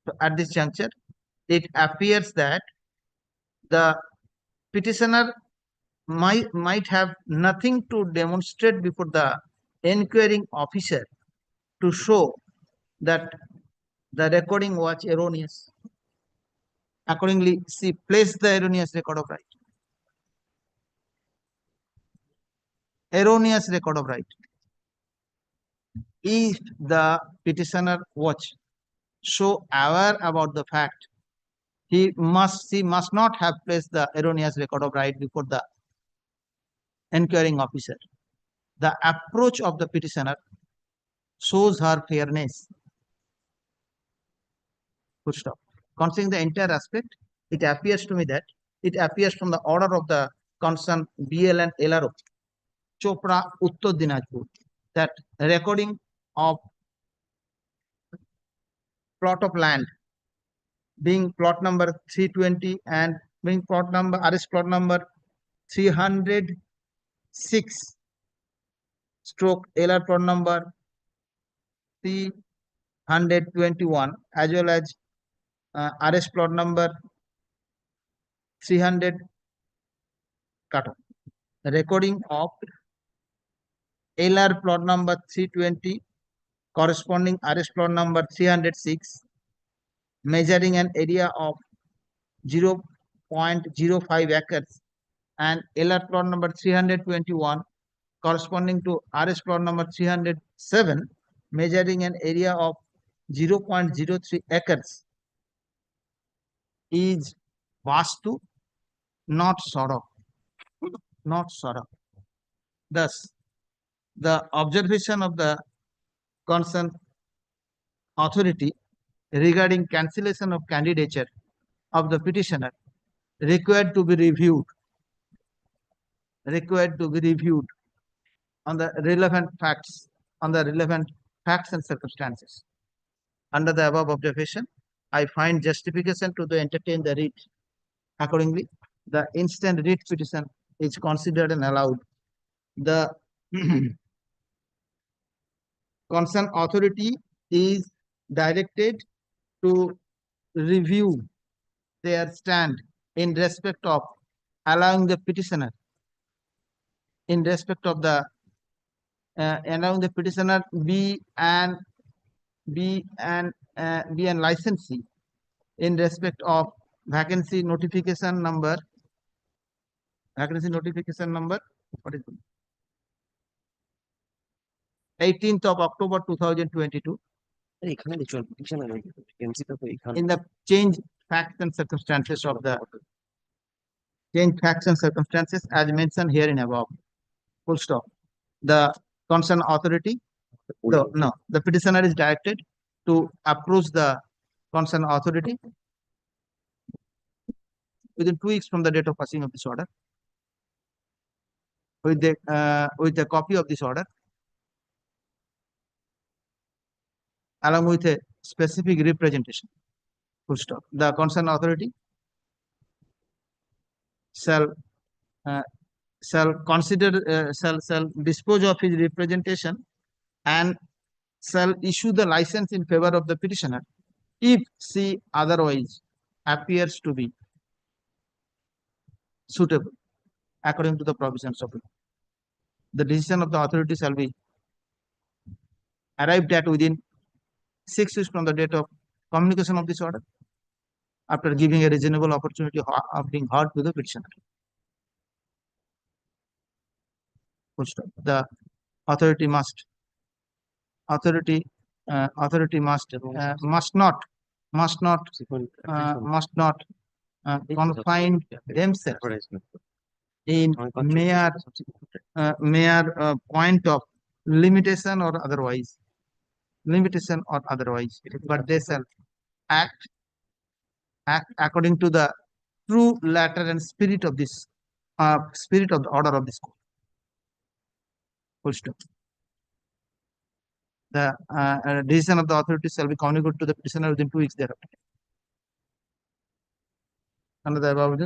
So at this juncture, it appears that the petitioner might have nothing to demonstrate before the inquiring officer to show that the recording was erroneous. Accordingly, she placed the erroneous record of right. Erroneous record of right. If the petitioner was so aware about the she must not have placed the erroneous record of right before the inquiring officer. The approach of the petitioner shows her fairness. Full stop. Considering the entire aspect, it appears to me that it appears from the order of the concerned BL and LRO, Chopra, Uttar Dinajpur, that recording of plot of land being plot number 320 and being plot number RS plot number 306 stroke LR plot number 321 as well as RS plot number 300 cutoff. Recording of LR plot number 320 corresponding RS plot number 306 measuring an area of 0.05 acres and LR plot number 321 corresponding to RS plot number 307 measuring an area of 0.03 acres is vastu, not sort of. Thus, the observation of the concerned authority regarding cancellation of candidature of the petitioner required to be reviewed on the relevant facts and circumstances. Under the above observation, I find justification to entertain the writ. Accordingly, the instant writ petition is considered and allowed. The concerned authority is directed to review their stand in respect of allowing the petitioner be an licensee in respect of vacancy notification number. What is it? 18th of October 2022. In the change facts and circumstances as mentioned here in above. Full stop. The concerned authority, the petitioner is directed to approach the concerned authority within 2 weeks from the date of passing of this order with the copy of this order along with a specific representation. Full stop. The concerned authority shall consider shall dispose of his representation and shall issue the license in favor of the petitioner if she otherwise appears to be suitable according to the provisions of it. The decision of the authority shall be arrived at within 6 weeks from the date of communication of this order, after giving a reasonable opportunity of being heard to the petitioner. Full stop. The authority must confine themselves in mere point of limitation or otherwise, but they shall act according to the true letter and spirit of this spirit of the order of this court. Full stop. The decision of the authority shall be communicated to the petitioner within 2 weeks thereafter. Under the above,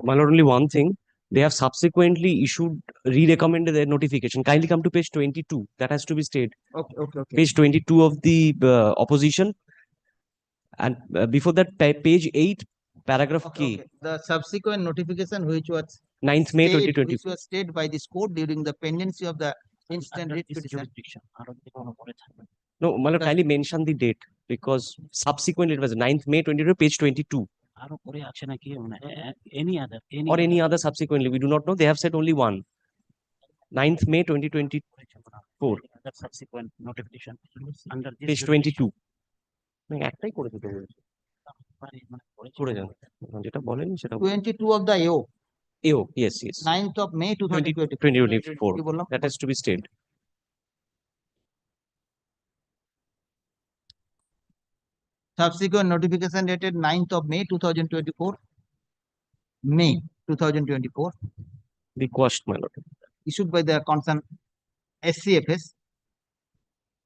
my lord, only one thing. They have subsequently issued, re-recommended their notification. Kindly come to page 22. That has to be stayed. Okay. Page 22 of the opposition. And before that, page 8, paragraph K. Okay. The subsequent notification which was 9th May stayed, 2020. which was stayed by this court during the pendency of the instant writ petition. No, my lord, kindly mention the date, because subsequently it was 9th May 2020, page 22. Or any other subsequently, we do not know. They have said only one. 9th May 2024. Subsequent notification under Page 22. একটাই করে দিতে বলেছে করে যান যেটা বলেন সেটা 22 of the AO. AO, yes. 9th of May 2024. 2024. That has to be stayed. Subsequent notification dated 9th of May 2024. May 2024. Be quashed, my lord. Issued by the concerned SCFS,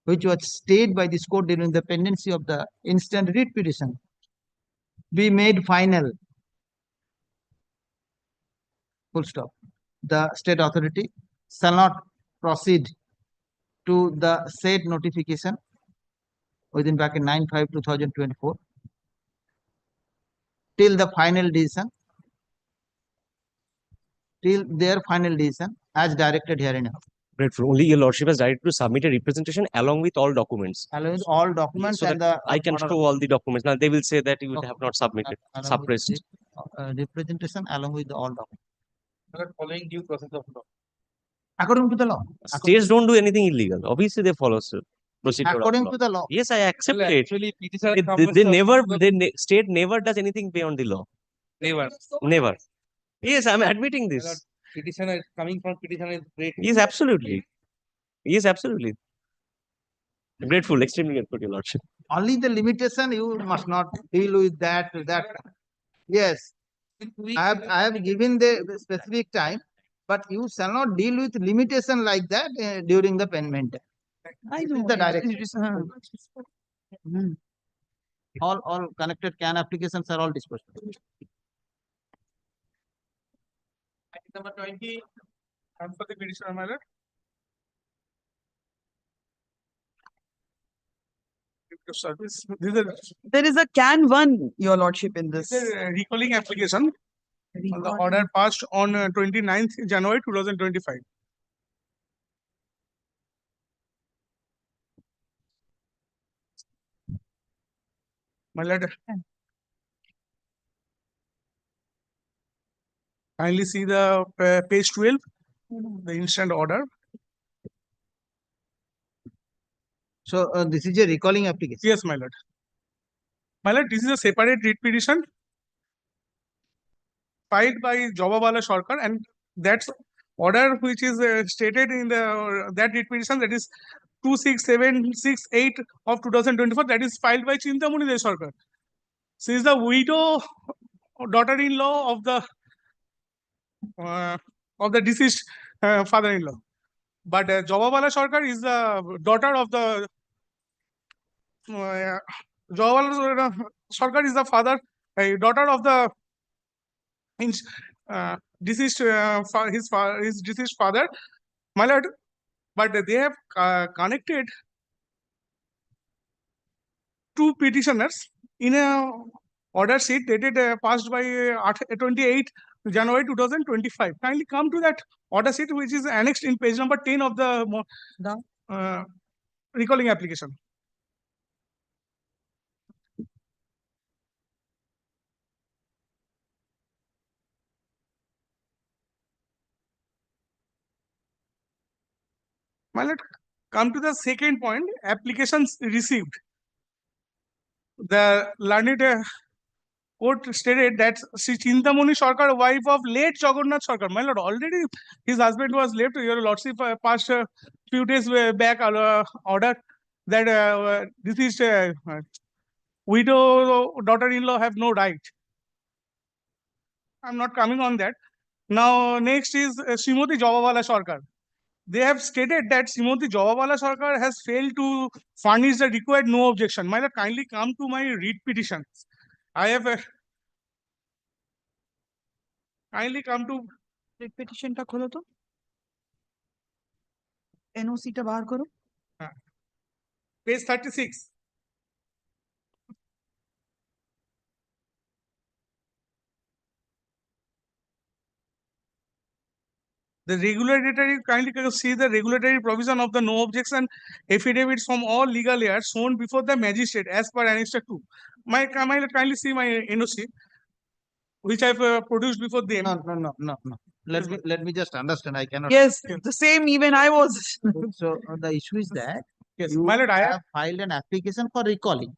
which was stayed by this court during the pendency of the instant writ petition, be made final. Full stop. The state authority shall not proceed to the said notification within bracket 9/5/2024 till the final decision, till their final decision as directed herein. Grateful. Only your lordship has directed to submit a representation along with all documents. Along with all documents so and the I can show all the documents. Now they will say that you have not submitted, suppressed. Representation along with all documents. Following due process of law. According to the law. States don't do anything illegal. Obviously, they follow procedure. According to the law. Yes, I accept Well, it. actually, petitioner State never does anything beyond the law. Never. Yes, I'm admitting this. Petitioner coming from petitioner is great. Yes, absolutely. Grateful, extremely grateful, your lordship. Only the limitation, you must not deal with that. Yes, I have given the specific time, but you shall not deal with limitation like that during the payment. This is the direction. All connected CAN applications are all dispersed. Number 20, come for the petitioner, my lord. Service. There is a CAN 1, your lordship, in this. This is a recalling application on the order passed on 29th January 2025. My lord, kindly see the page 12, the instant order. So this is a recalling application. Yes, my lord. My lord, this is a separate writ petition filed by Jobawala Sarkar, and that's order which is stated in the that writ petition, that is 26768 of 2024, that is filed by Chintamani De Sarkar. She is the widow, daughter-in-law of the deceased father-in-law. But Jobawala Sarkar is the daughter of the Jawahar Sarkar is the father, daughter of the deceased, his deceased father, my lord. But they have connected two petitioners in a order sheet dated passed by 28 January 2025. Kindly come to that order sheet, which is annexed in page number 10 of the recalling application. My lord, come to the second point, applications received. The learned court stated that Sri Chintamani Sarkar, wife of late Jagannath Sarkar, my lord, already his husband was left. Your lordship passed a few days back order that this is widow daughter-in-law have no right. I'm not coming on that. Now next is Srimati Jawawala Sarkar. They have stated that Srimati Jawawala Sarkar has failed to furnish the required no objection. My lord, kindly come to my read petitions. I have kindly come to writ পিটিশনটা খোলো তো, এনওসিটা বার করো। page 36. The regulatory, kindly see the regulatory provision of the no objection affidavits from all legal heirs shown before the magistrate as per Annex 2. My kindly see my NOC, which I've produced before them. No. Let me just understand. I cannot. Yes, the same even I was. So the issue is that Yes, you my lord, I have filed an application for recalling.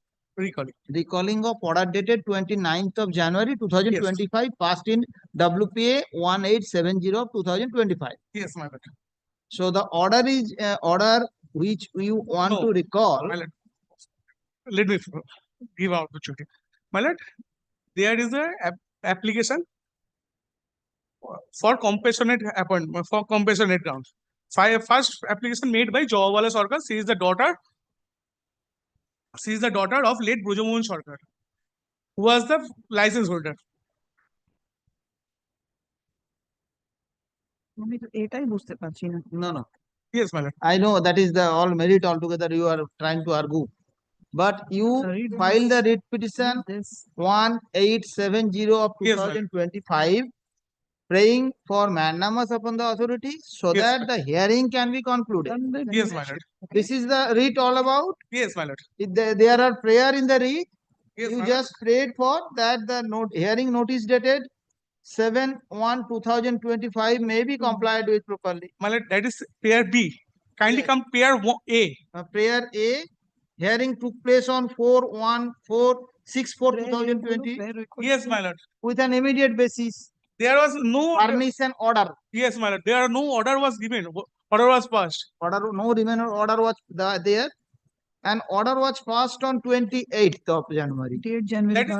recalling Of order dated 29th of January 2025, passed in WPA 1870 of 2025. Yes, my lord. So the order is order which you want No, to recall. my lord, let me give out opportunity. My lord, there is a application for compassionate appointment, for compassionate grounds. First application made by Jawawala Sarkar. She is the daughter of late Brojamohan Sarkar, who was the license holder. আমি তো এটাই বুঝতে পারছি না। No. Yes, my lord. I know that is the all merit altogether you are trying to argue. But you filed the writ petition 1870 of 2025, praying for mandamus upon the authority so Yes, that sir. the hearing can be concluded. Yes, my lord. This is the writ all about. Yes, my lord. If there are prayer in the writ, Yes, you my just prayed for that the hearing notice dated 7/1/2025 may be complied with properly. My lord, that is pair B. Kindly Yes. come pair A. Prayer A, hearing took place on 4/1/4/6/4/2020 Yes, my lord. with an immediate basis. There was no Furnish an order. Yes, my lord. There are no order was given. Order was passed. No remainder order was there. An order was passed on 28th of January. That is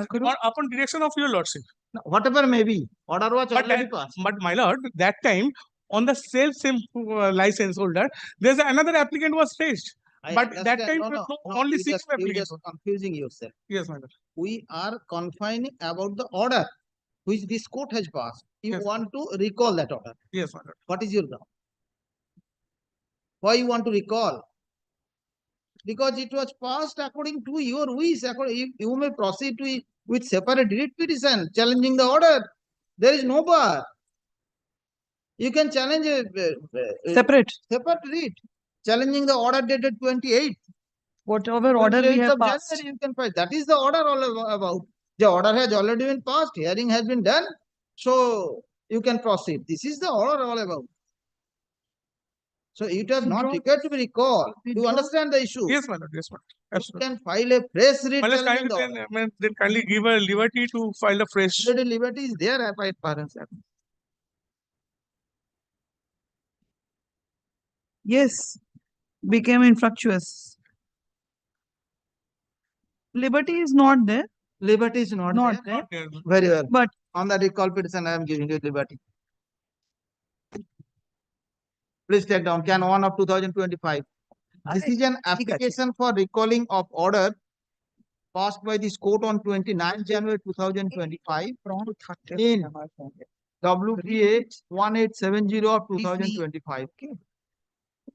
upon direction of your lordship. Whatever may be, order was already passed. But my lord, that time on the same license holder, there's another applicant was faced. But that time only six You applicants. just confusing yourself. Yes, my lord. We are confining about the order which this court has passed. You Yes. want to recall that order. Yes, my lord. What is your ground? Why you want to recall? Because it was passed according to your wish. You may proceed with separate writ petition challenging the order. There is no bar. You can challenge a Separate writ challenging the order dated 28th. whatever order we 28th have of passed. January, you can file. That is the order all about. The order has already been passed. Hearing has been done. So you can proceed. This is the order all about. So it has not required to be recalled. You understand the issue? Yes, my lord. Yes, my lord. You Absolutely. can file a press writ My lord, challenging kindly the order. then kindly give a liberty to file a fresh. Liberty is there by parents. Yes, became infructuous. Liberty is not there. Liberty is not there. There. Very well. But On the recall petition, I am giving you liberty. Please take down can 1 of 2025. This is an application for recalling of order passed by this court on 29 January 2025 in WPA 1870 of 2025.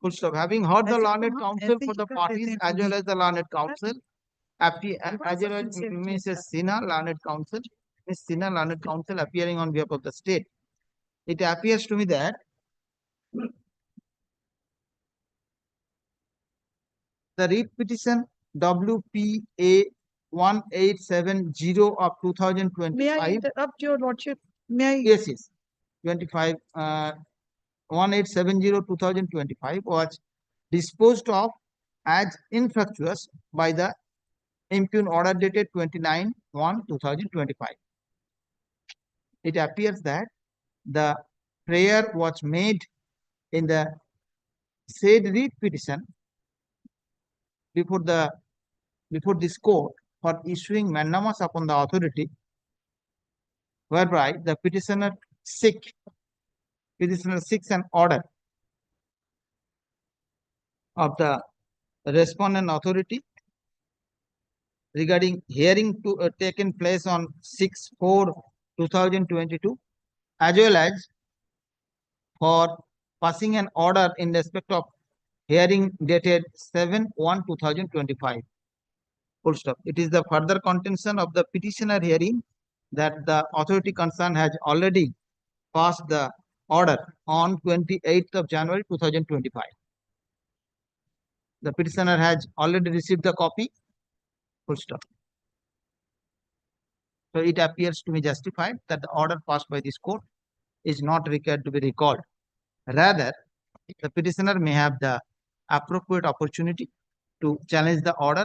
Full stop. Having heard the learned counsel for the parties as well as the learned counsel, as well as Mrs. Sinha, learned counsel, Ms. Sinha, learned counsel appearing on behalf of the state. It appears to me that the writ petition WPA 1870 of 2025. May I interrupt your lordship? May I? Yes, yes. 25 1870 2025 was disposed of as infructuous by the impugned order dated 29/1/2025. It appears that the prayer was made in the said writ petition before this court for issuing mandamus upon the authority, whereby the petitioner seeks an order of the respondent authority regarding hearing to taken place on 6/4/2022, as well as for passing an order in respect of hearing dated 7/1/2025. Full stop. It is the further contention of the petitioner hearing that the authority concerned has already passed the order on 28th of January 2025. The petitioner has already received the copy. Full stop. So it appears to be justified that the order passed by this court is not required to be recalled. Rather, the petitioner may have the appropriate opportunity to challenge the order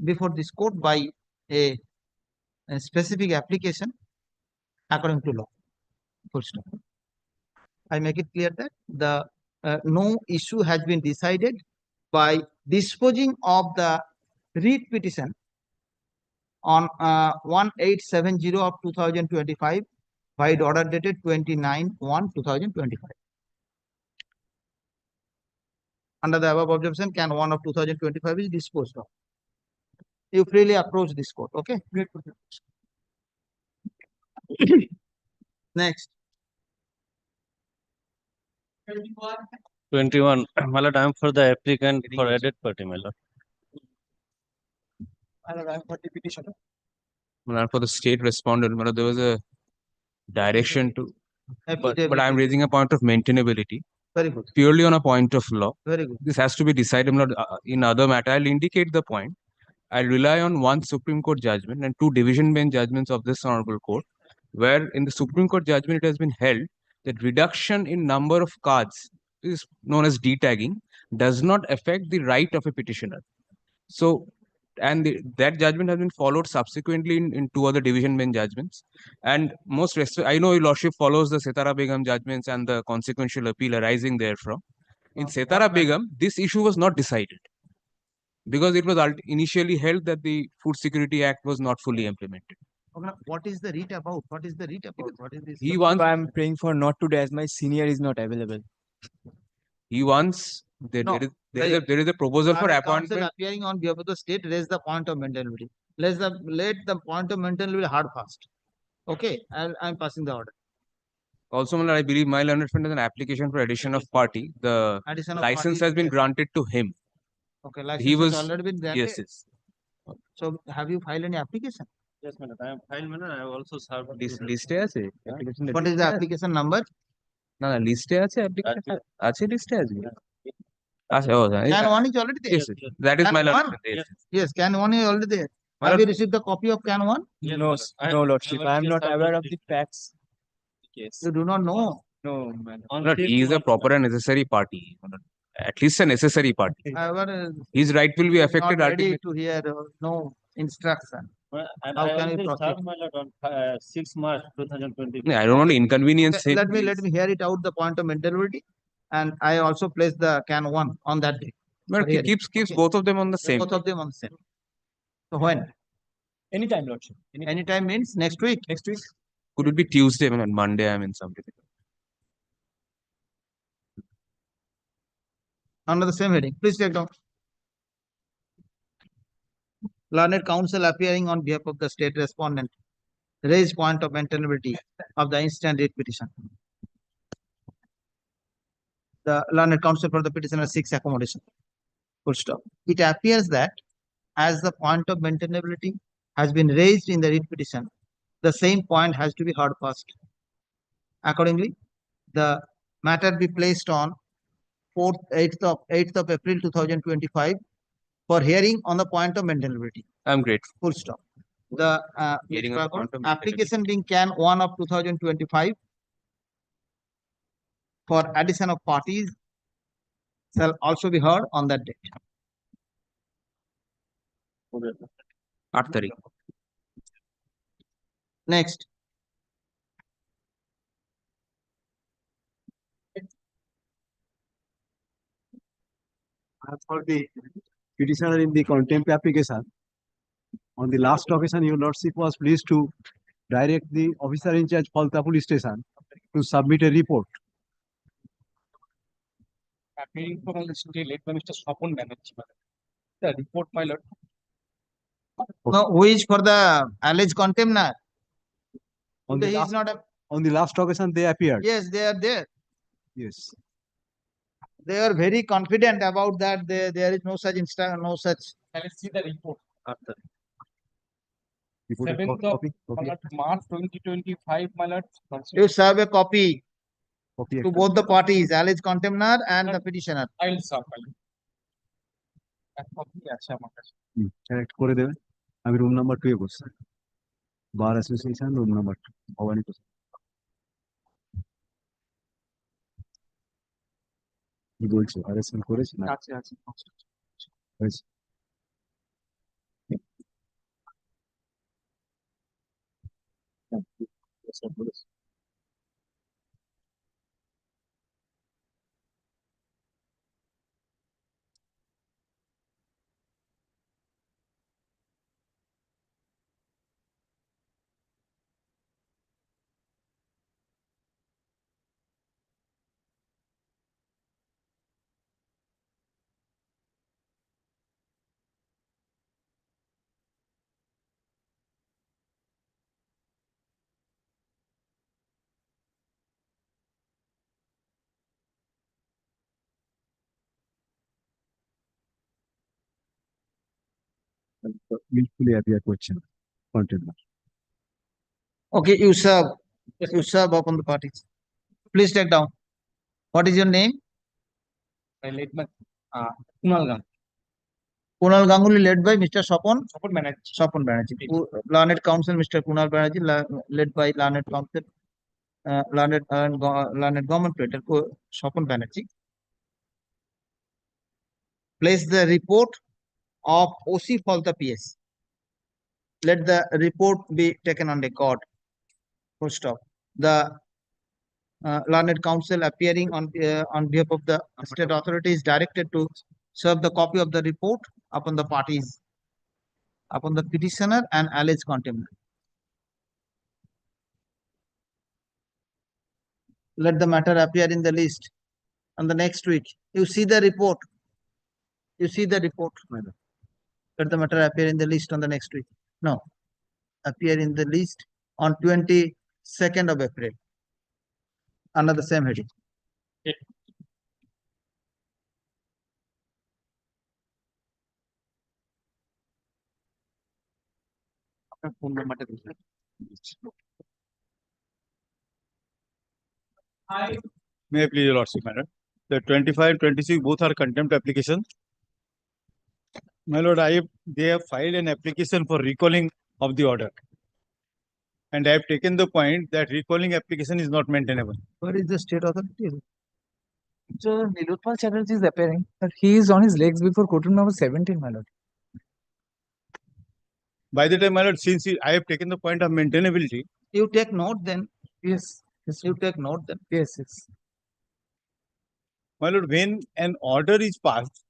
before this court by a specific application according to law. Full stop. I make it clear that the no issue has been decided by disposing of the writ petition on 1870 of 2025 by the order dated 29/1/2025. Under the above observation, can 1 of 2025 is disposed of. You freely approach this court. Okay. Next. 21. My lord, I am for the applicant for added party, my lord. I am for the petitioner. My lord, for the state respondent, my lord, there was a direction to, but I am raising a point of maintainability. Very good. Purely on a point of law. Very good. This has to be decided, my lord, in other matter. I'll indicate the point. I'll rely on one Supreme Court judgment and two division bench judgments of this honorable court, where in the Supreme Court judgment it has been held that reduction in number of cards is known as detagging does not affect the right of a petitioner. So, and that judgment has been followed subsequently in two other division bench judgments. And I know your lordship follows the Setara Begum judgments and the consequential appeal arising therefrom. In Setara Begum, this issue was not decided, because it was initially held that the Food Security Act was not fully implemented. What is the writ about? What is the writ about? What is this? He wants. I am praying for not today as my senior is not available. He wants. There is a proposal for appointment. Appearing on behalf of the state, raise the point of maintainability. Let the point of maintainability hard fast. Okay, I am passing the order. Also, I believe my learned friend has an application for addition of party. The license has been granted to him. Okay, license has already been granted. Yes. So, have you filed any application? Yes, madam. I have filed, madam. I have also served. List আছে application. What is the application number? No, list আছে application. আছে list আছে. Can 1 is already there. Yes, that is my learned friend. Yes, can 1 is already there. Have you received the copy of can 1? No, no, lordship. I am not aware of the facts. Yes. You do not know. No, madam. No, he is a proper and necessary party. At least a necessary party. His right will be affected. Not ready to hear no instruction. How can you proceed? On 6 March 2020. I don't want to inconvenience him. Let me hear it out the point of maintainability, and I also place the can 1 on that day. But he keeps both of them on the same. Both of them on the same. So when? Anytime, lordship. Anytime means next week. Next week. Could it be Tuesday? I mean, on Monday I'm in something. Under the same heading, please take down. Learned counsel appearing on behalf of the state respondent raised point of maintainability of the instant writ petition. The learned counsel for the petitioner seeks accommodation. Full stop. It appears that as the point of maintainability has been raised in the writ petition, the same point has to be heard first. Accordingly, the matter be placed on 8th of April 2025 for hearing on the point of maintainability. I'm grateful. Full stop. The Hearing on the point of application being Can 1 of 2025 for addition of parties shall also be heard on that date. 8 तारीख. Next. For the petitioner in the contempt application, on the last occasion, your lordship was pleased to direct the officer in charge Falta police station to submit a report. Appearing from the stay led by Mr. Swapon Banerjee. The report, my lord. No, who is for the alleged contempt now? On Today the he is last, not. on the last occasion, they appeared. Yes, they are there. Yes. They are very confident about that. There is no such no such. Let's see the report. After. 7th of March 2025, my lord. You serve a copy Copy to both the parties, alleged contemptor and the petitioner. I'll serve, my lord. That copy আছে আমার কাছে। Correct করে দেবেন। আমি room number 2 এ বসছি। Bar Association room number 2 Bhabani প্রসাদ। কি বলছো? Arrestment করেছে না? আছে আছে। হয়েছে। Willfully appear করছেন contempt. Okay, you serve upon the parties. Please take down. What is your name? I led by Kunal Gang. Kunal Ganguly led by Mr. Swapon Banerjee. Swapon Banerjee. Learned counsel Mr. Kunal Banerjee led by learned counsel learned government pleader Swapon Banerjee. Place the report of OC Falta PS. Let the report be taken on record. Full stop. The learned counsel appearing on behalf of the state authority is directed to serve the copy of the report upon the parties, upon the petitioner and alleged contempt. Let the matter appear in the list on the next week. You see the report. You see the report. Let the matter appear in the list on the next week. No. Appear in the list on 22nd of April. Under the same heading. May I please, your lordship, my lord? The 25 and 26 both are contempt applications. My lord, they have filed an application for recalling of the order. And I have taken the point that recalling application is not maintainable. Where is the state authority? So Nilotpal Chatterjee is appearing, but he is on his legs before courtroom number 17, my lord. By the time, my lord, since I have taken the point of maintainability. You take note then. Yes. You take note then. Yes, yes. My lord, when an order is passed,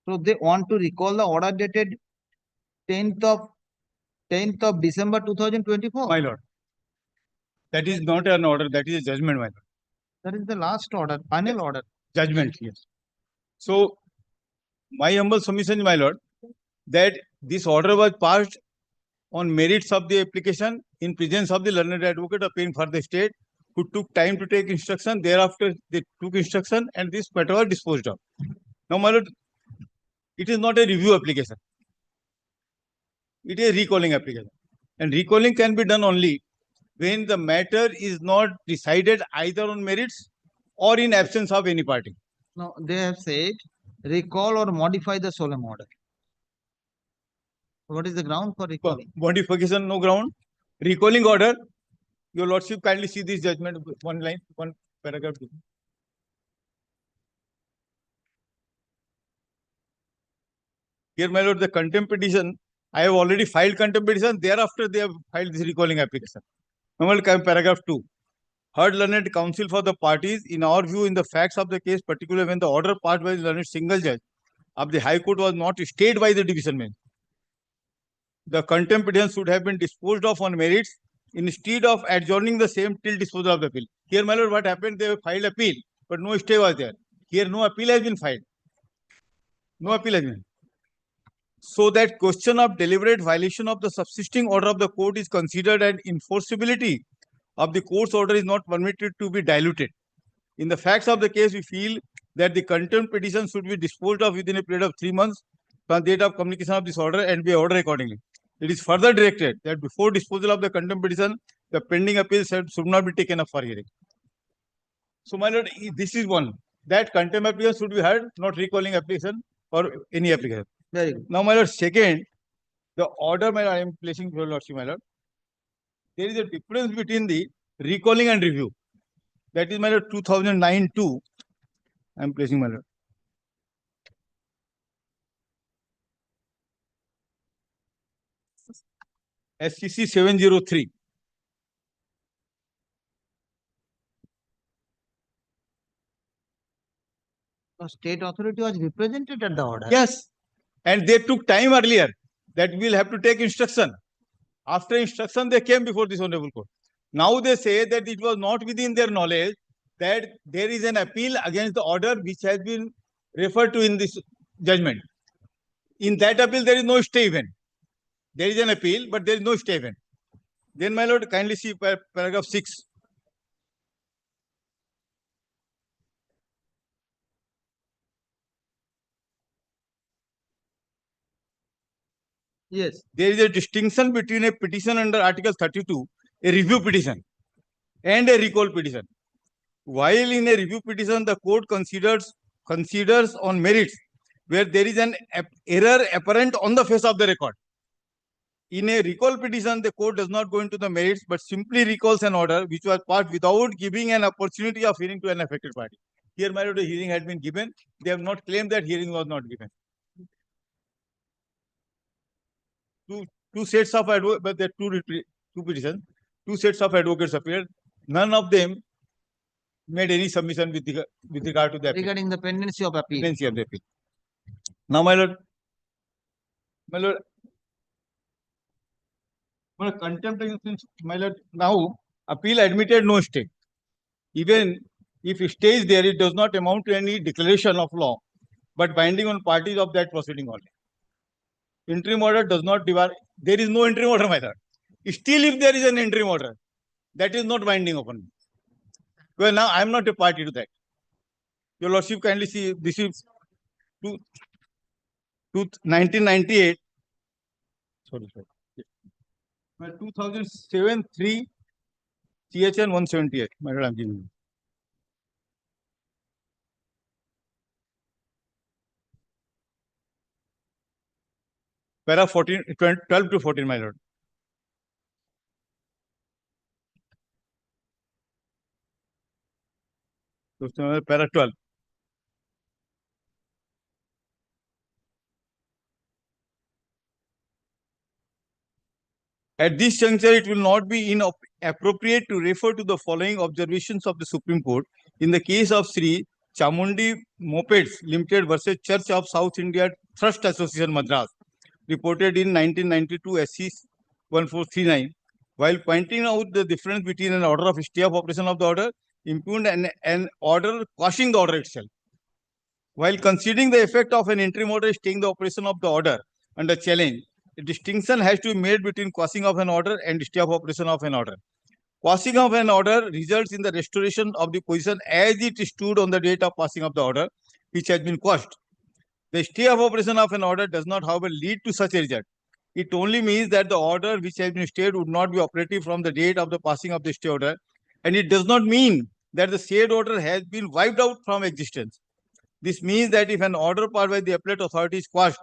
So they want to recall the order dated 10th of December 2024. My lord. That is not an order, that is a judgment, my lord. That is the last order, final order. Judgment, yes. So, my humble submission, my lord, that this order was passed on merits of the application in presence of the learned advocate appearing for the state, who took time to take instruction. Thereafter, they took instruction and this matter was disposed of. Now, my lord, it is not a review application. It is a recalling application. And recalling can be done only when the matter is not decided either on merits or in absence of any party. Now, they have said recall or modify the solemn order. What is the ground for recalling? Modification, no ground. Recalling order, your lordship kindly see this judgment, one line, one paragraph. Here, my lord, the contempt petition, I have already filed contempt petition. Thereafter, they have filed this recalling application. Normal paragraph 2. Heard learned counsel for the parties, in our view, in the facts of the case, particularly when the order passed by the learned single judge of the High Court was not stayed by the division bench, the contempt petition should have been disposed of on merits instead of adjourning the same till disposal of the appeal. Here, my lord, what happened? They filed appeal, but no stay was there. Here, no appeal has been filed. No appeal has been. So that question of deliberate violation of the subsisting order of the court is considered, and enforceability of the court's order is not permitted to be diluted. In the facts of the case, we feel that the contempt petition should be disposed of within a period of 3 months from the date of communication of this order and be ordered accordingly. It is further directed that before disposal of the contempt petition, the pending appeal should not be taken up for hearing. So, my lord, this is one. That contempt application should be heard, not recalling application or any application. Very good. Now, my lord, second, the order, my lord, I am placing your lordship, my lord. There is a difference between the recalling and review. That is, my lord, 2009-2. I am placing, my lord. SCC 703. The state authority was represented at the order. Yes. And they took time earlier that we will have to take instruction. After instruction, they came before this honorable court. Now they say that it was not within their knowledge that there is an appeal against the order which has been referred to in this judgment. In that appeal, there is no stay event. There is an appeal, but there is no stay event. Then, my lord, kindly see paragraph 6. Yes. There is a distinction between a petition under Article 32, a review petition, and a recall petition. While in a review petition, the court considers on merits where there is an error apparent on the face of the record. In a recall petition, the court does not go into the merits, but simply recalls an order which was passed without giving an opportunity of hearing to an affected party. Here, my lord, a hearing had been given. They have not claimed that hearing was not given. Two sets of advocates, but there are two petitions. Two sets of advocates appeared. None of them made any submission with regard to the appeal. Regarding the pendency of appeal. Pendency of the appeal. Now, my lord, contempt, my lord, now appeal admitted no stay. Even if it stays there, it does not amount to any declaration of law, but binding on parties of that proceeding only. Interim order does not divide. There is no interim order, my lord. Still, if there is an interim order, that is not binding upon me. Well, now I am not a party to that. Your lordship, kindly see, this is 1998. Sorry. 2007-3 CHN 178. My lord, I am giving you. Para 14, 12 to 14, my lord. Para 12. At this juncture, it will not be inappropriate to refer to the following observations of the Supreme Court in the case of Sri Chamundi Mopeds Limited versus Church of South India Trust Association Madras, reported in 1992 SC 1439, while pointing out the difference between an order of stay of operation of the order impugned and an order quashing the order itself. While considering the effect of an interim order staying the operation of the order under challenge, a distinction has to be made between quashing of an order and stay of operation of an order. Quashing of an order results in the restoration of the position as it stood on the date of passing of the order, which has been quashed. The stay of operation of an order does not, however, lead to such a result. It only means that the order which has been stayed would not be operative from the date of the passing of the stay order, and it does not mean that the said order has been wiped out from existence. This means that if an order passed by the appellate authority is quashed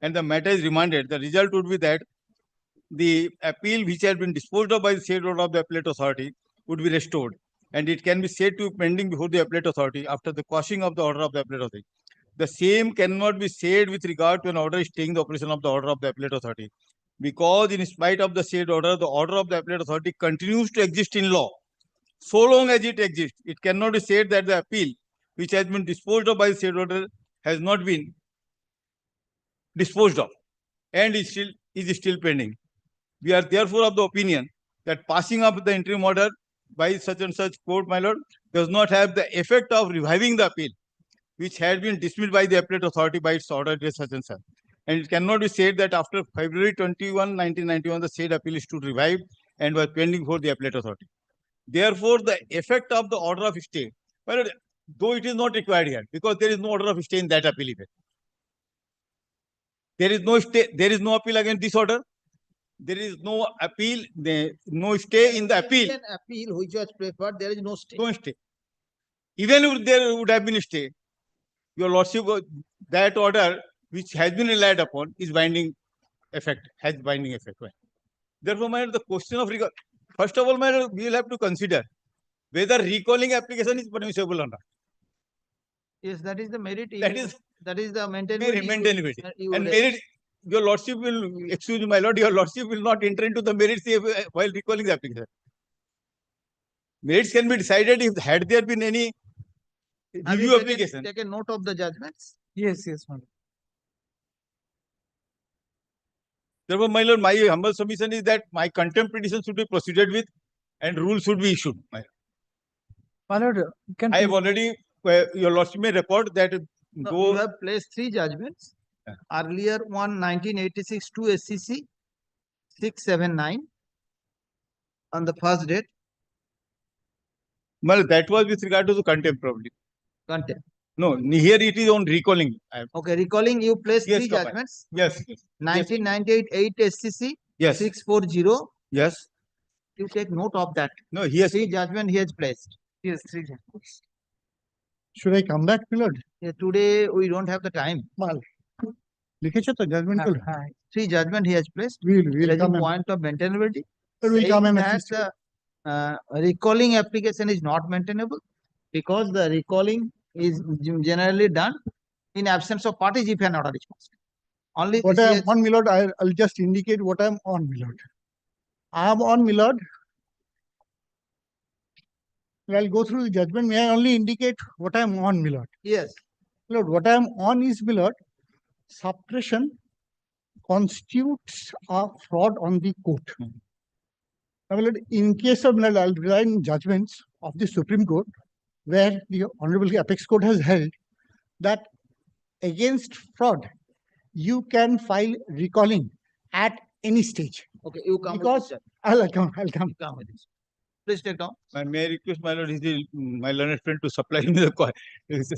and the matter is remanded, the result would be that the appeal which has been disposed of by the said order of the appellate authority would be restored, and it can be said to be pending before the appellate authority after the quashing of the order of the appellate authority. The same cannot be said with regard to an order staying the operation of the order of the appellate authority, because in spite of the said order, the order of the appellate authority continues to exist in law. So long as it exists, it cannot be said that the appeal which has been disposed of by the said order has not been disposed of and is still pending. We are therefore of the opinion that passing of the interim order by such and such court, my lord, does not have the effect of reviving the appeal, which had been dismissed by the appellate authority by its order dated such and such. And it cannot be said that after February 21, 1991, the said appeal stood revived and was pending for the appellate authority. Therefore, the effect of the order of stay, well, though it is not required here, because there is no order of stay in that appeal event. There is no stay, there is no appeal against this order. There is no appeal, no stay in the appeal. An appeal which was preferred, there is no stay. No stay. Even if there would have been a stay, your lordship, that order which has been relied upon is binding effect, has binding effect. Therefore, my lord, the question of recall, first of all, my lord, we will have to consider whether recalling application is permissible or not. Yes, that is the merit. That is the maintainability. Maintainability. And merit, your lordship will, excuse me, my lord, your lordship will not enter into the merits while recalling the application. Merits can be decided if had there been any review application. Take a note of the judgments. Yes, yes, ma'am. Therefore, my lord, my humble submission is that my contempt petition should be proceeded with and rules should be issued. My lord, I have already, your lordship may report that You have placed 3 judgments. Earlier one 1986 to SCC 679 on the first date. Well, that was with regard to the contempt probably. Contempt. No, here it is on recalling. Okay, recalling you placed Yes, 3 judgments. Yes. 1998 8 SCC. Yes. 640. Yes. You take note of that. No, he has 3 judgment he has placed. Yes, 3 judgments. Should I come back, my lord? Yeah, today we don't have the time. लिखेছো तो judgment को? 3 judgment he has placed. We'll come and- point of maintainability. We'll come and Saying assist that the recalling application is not maintainable because the recalling is generally done in absence of parties if an order is passed. Only What this I am is- on, my lord, I'll just indicate what I am on, my lord. I am on, my lord. I'll go through the judgment. May I only indicate what I am on, my lord? Yes. My lord, what I am on is, my lord, suppression constitutes a fraud on the court. Now, my lord, in case of, my lord, I'll rely on judgments of the Supreme Court, where the Honorable Apex Court has held that against fraud, you can file recalling at any stage. Okay, you come Because with this. I'll come. Come with this. Please take down. May I request my lord, my learned friend to supply me the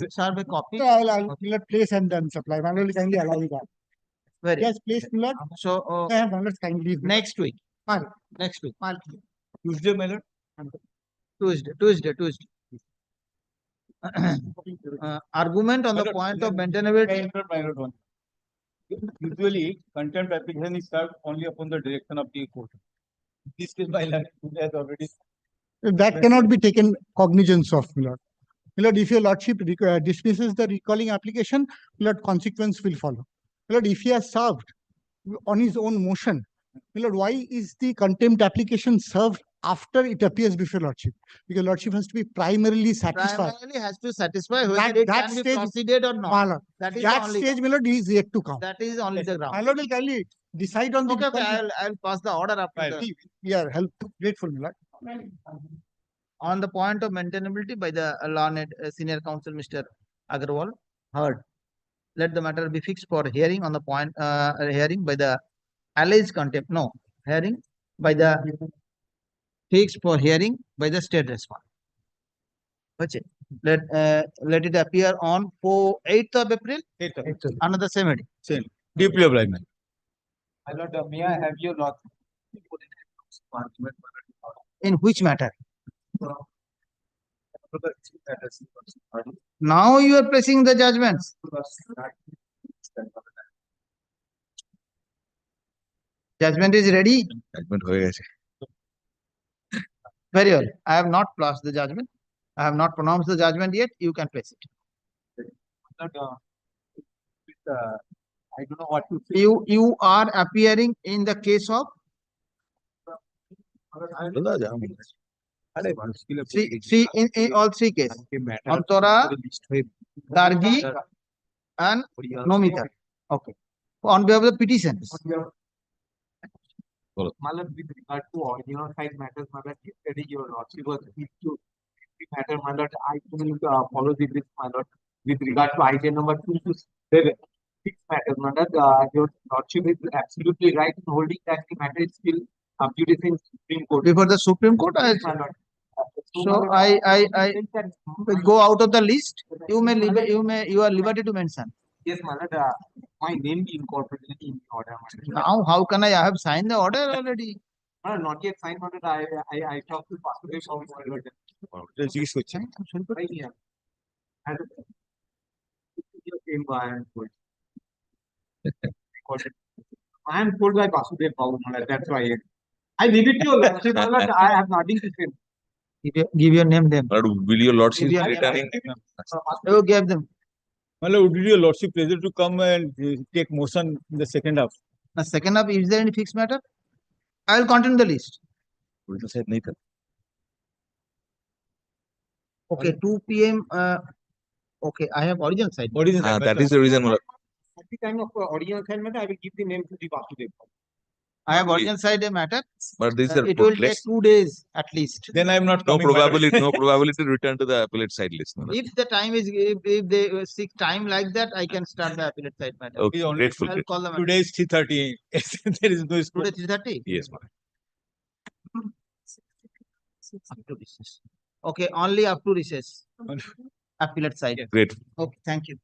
Sir, a copy. I'll place and then supply. My lord, kindly allow me that. Very. Yes, please, my lord. So My lord, kindly. next week. Fine. Next week. Tuesday, my lord. Tuesday. Argument on the point of maintainability. Usually, contempt application is served only upon the direction of the court. This case, my lord, has already. That cannot be taken cognizance of, my lord. My lord, if your lordship dismisses the recalling application, my lord, consequence will follow. My lord, if he has served on his own motion, my lord, why is the contempt application served after it appears before Lordship, because Lordship has to be primarily satisfied. Primarily has to satisfy whether it can be proceeded or not. My lord, That is the that only stage, ground. my lord, is yet to come. That is only the ground. My lord will kindly decide on the. Okay, okay, I'll pass the order after the. We are grateful, my lord. On the point of maintainability by the learned senior counsel, Mr. Agarwal, heard. Let the matter be fixed for hearing on the point, hearing by the alleged contempt. No, hearing by the fixed for hearing by the state respondent. Okay. Let it appear on 8th of April. 8th of Another same meeting. Same. Deeply obliged. My lord, may I have your lord? In which matter? Now you are pressing the judgments. Judgment is ready. Very well. I have not passed the judgment. I have not pronounced the judgment yet. You can place it. I don't know what to say. You are appearing in the case of three in all three cases. Antora, Dargi, and Nomita. Okay. On behalf of the petitions. Malad, with regard to original side matters, Malad, yesterday your lordship was to matter, Malad. I will follow this, Malad. With regard to item number 2 to 7, 6 matters, Malad. Your lordship is absolutely right in holding that the matter is still computed in Supreme Court. Before the Supreme Court, so I will go out of the list. You are liberty to mention. Yes, Malad. My name be incorporated in the order. Now, how can I have signed the order already? Not yet signed, Malad. I talked to Vasudev about I am told by Vasudev Babu, Malad. That's why I leave it to your lordship, Malad. I have nothing to say. Give your name them. Will your lordship Give your returning? You give them. Well, would your lordship pleasure to come and take motion in the second half? The second half, is there any fixed matter? I will continue the list. Okay, 2 p.m. Okay, I have origin side. That is the reason. At the time of original assignment, I will give the name to the Vasudev. I have origin side a matter. But these are It will take 2 days at least. Then I am not no coming. probability. No probability to return to the appellate side list. If the time is, if they seek time like that, I can start the appellate side matter. Okay, grateful. I will call them. Today is 3:30. There is no scope. Today 3:30. Yes, ma'am. Up to recess. Okay, only up to recess. Appellate side. Great. Okay, thank you.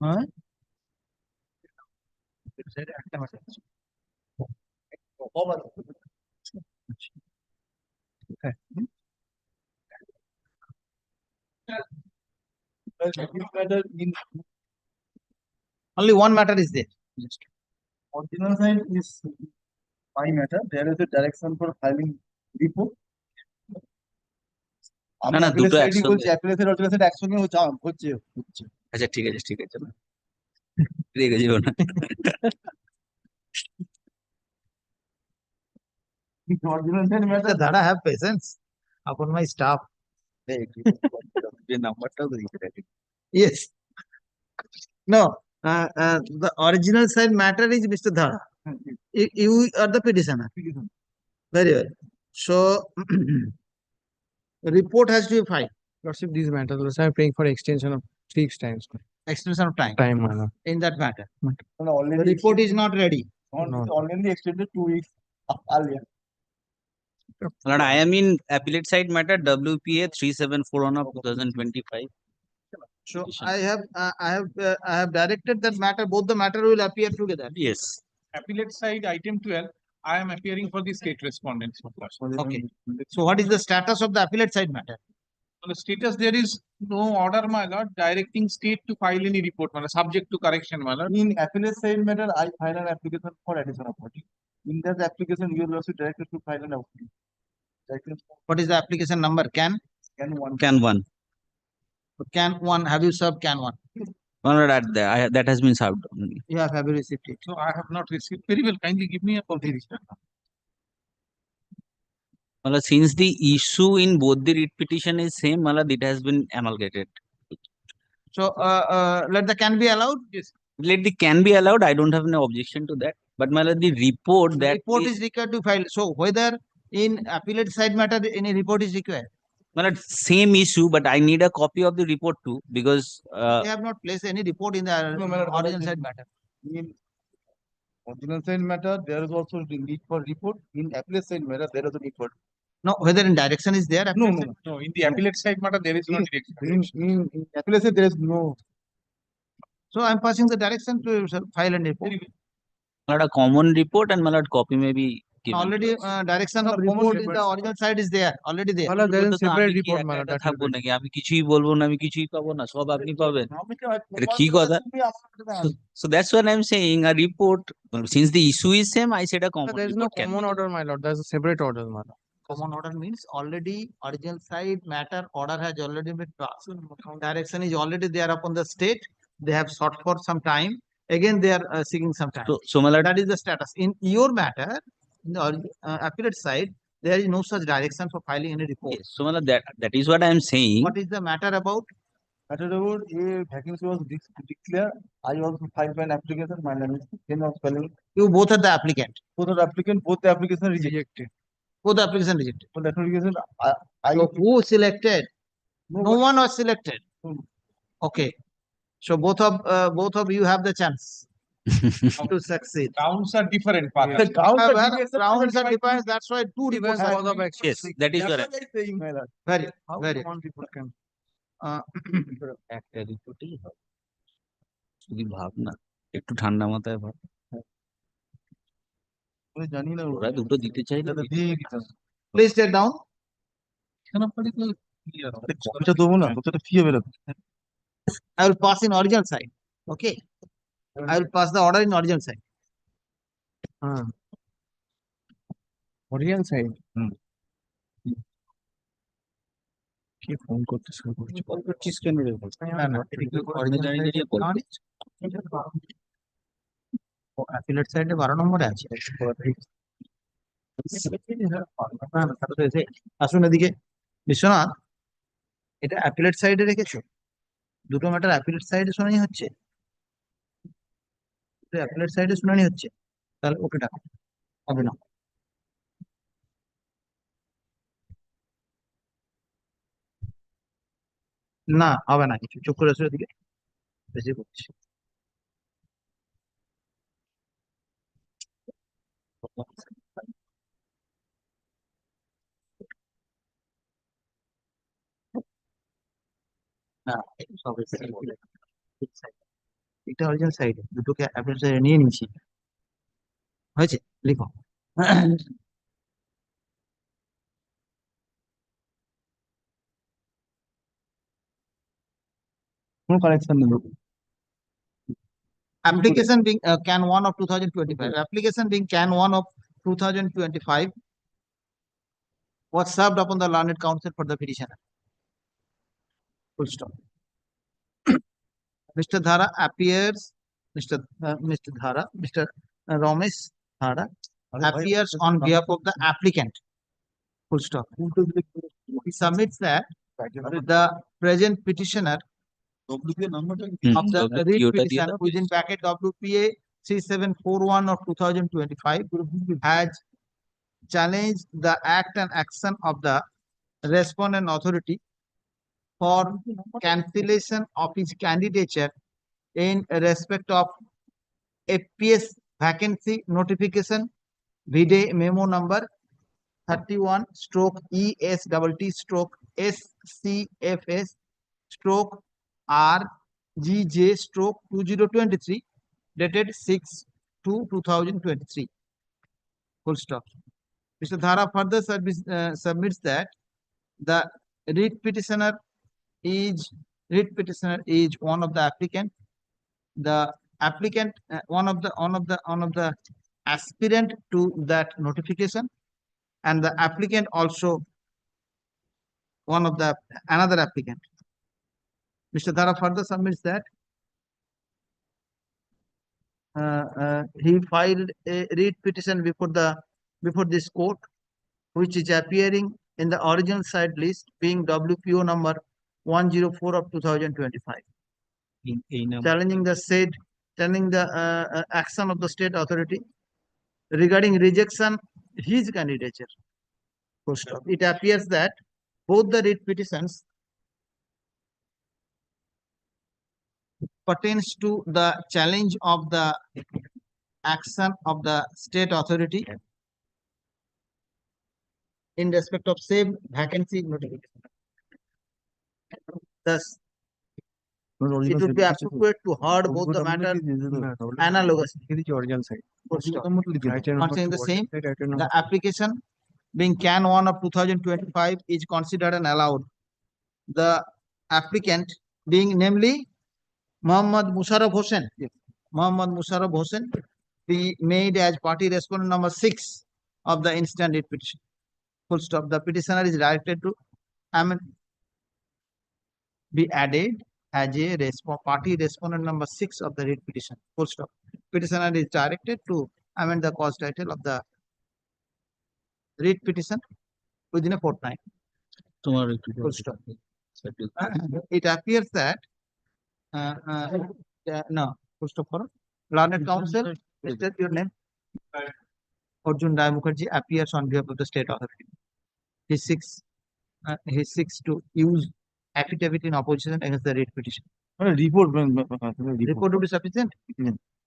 হ্যাঁ only one matter is there. Original side is my matter. There is a direction for filing report. না না দুটো একসঙ্গে একসঙ্গে হচ্ছে আচ্ছা ঠিক আছে রেগে যাবো না original side matter that I have patience upon my staff. যে নাম্বারটাও তো দিতে পারি Yes. No, the original side matter is Mr. Dhara. You are the petitioner. Very well. So, report has to be filed. Lordship, these matters, Lordship, I'm praying for extension of 6 times. Extension of time. Time, my lord. In that matter. Already The report is not ready. already extended 2 weeks earlier. Lord, I am in appellate side matter WPA 374 of 2025. So I have directed that matter. Both the matter will appear together. Yes. Appellate side, item 12, I am appearing for the state respondents. Okay. So what is the status of the appellate side matter? On the status, there is no order, my lord, directing state to file any report, my lord, subject to correction, my lord. In appellate side matter, I file an application for addition of party. In that application, you will also directed to file an application. What is the application number? Can 1. Can 1. Can 1. Have you served Can 1? No, no, that has been served. You have you received it? So I have not received. Very well, kindly give me a copy. Well, since the issue in both the writ petition is same, well, it has been amalgamated. So let the can be allowed? Yes. Let the can be allowed. I don't have no objection to that. But my lord, the report that report is required to file. So whether in appellate side matter any report is required? My lord, same issue, but I need a copy of the report too because they have not placed any report in the original side matter. In original side matter, there is also the need for report. In appellate side matter, there is a need for. No, whether in direction is there? No. In the appellate side matter, there is no direction. In appellate side, there is no. So I am passing the direction to file and report. My lord, a common report and my lord, copy may be given. Already direction of report in the original side is there. Already there. My lord, there is a separate report, my lord. থাকবো নাকি আমি কিছুই বলবো না আমি কিছুই পাবো না সব আপনি পাবেন এটা কি কথা so that's what I'm saying a report since the issue is same I said a common There is no common order, my lord. There is a separate order, my lord. Common order means already original side matter order has already been passed. Direction is already there upon the state. They have sought for some time. Again, they are seeking some time. So my lord, that is the status. In your matter, in the appellate side, there is no such direction for filing any report. Yes, so my lord, that is what I am saying. What is the matter about? Matter about a vacancy was declared. I also filed an application. My name is Ken of spelling. You both are the applicant. Both are the applicant. Both the application rejected. Both the application rejected. For the application, so who selected? No one was selected. Okay. So both of you have the chance to succeed. Rounds are different. The rounds are different. That's why two reports are. Yes, that is correct. Very. একটা রিপোর্টই হবে শুধু ভাব না একটু ঠান্ডা মাথায় ভাব জানি না ওরা দুটো দিতে চাইলে Please take down. কপিটা দেবো না কতটা ফি হবে I will pass in original side. Okay. I will pass the order in original side. Original side. কি ফোন করতে শুরু করছি কল করছিস কেন রে অ্যাফিলিয়েট সাইডে 12 নম্বরে আছে আসুন এদিকে বিশ্বনাথ এটা অ্যাফিলিয়েট সাইডে রেখেছো দুটো ম্যাটার অ্যাফিলিয়েট সাইডে শুনানি হচ্ছে অ্যাফিলিয়েট সাইডে শুনানি হচ্ছে তাহলে ওকে ডাকো হবে না না হবে না কিছু চুপ করে আসো এদিকে বেশি করছি না সব এটা অরিজিনাল সাইডে দুটোকে অ্যাপ্লিকেশন সাইডে নিয়ে নিয়েছি হয়েছে লিখো কোনো কারেকশন নেই application being can 1 of 2025 application being can 1 of 2025 was served upon the learned counsel for the petitioner full stop Mr. Dhara appears Mr. Dhara Mr. Ramesh Dhara appears on behalf of the applicant full stop he submits that the present petitioner of the writ petition within bracket WPA 3741 of 2025 has challenged the act and action of the respondent authority for cancellation of his candidature in respect of FPS vacancy notification VDA memo number 31 stroke ESTT stroke SCFS stroke RGJ stroke 2023 dated 6/2/2023 full stop Mr. Dhara further submits that the writ petitioner is one of the applicant the applicant one of the aspirant to that notification and the applicant also one of the another applicant Mr. Dhara further submits that he filed a writ petition before this court which is appearing in the original side list being WPO number 104 of 2025 challenging the action of the state authority regarding rejection his candidature full stop it appears that both the writ petitions pertains to the challenge of the action of the state authority in respect of same vacancy notification. Thus, it would be appropriate to heard both the matter analogously. Concerning the same, the application being can 1 of 2025 is considered and allowed. The applicant being namely Muhammad Musharraf Hossain. Muhammad Musharraf Hossain be made as party respondent number 6 of the instant writ petition. Full stop. The petitioner is directed to be added as a party respondent number 6 of the writ petition. Full stop. Petitioner is directed to amend the cause title of the writ petition within a fortnight. Full stop. It appears that no, full stop for learned counsel. Is that your name? Arjun Rai Mukherjee appears on behalf of the state authority. He seeks to use affidavit in opposition against the writ petition. Report would be sufficient.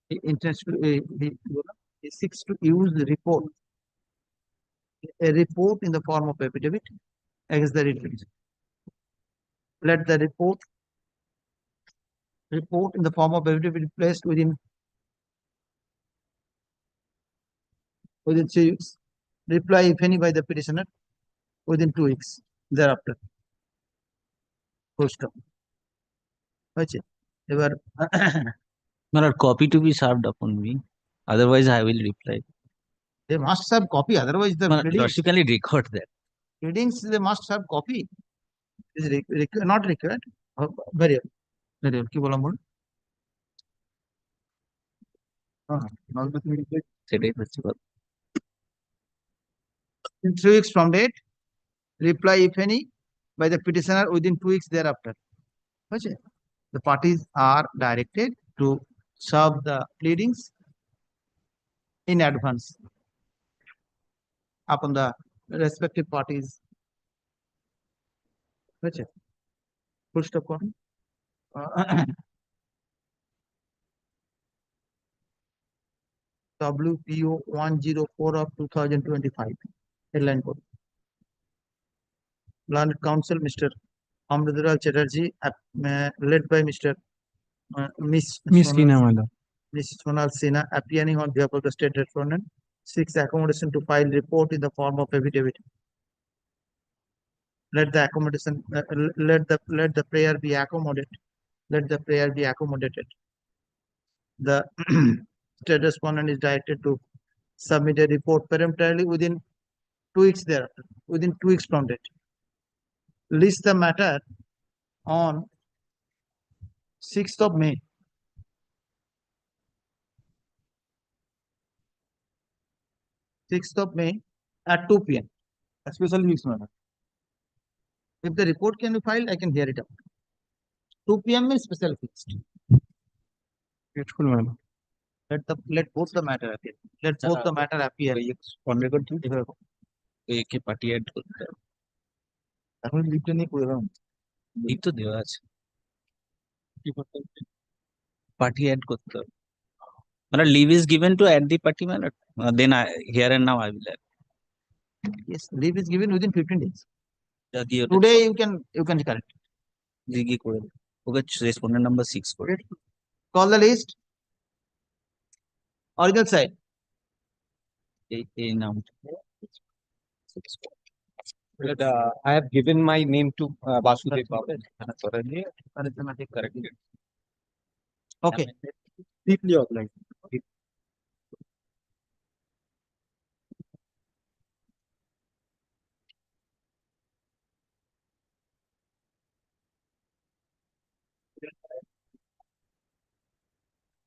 He intends to he seeks to use the report in the form of affidavit against the writ petition. Let the report in the form of affidavit be placed within 3 weeks. Reply if any by the petitioner within 2 weeks thereafter. Full stop. Copy to be served upon me. Otherwise, I will reply. They must have copy. Otherwise, the Lordship can record that. readings they must have copy. Is not required. Very well. Very well. Ki bolam bol? In 3 weeks from date, reply if any by the petitioner within 2 weeks thereafter. The parties are directed to serve the pleadings in advance upon the respective parties. Full stop. WPO 104 of 2025. Headline code. Learned counsel Mr. Amrudral Chatterjee, led by Mr. Miss Miss Sonal- Tina, my lord. Miss Sonal Sinha appearing on behalf of the state respondent seeks accommodation to file report in the form of affidavit. Let the accommodation, let the prayer be accommodated. Let the prayer be accommodated. The state respondent is directed to submit a report peremptorily within 2 weeks thereafter, within 2 weeks from date. List the matter on 6th of May. May at 2 p.m. Especially mixed matter. If the report can be filed, I can hear it out. 2 p.m. is special fixed. Grateful, my lord. Let both the matter appear. Let both the matter appear. On record একে party add করতে হবে। এখন লিভটা নিয়ে করে দাও। Leave তো দেওয়া আছে। পার্টি অ্যাড করতে হবে। মানে leave is given to add the party মানে then here and now I will add. Yes, leave is given within 15 days. যা দিয়ে ওটা Today you can correct. জিগি করে দেব। ওকে রেসপন্ডেন্ট নাম্বার 6 করে। Call the list. Original side. এই নাম I have given my name to Vasudev Babu. corrected. Okay. Deeply organized.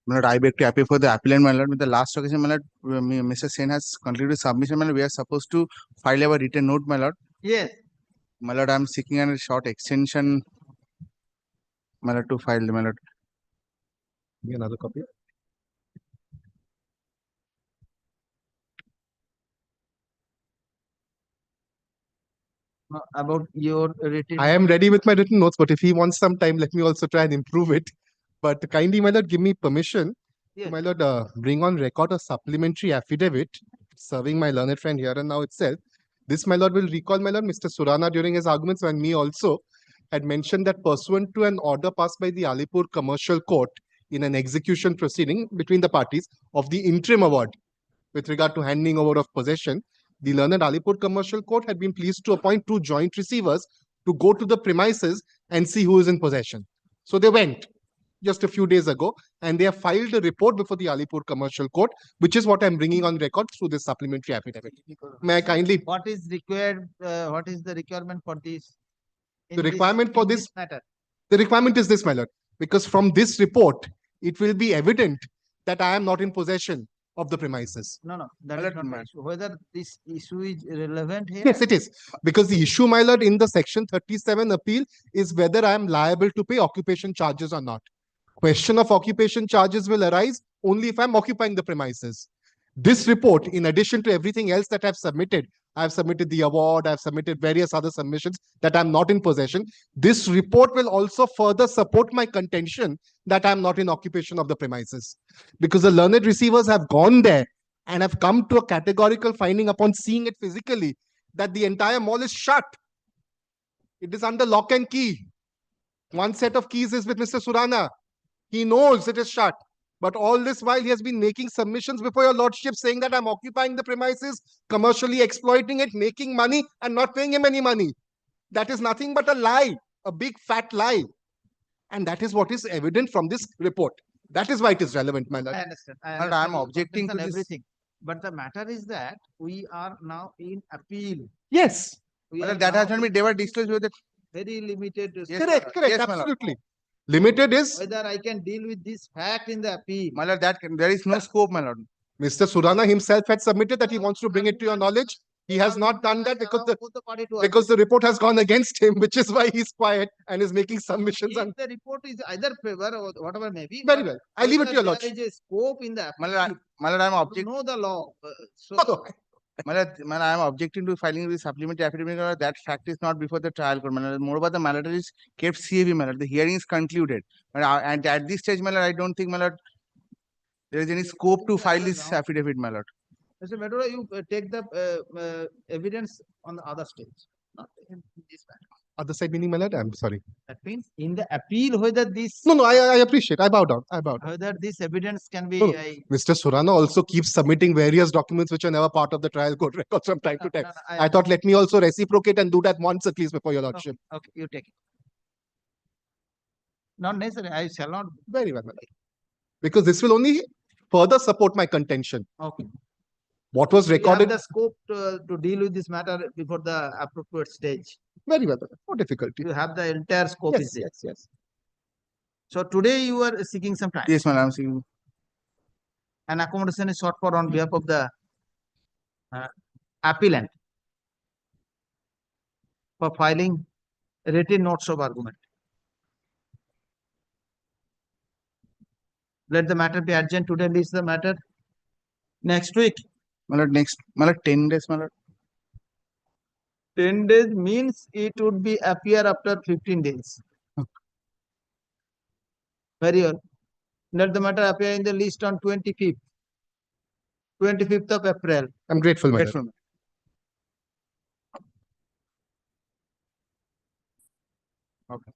My lord, I beg to appeal for the appellant, my lord. With the last occasion, my lord, Mr. Sen has concluded submission, my lord. We are supposed to file our written note, my lord. Yes. My lord, I am seeking a short extension, my lord, to file, my lord. Another copy. About your written. I am ready with my written notes, but if he wants some time, let me also try and improve it. But kindly, my lord, give me permission to, my lord, bring on record a supplementary affidavit serving my learned friend here and now itself. This, my lord, will recall, my lord, Mr. Surana during his arguments and me also had mentioned that pursuant to an order passed by the Alipur Commercial Court in an execution proceeding between the parties of the interim award with regard to handing over of possession, the learned Alipur Commercial Court had been pleased to appoint 2 joint receivers to go to the premises and see who is in possession. So they went just a few days ago and they have filed a report before the Alipur Commercial Court, which is what I'm bringing on record through this supplementary affidavit. May I kindly... What is required, what is the requirement for this? The requirement for this matter? The requirement is this, my lord, because from this report, it will be evident that I am not in possession of the premises. No, that is not the issue. Whether this issue is relevant here? Yes, it is. Because the issue, my lord, in the section 37 appeal is whether I am liable to pay occupation charges or not. Question of occupation charges will arise only if I'm occupying the premises. This report, in addition to everything else that I've submitted the award, I've submitted various other submissions that I'm not in possession. This report will also further support my contention that I'm not in occupation of the premises. Because the learned receivers have gone there and have come to a categorical finding upon seeing it physically that the entire mall is shut. It is under lock and key. One set of keys is with Mr. Surana. He knows it is shut. But all this while he has been making submissions before your lordship saying that I'm occupying the premises, commercially exploiting it, making money and not paying him any money. That is nothing but a lie, a big fat lie. And that is what is evident from this report. That is why it is relevant, my lord. I understand. And I'm objecting to this. Everything. But the matter is that we are now in appeal. Yes. Well, that has not been ever disclosed with it. Very limited. Yes, correct, yes, absolutely. Limited is whether I can deal with this fact in the appeal. My lord, there is no scope, my lord. Mr. Surana himself had submitted that he wants to bring it to your knowledge. He has not done that because the report has gone against him, which is why he's quiet and is making submissions. If the report is either favor or whatever may be. Very well. I leave it to your lordship. There is a scope in the appeal. My lord, I'm objecting. Know the law. My lord, I am objecting to filing the supplementary affidavit. That fact is not before the trial court. My lord, moreover, the matter is kept CAV, my lord. The hearing is concluded. And at this stage, my lord, I don't think, my lord, there is any scope to file this affidavit, my lord. Mr. Medora, you take the evidence on the other stage. Not in this matter. Other side meaning, my lord, I'm sorry. That means in the appeal, whether this. No, I appreciate. I bow down. I bow down. Whether this evidence can be. No, Mr. Surana also keeps submitting various documents which are never part of the trial court records from time to time. I thought let me also reciprocate and do that once at least before your lordship. Okay, you take it. Not necessary. I shall not. Very well, my lord. Because this will only further support my contention. Okay. What was recorded. You have the scope to deal with this matter before the appropriate stage. Very well, no difficulty. You have the entire scope. Yes, is there. yes. So today you are seeking some time. Yes, madam, I'm seeking. An accommodation is sought for on behalf of the appellant for filing written notes of argument. Let the matter be adjourned today. List the matter next week. My lord, 10 days, my lord. 10 days means it would be appear after 15 days. Very well. Let the matter appear in the list on 25th. 25th of April. I'm grateful, my lord. Okay.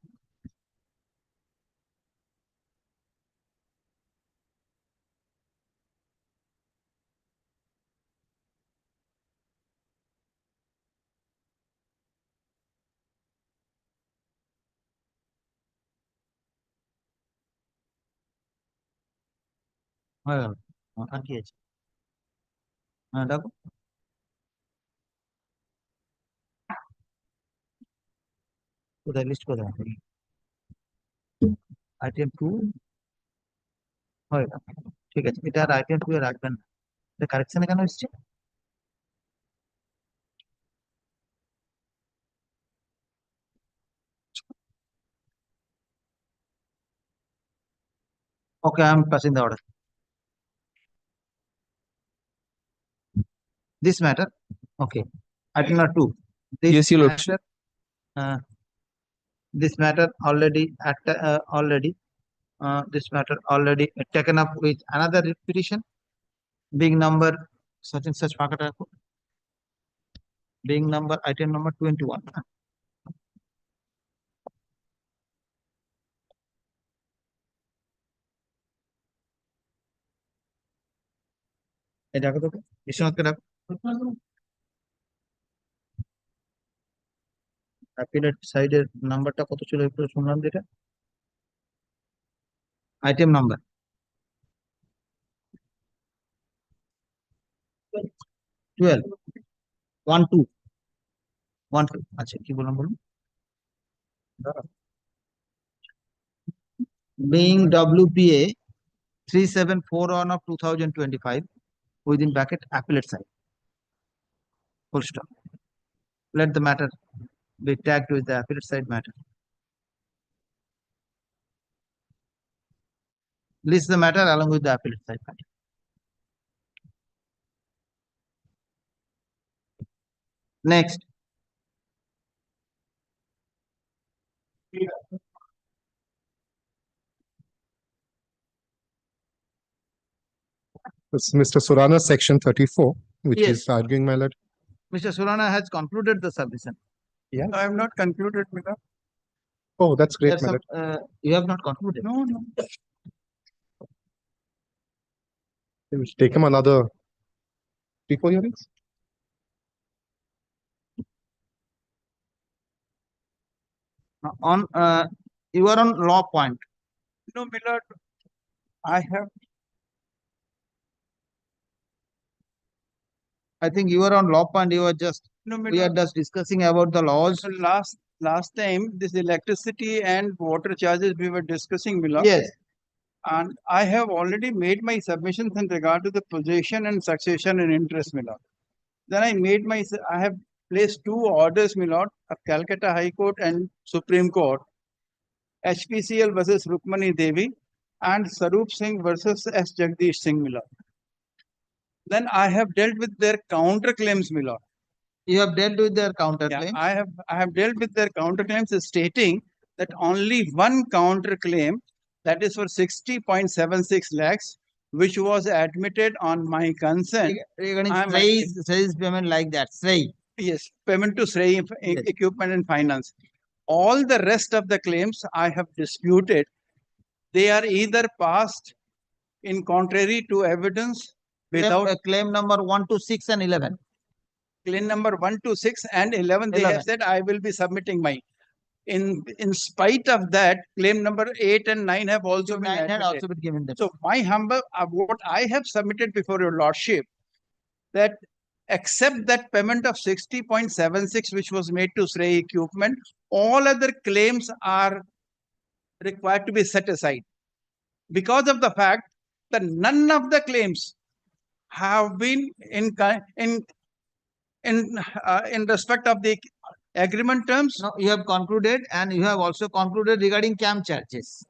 কি আছে হ্যাঁ দেখো কোথায় list কোথায় item 2 হয় ঠিক আছে এটা আর আইটেম 2 এ রাখবেন না এটা কারেকশনে কেন এসেছে Okay, I'm passing the order. This matter, okay. Item number 2. Yes, your lordship. This matter already this matter already taken up with another petition, being number such and such market being number item number 21. এটা কত বিশ্বনাথকে ডাকো appellate সাইডের নাম্বারটা কত ছিল একটু শুনলাম যেটা আইটেম নাম্বার 12 12 আচ্ছা কি বললাম বলুন being WPA 3741 of 2025 within bracket appellate side. Full stop. Let the matter be tagged with the appellate side matter. List the matter along with the appellate side matter. Next. It's Mr. Surana, section 34, which Yes. is arguing, my lord. Mr. Surana has concluded the submission. Yeah. I have not concluded, madam. Oh, that's great, There's my some, lord. you have not concluded. No. It will take him another 3-4 hearings. On you are on law point. No, my lord. I think you are on law point. You are just No, my we are lord. just discussing about the laws. Last time, this electricity and water charges we were discussing, my lord. Yes. And I have already made my submissions in regard to the possession and succession and interest, my lord. Then I have placed 2 orders, my lord, of Calcutta High Court and Supreme Court, HPCL versus Rukmani Devi and Sarup Singh versus S. Jagdish Singh, my lord. Then I have dealt with their counterclaims, my lord. You have dealt with their counterclaim. Yeah, I have dealt with their counterclaims stating that only one counterclaim, that is for 60.76 lakhs, which was admitted on my consent. Regarding I am Sray's payment like that. Sray. Yes, payment to Sray Equipment and Finance. All the rest of the claims I have disputed. They are either passed in contrary to evidence without claim number 1 to 6 and 11. Claim number 1 to 6 and 11, they have 11. said I will be submitting my. In spite of that, claim number 8 and 9 have also been 9 had admitted. also been given them. So my humble, what I have submitted before your lordship, that except that payment of 60.76 which was made to Shrey Equipment, all other claims are required to be set aside because of the fact that none of the claims have been in respect of the agreement terms. No, you have concluded, and you have also concluded regarding CAM charges.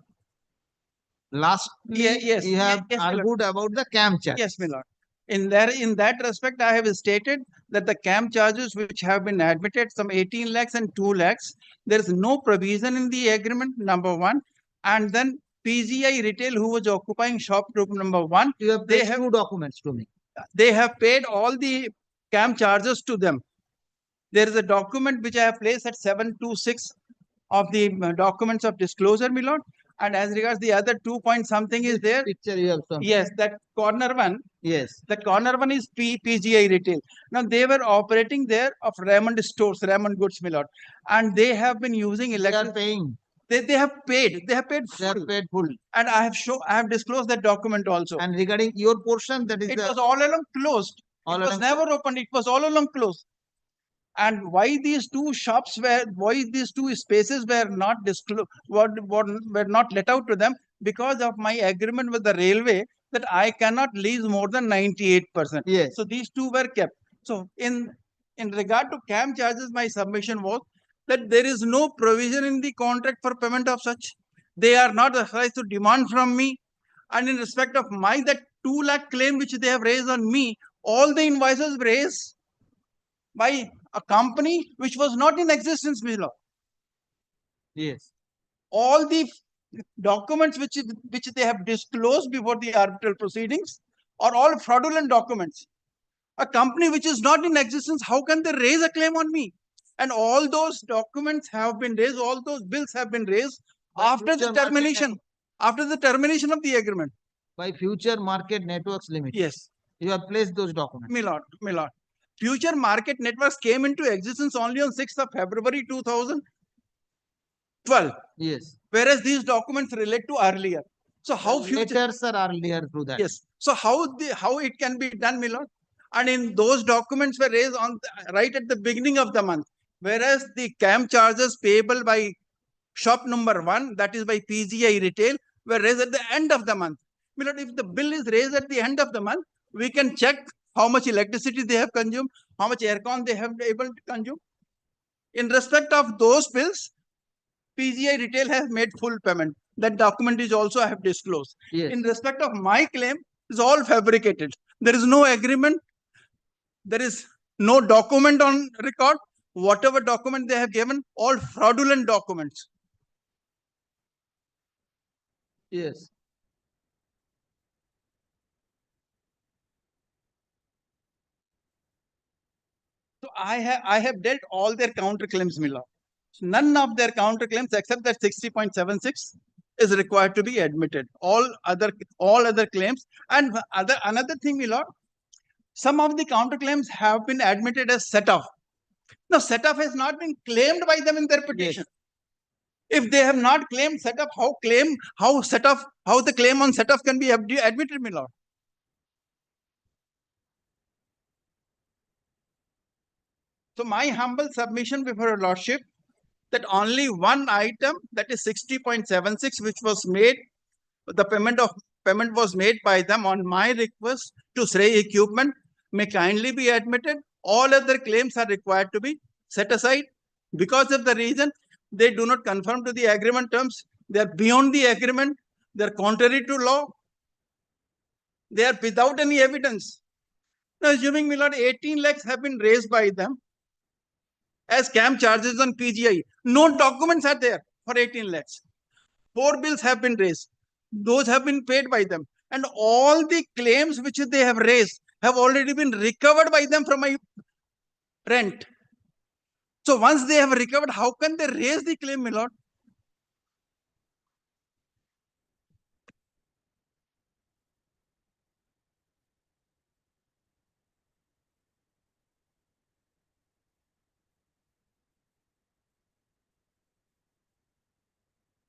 Lastly, yes, you have yes, my lord. argued about the CAM charge. Yes, my lord. In that respect, I have stated that the CAM charges which have been admitted, some 18 lakhs and 2 lakhs, there is no provision in the agreement, number one. And then PGI Retail, who was occupying shop group number 1, You have they paid 2 documents to me. They have paid all the CAM charges to them. There is a document which I have placed at 726 of the documents of disclosure, my lord. And as regards the other 2 point something is there. Picture you have shown. Yes, that corner one. Yes. The corner one is PGI Retail. Now they were operating there of Raymond stores, Raymond Goods, my lord. And they have been using electric. They are paying. They have paid. They have paid full. They have paid full. And I have disclosed that document also. And regarding your portion, that is it was all along closed. All it was never opened. It was all along closed. And why these two spaces were not disclosed, were not let out to them? Because of my agreement with the railway that I cannot lease more than 98%. Yes. So these two were kept. So in regard to CAM charges, my submission was that there is no provision in the contract for payment of such. They are not authorized to demand from me. And in respect of that 2 lakh claim which they have raised on me, all the invoices raised by a company which was not in existence, my lord. Yes. All the documents which they have disclosed before the arbitral proceedings are all fraudulent documents. A company which is not in existence, how can they raise a claim on me? And all those documents have been raised, all those bills have been raised after the termination of the agreement. By Future Market Networks Limited. Yes. You have placed those documents. My lord. Future Market Networks came into existence only on 6th of February 2012. Yes. Whereas these documents relate to earlier. So how letters are earlier to that. Yes. So how it can be done, my lord? And in those documents were raised right at the beginning of the month. Whereas the CAM charges payable by shop number 1, that is by PGI Retail, were raised at the end of the month. My lord, if the bill is raised at the end of the month, we can check how much electricity they have consumed, how much aircon they have been able to consume. In respect of those bills, PGI Retail has made full payment. That document is also I have disclosed. Yes. In respect of my claim, it's all fabricated. There is no agreement. There is no document on record. Whatever document they have given, all fraudulent documents. Yes. So I have dealt all their counterclaims, my lord. None of their counterclaims except that 60.76 is required to be admitted. All other claims. And another thing, my lord, some of the counterclaims have been admitted as set-off. Now, set-off has not been claimed by them in their petition. Yes. If they have not claimed set-off, how the claim on set-off can be admitted, my lord? So my humble submission before your lordship, that only one item, that is 60.76, which was made, the payment was made by them on my request to Shrey Equipment, may kindly be admitted. All other claims are required to be set aside because of the reason they do not conform to the agreement terms. They are beyond the agreement. They are contrary to law. They are without any evidence. Now, assuming, my lord, 18 lakhs have been raised by them as CAM charges on PGI. No documents are there for 18 lakhs. 4 bills have been raised. Those have been paid by them. And all the claims which they have raised have already been recovered by them from my rent. So once they have recovered, how can they raise the claim, my lord?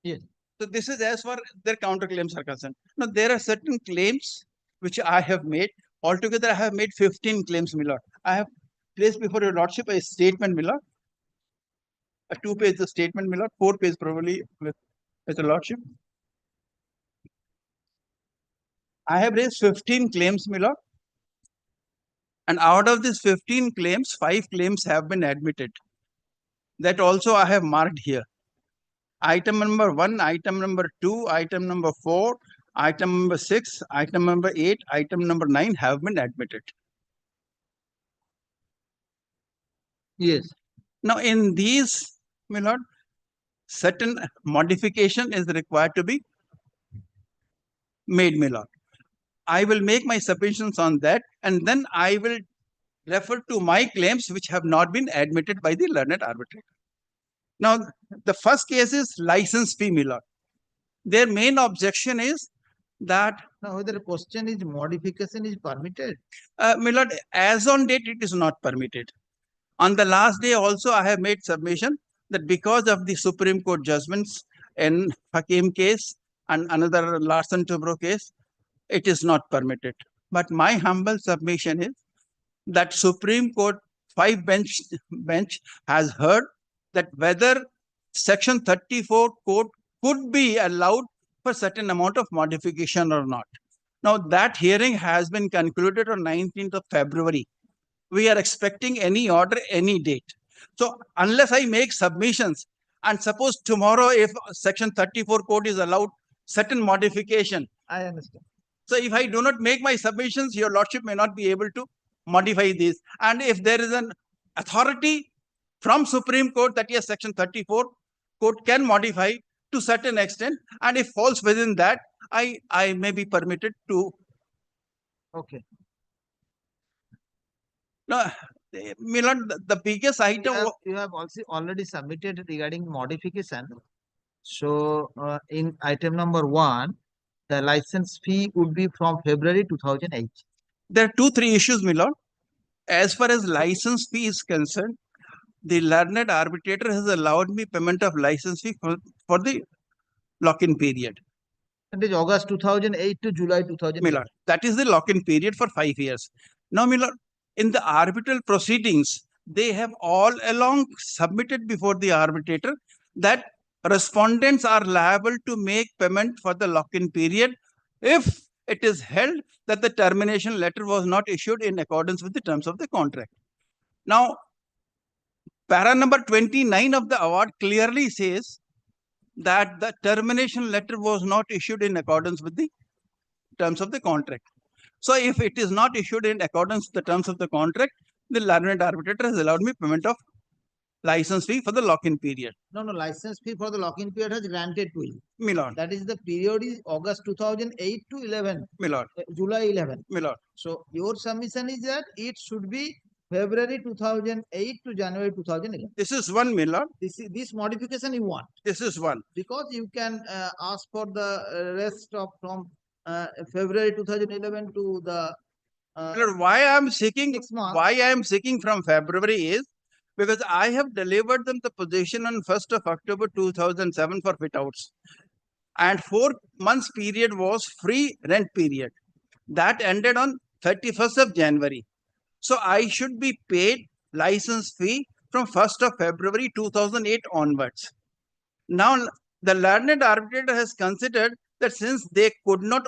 Yes. So this is as far their counterclaims are concerned. Now there are certain claims which I have made. Altogether, I have made 15 claims, my lord. I have placed before your lordship a statement, my lord. A 2-page statement, my lord. 4-page probably with your lordship. I have raised 15 claims, my lord. And out of these 15 claims, 5 claims have been admitted. That also I have marked here. Item number 1, item number 2, item number 4, item number 6, item number 8, item number 9 have been admitted. Yes. Now, in these, my lord, certain modification is required to be made, my lord. I will make my submissions on that, and then I will refer to my claims which have not been admitted by the learned arbitrator. Now, the first case is license fee, my lord. Their main objection is that now whether the question is modification is permitted. My lord, as on date, it is not permitted. On the last day also, I have made submission that because of the Supreme Court judgments in Hakim case and another Larsen Tubro case, it is not permitted. But my humble submission is that Supreme Court 5 bench has heard that whether Section 34 code could be allowed for certain amount of modification or not. Now that hearing has been concluded on 19th of February. We are expecting any order any date. So unless I make submissions, and suppose tomorrow if Section 34 code is allowed certain modification. I understand. So if I do not make my submissions, your lordship may not be able to modify these. And if there is an authority from Supreme Court that yes, Section 34 code can modify to certain extent, and if falls within that, I may be permitted to. Okay. No, Milan, the biggest item you have also already submitted regarding modification. So in item number 1, the license fee would be from February 2008. There are 2-3 issues, Milan. As far as license fee is concerned, the learned arbitrator has allowed me payment of license fee for the lock-in period. It is August 2008 to July 2008. Milan, that is the lock-in period for 5 years. Now, Milan, in the arbitral proceedings, they have all along submitted before the arbitrator that respondents are liable to make payment for the lock-in period if it is held that the termination letter was not issued in accordance with the terms of the contract. Now, para number 29 of the award clearly says that the termination letter was not issued in accordance with the terms of the contract. So if it is not issued in accordance with the terms of the contract, the learned arbitrator has allowed me payment of license fee for the lock-in period. No, license fee for the lock-in period has granted to you. Milord. That is the period is August 2008 to 11. Milord. July 11. Milord. So your submission is that it should be February 2008 to January 2011. This is one, Milord. This modification you want. This is one. Because you can ask for the rest of from February 2011 to the why I am seeking from February is because I have delivered them the position on 1st of October 2007 for fit outs, and 4 months period was free rent period that ended on 31st of January. So I should be paid license fee from 1st of February 2008 onwards. Now the learned arbitrator has considered that since they could not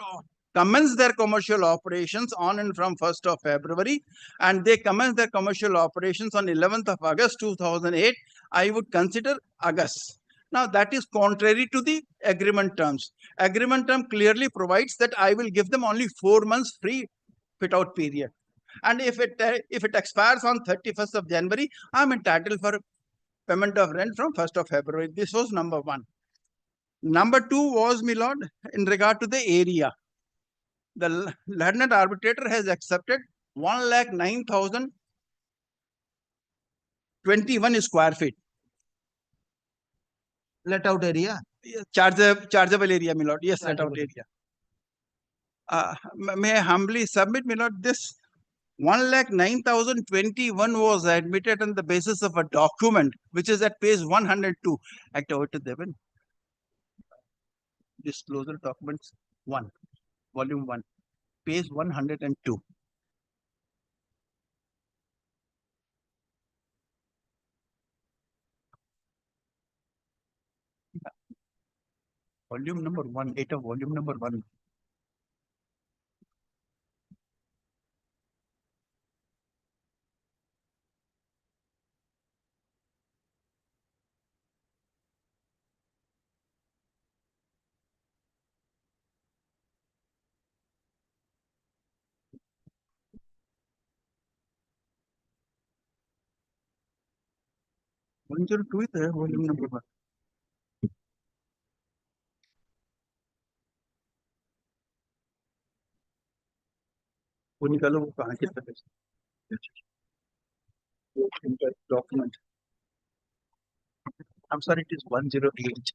commence their commercial operations on and from 1st of February, and they commenced their commercial operations on 11th of August 2008, I would consider August. Now that is contrary to the agreement terms. Agreement term clearly provides that I will give them only 4 months free fit out period. And if it expires on 31st of January, I am entitled for payment of rent from 1st of February. This was number 1. Number 2 was, my lord, in regard to the area. The learned arbitrator has accepted 1,09,000 21 square feet. Let out area. Chargeable area, my lord. Yes, let out area. May I humbly submit, my lord, this 1,09,021 was admitted on the basis of a document which is at page 102. Act over to Devin. Disclosure documents 1, volume 1, page 102. Volume number 1, data volume number 1. Volume 2 is there, volume number 1. वो निकालो वो कहाँ के तरफ document. I'm sorry, it is 108.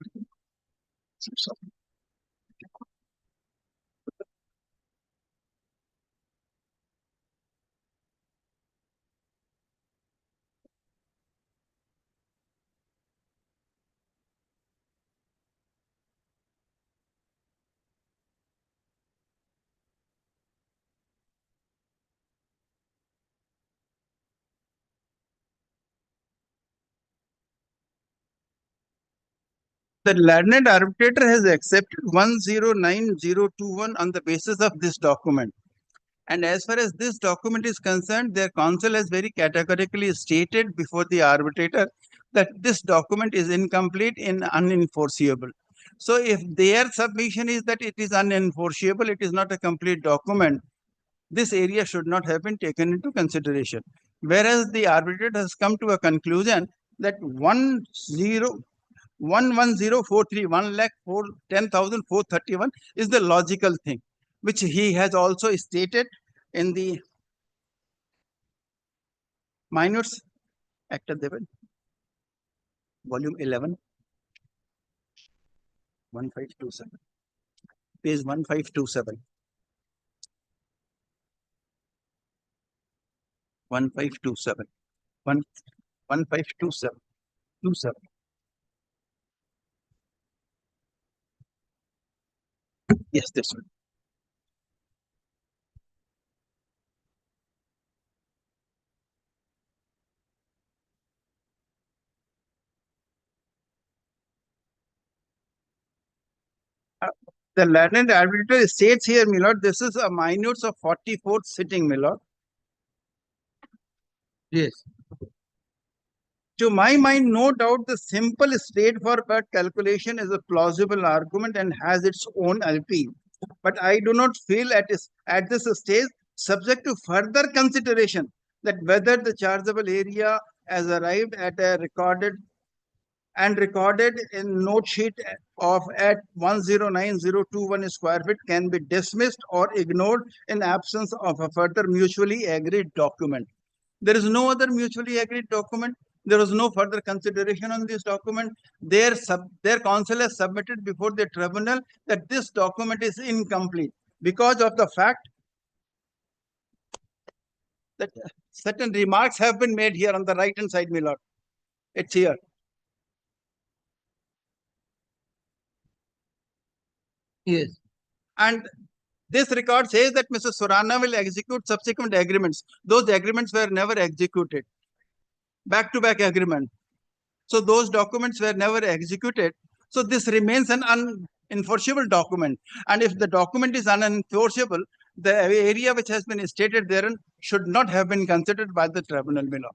The learned arbitrator has accepted 109021 on the basis of this document. And as far as this document is concerned, their counsel has very categorically stated before the arbitrator that this document is incomplete and unenforceable. So if their submission is that it is unenforceable, it is not a complete document, this area should not have been taken into consideration. Whereas the arbitrator has come to a conclusion that 1,10,431 is the logical thing, which he has also stated in the minutes, Actor Devan, volume 11, 1527, page 1527. 1527. 1527. 27. Yes, this one. The learned arbitrator states here, my lord, this is a minutes of 44th sitting, my lord. Yes. To my mind, no doubt, the simple straightforward calculation is a plausible argument and has its own LP. But I do not feel at this stage, subject to further consideration, that whether the chargeable area as arrived at a recorded in note sheet of at 109021 square feet can be dismissed or ignored in absence of a further mutually agreed document. There is no other mutually agreed document. There was no further consideration on this document. Their counsel has submitted before the tribunal that this document is incomplete because of the fact that certain remarks have been made here on the right hand side, my lord. It's here. Yes. And this record says that Mr. Surana will execute subsequent agreements. Those agreements were never executed. Back-to-back agreement. So those documents were never executed. So this remains an unenforceable document. And if the document is unenforceable, the area which has been stated therein should not have been considered by the tribunal below.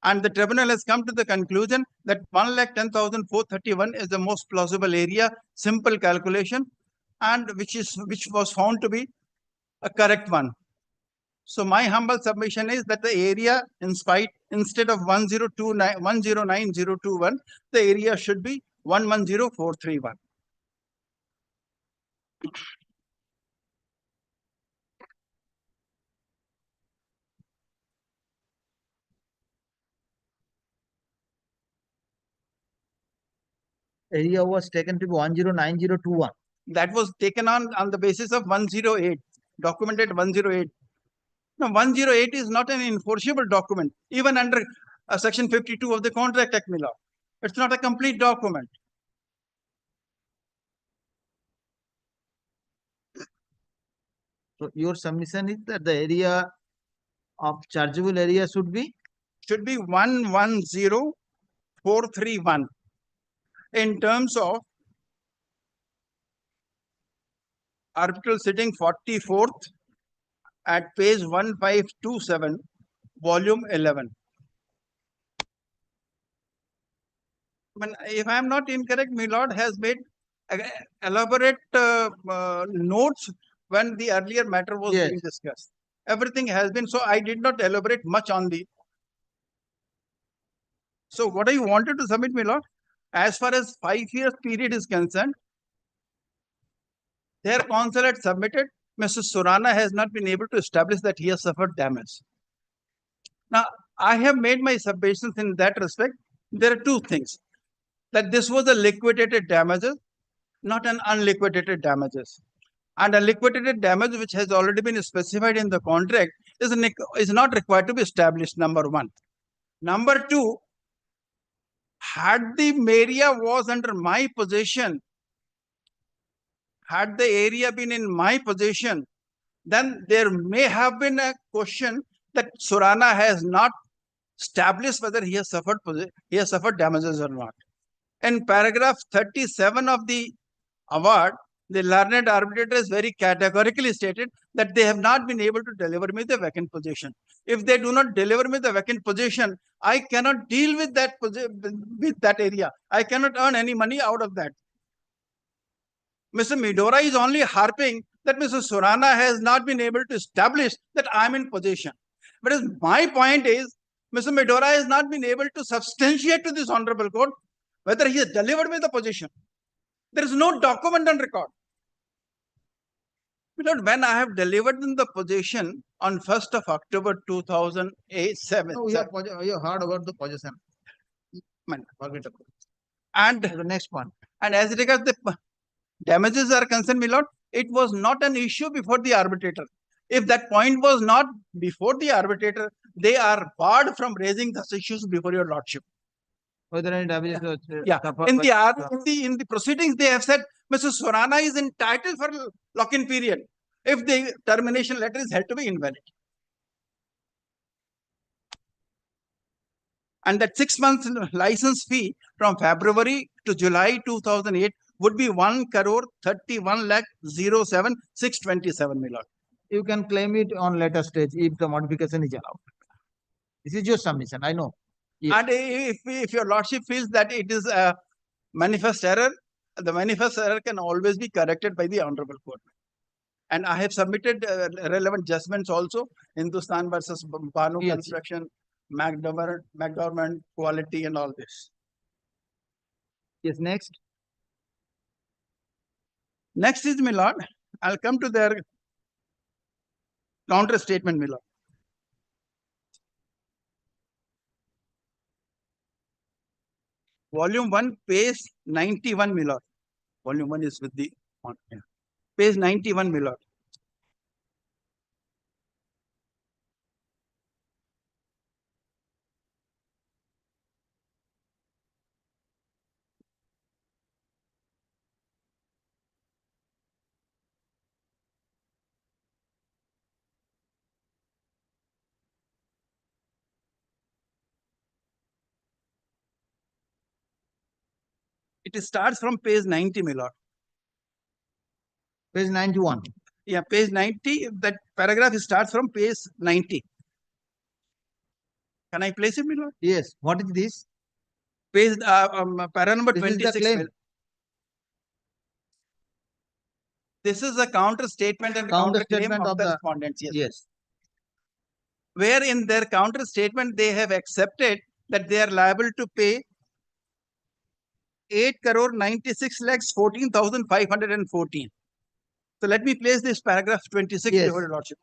And the tribunal has come to the conclusion that 1,10,431 is the most plausible area, simple calculation, and which was found to be a correct one. So my humble submission is that the area, instead of 1,09,021, the area should be 1,10,431. area was taken to be 109021. That was taken on the basis of 108, documented 108. Now, 108 is not an enforceable document, even under section 52 of the Contract Act, my lord. It's not a complete document. So your submission is that the area of chargeable area should be 110431 in terms of arbitral sitting 44th at page 1527, volume 11. If I am not incorrect, my lord has made elaborate notes when the earlier matter was being discussed. Everything has been, so I did not elaborate much on the. So what I wanted to submit, my lord, as far as 5 years period is concerned, their counsel had submitted, Mr. Surana has not been able to establish that he has suffered damage. Now, I have made my submissions in that respect. There are two things. That this was a liquidated damages, not an unliquidated damages. And a liquidated damage which has already been specified in the contract is not required to be established, number one. Number two, had the area was under my possession, had the area been in my possession, then there may have been a question that Surana has not established whether he has suffered damages or not. In paragraph 37 of the award, the learned arbitrator has very categorically stated that they have not been able to deliver me the vacant position. If they do not deliver me the vacant position, I cannot deal with that area. I cannot earn any money out of that. Mr. Medora is only harping that Mr. Surana has not been able to establish that I am in possession. But my point is, Mr. Medora has not been able to substantiate to this honorable court whether he has delivered me the position. There is no document on record. Because when I have delivered in the position on 1st of October 2007. No, you heard about the possession. And the next one. And as regards the damages are concerned, my lord, it was not an issue before the arbitrator. If that point was not before the arbitrator, they are barred from raising such issues before your lordship. Whether any damages In the proceedings, they have said Mr. Surana is entitled for lock-in period if the termination letter is held to be invalid. And that 6 months license fee from February to July 2008 would be 1,31,07,627, my lord. You can claim it on later stage if the modification is allowed. This is your submission, I know. And if your lordship feels that it is a manifest error, the manifest error can always be corrected by the honorable court. And I have submitted relevant judgments also, Hindustan versus Banu Construction, McDormand, Quality and all this. Yes, next. Next is, my lord, I'll come to their counter statement, my lord. Volume 1, page 91, my lord. Volume 1 is with the page 91, my lord. It starts from page 90, my lord. Page 91. Yeah, page 90. That paragraph starts from page 90. Can I place it, my lord? Yes. What is this? Page para number 26. This is a counter statement and counter claim of the respondents. Yes. Where in their counter statement they have accepted that they are liable to pay 8,96,14,514. So let me place this paragraph 26 before your lordship.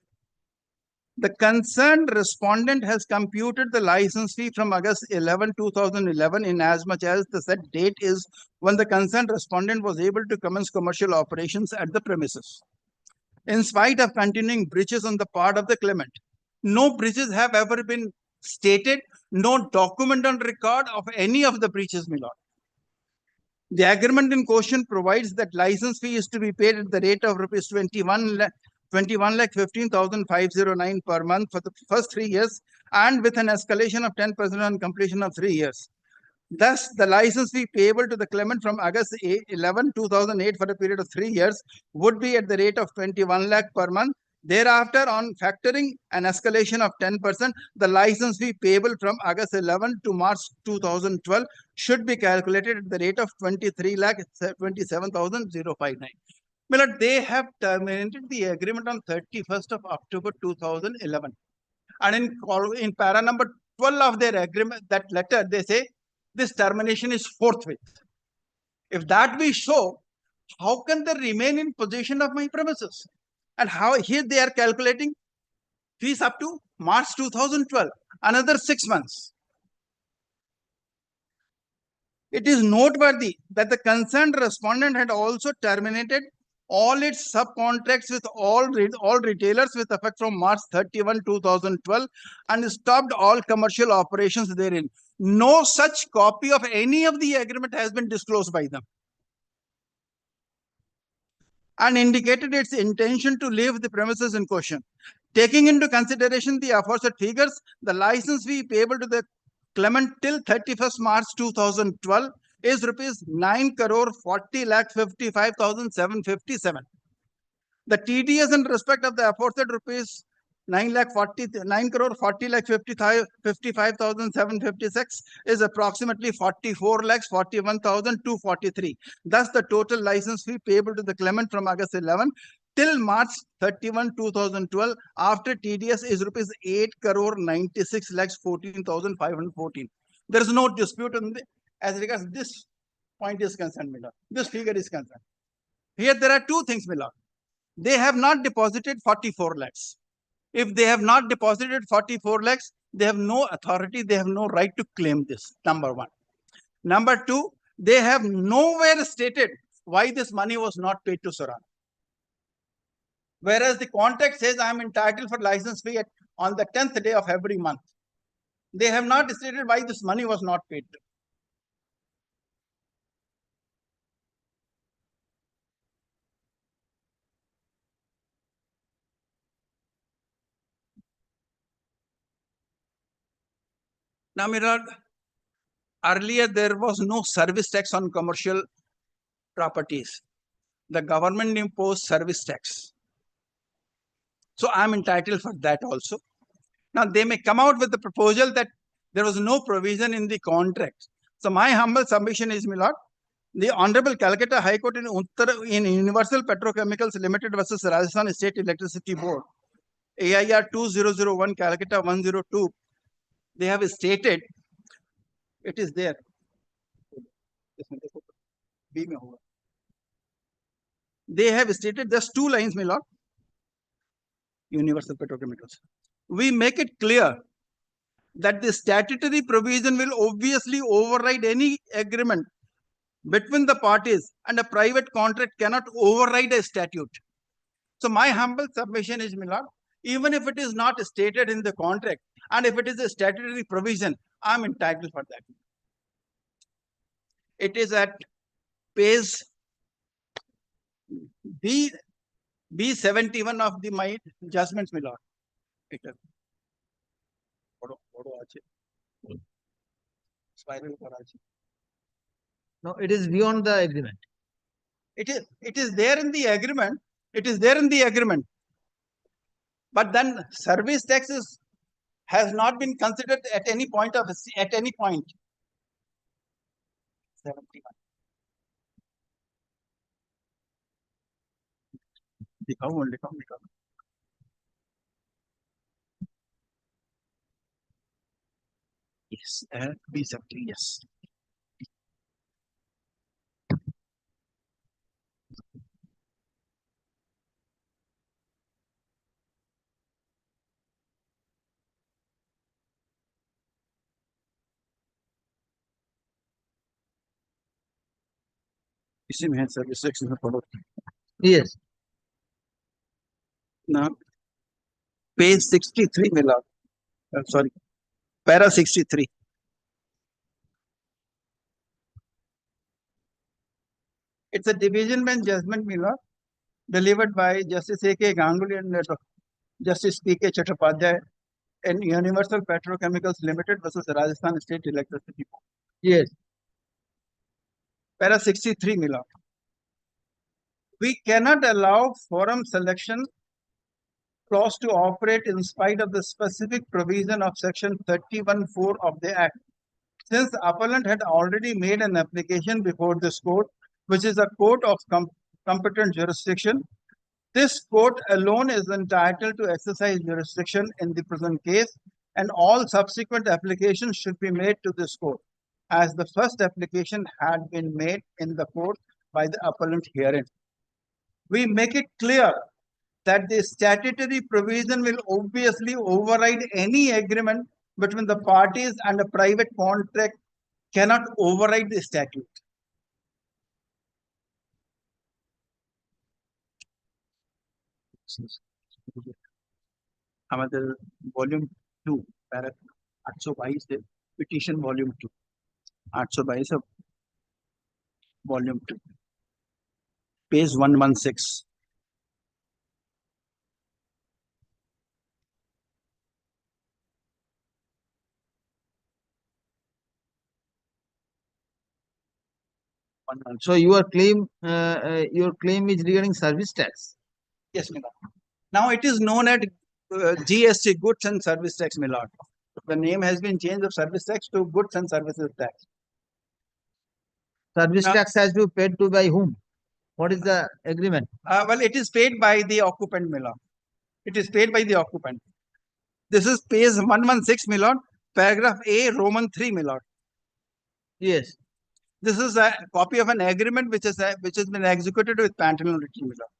The concerned respondent has computed the license fee from August 11, 2011 in as much as the said date is when the concerned respondent was able to commence commercial operations at the premises. In spite of continuing breaches on the part of the claimant, no breaches have ever been stated, no document on record of any of the breaches, my lord. The agreement in question provides that license fee is to be paid at the rate of rupees 21,15,509 per month for the first 3 years and with an escalation of 10% on completion of 3 years. Thus, the license fee payable to the claimant from August 11, 2008 for a period of 3 years would be at the rate of 21 lakh per month. Thereafter, on factoring an escalation of 10%, the license fee payable from August 11 to March 2012 should be calculated at the rate of 23 lakh 27,059. Milord, they have terminated the agreement on 31st of October 2011. And in para number 12 of their agreement, that letter, they say this termination is forthwith. If that we show, how can they remain in possession of my premises? And how here they are calculating fees up to March 2012, another 6 months. It is noteworthy that the concerned respondent had also terminated all its subcontracts with all retailers with effect from March 31, 2012 and stopped all commercial operations therein. No such copy of any of the agreement has been disclosed by them and indicated its intention to leave the premises in question. Taking into consideration the aforesaid figures, the license fee payable to the claimant till 31st March 2012 is rupees 9 crore 40 lakh 55,757. The TDS in respect of the aforesaid rupees 9 crore 40 lakh 55,756 is approximately 44 lakhs 41,243. Thus, the total license fee payable to the claimant from August 11 till March 31, 2012 after TDS is rupees 8 crore 96 lakhs 14,514. There is no dispute on as regards this point is concerned, my lord. This figure is concerned. Here there are two things, my lord. They have not deposited 44 lakhs. If they have not deposited 44 lakhs, they have no authority, they have no right to claim this, number one. Number two, they have nowhere stated why this money was not paid to Surana. Whereas the contract says I am entitled for license fee on the 10th day of every month. They have not stated why this money was not paid to. Now, Mirad, earlier there was no service tax on commercial properties. The government imposed service tax. So I am entitled for that also. Now they may come out with the proposal that there was no provision in the contract. So my humble submission is, my lord, the Honorable Calcutta High Court in Universal Petrochemicals Limited versus Rajasthan State Electricity Board, AIR 2001 Calcutta 102, they have stated, it is there. They have stated just 2 lines, my lord. Universal Petrochemicals. We make it clear that the statutory provision will obviously override any agreement between the parties, and a private contract cannot override a statute. So my humble submission is, my lord, even if it is not stated in the contract and if it is a statutory provision, I am entitled for that. It is at page B71 of my judgments, my lord. No, it is beyond the agreement. It is there in the agreement. It is there in the agreement. But then service taxes has not been considered at any point of at any point. 71. Yes, B70, yes. इसी में है sir restriction में पढ़ो Yes. ना page 63 में ला sorry para 63 it's a division bench judgment Miller delivered by Justice A.K. Ganguly and Justice P.K. Chattopadhyay in Universal Petrochemicals Limited versus Rajasthan State Electricity Board. Yes. Para 63 Miller. We cannot allow forum selection clause to operate in spite of the specific provision of section 31(4) of the Act. Since the appellant had already made an application before this court, which is a court of competent jurisdiction, this court alone is entitled to exercise jurisdiction in the present case, and all subsequent applications should be made to this court, as the first application had been made in the court by the appellant herein. We make it clear that the statutory provision will obviously override any agreement between the parties, and a private contract cannot override the statute. আমাদের volume 2 প্যারা 822 এ petition volume 2 822 of volume 2 page 116 So your claim is regarding service tax. Yes, my lord. Now it is known as GST, goods and service tax, my lord. The name has been changed of service tax to goods and services tax. Service tax has to be paid to by whom? What is the agreement? Well, it is paid by the occupant, my lord. It is paid by the occupant. This is page 116, my lord, paragraph A, Roman 3, my lord. Yes. This is a copy of an agreement which has been executed with Pantaloon, my lord.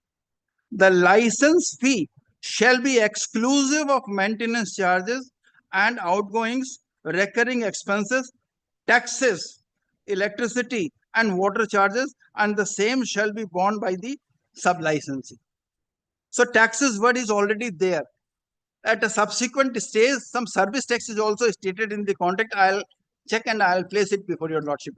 The license fee shall be exclusive of maintenance charges and outgoings, recurring expenses, taxes, electricity and water charges, and the same shall be borne by the sub-licensee. So taxes word is already there. At a subsequent stage, some service tax is also stated in the contract. I'll check and I'll place it before your lordship.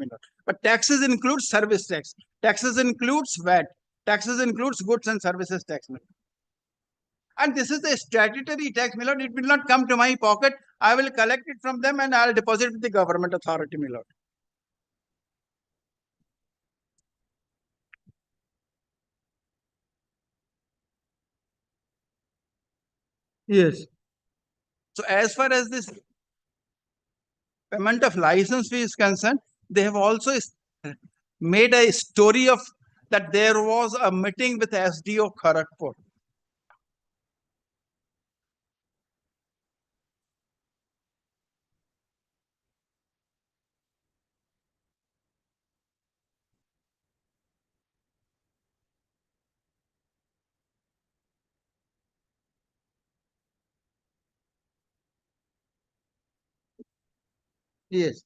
But taxes include service tax. Taxes includes VAT. Taxes includes goods and services tax. And this is a statutory tax, my lord. It will not come to my pocket. I will collect it from them and I'll deposit with the government authority, my lord. Yes. So as far as this payment of license fee is concerned, they have also made a story of that there was a meeting with SDO Kharagpur. Yes.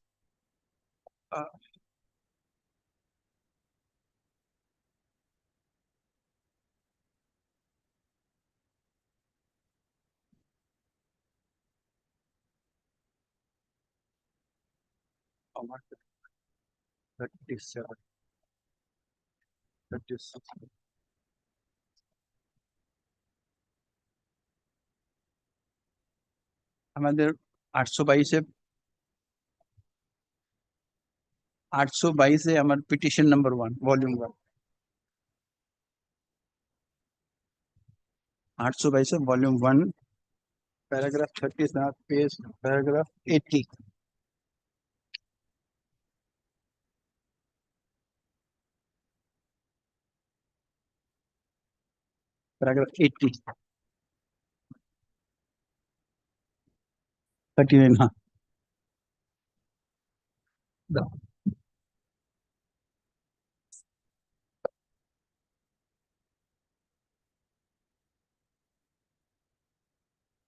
How much? 37. 36. আমাদের 822 আমার petition number 1 volume 1 822 volume 1 paragraph 37 page paragraph 80 paragraph 80 39 हाँ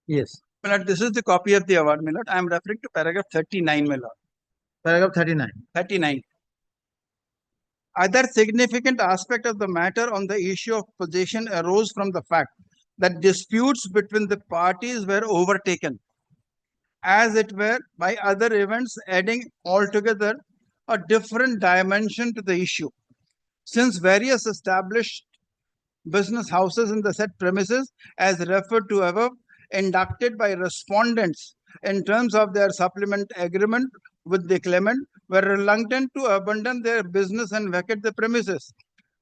Yes. My lord, this is the copy of the award, my lord. I am referring to paragraph 39, my lord. Paragraph 39. 39. Other significant aspect of the matter on the issue of possession arose from the fact that disputes between the parties were overtaken, as it were, by other events, adding altogether a different dimension to the issue. Since various established business houses in the said premises, as referred to above, inducted by respondents in terms of their supplement agreement with the claimant, were reluctant to abandon their business and vacate the premises.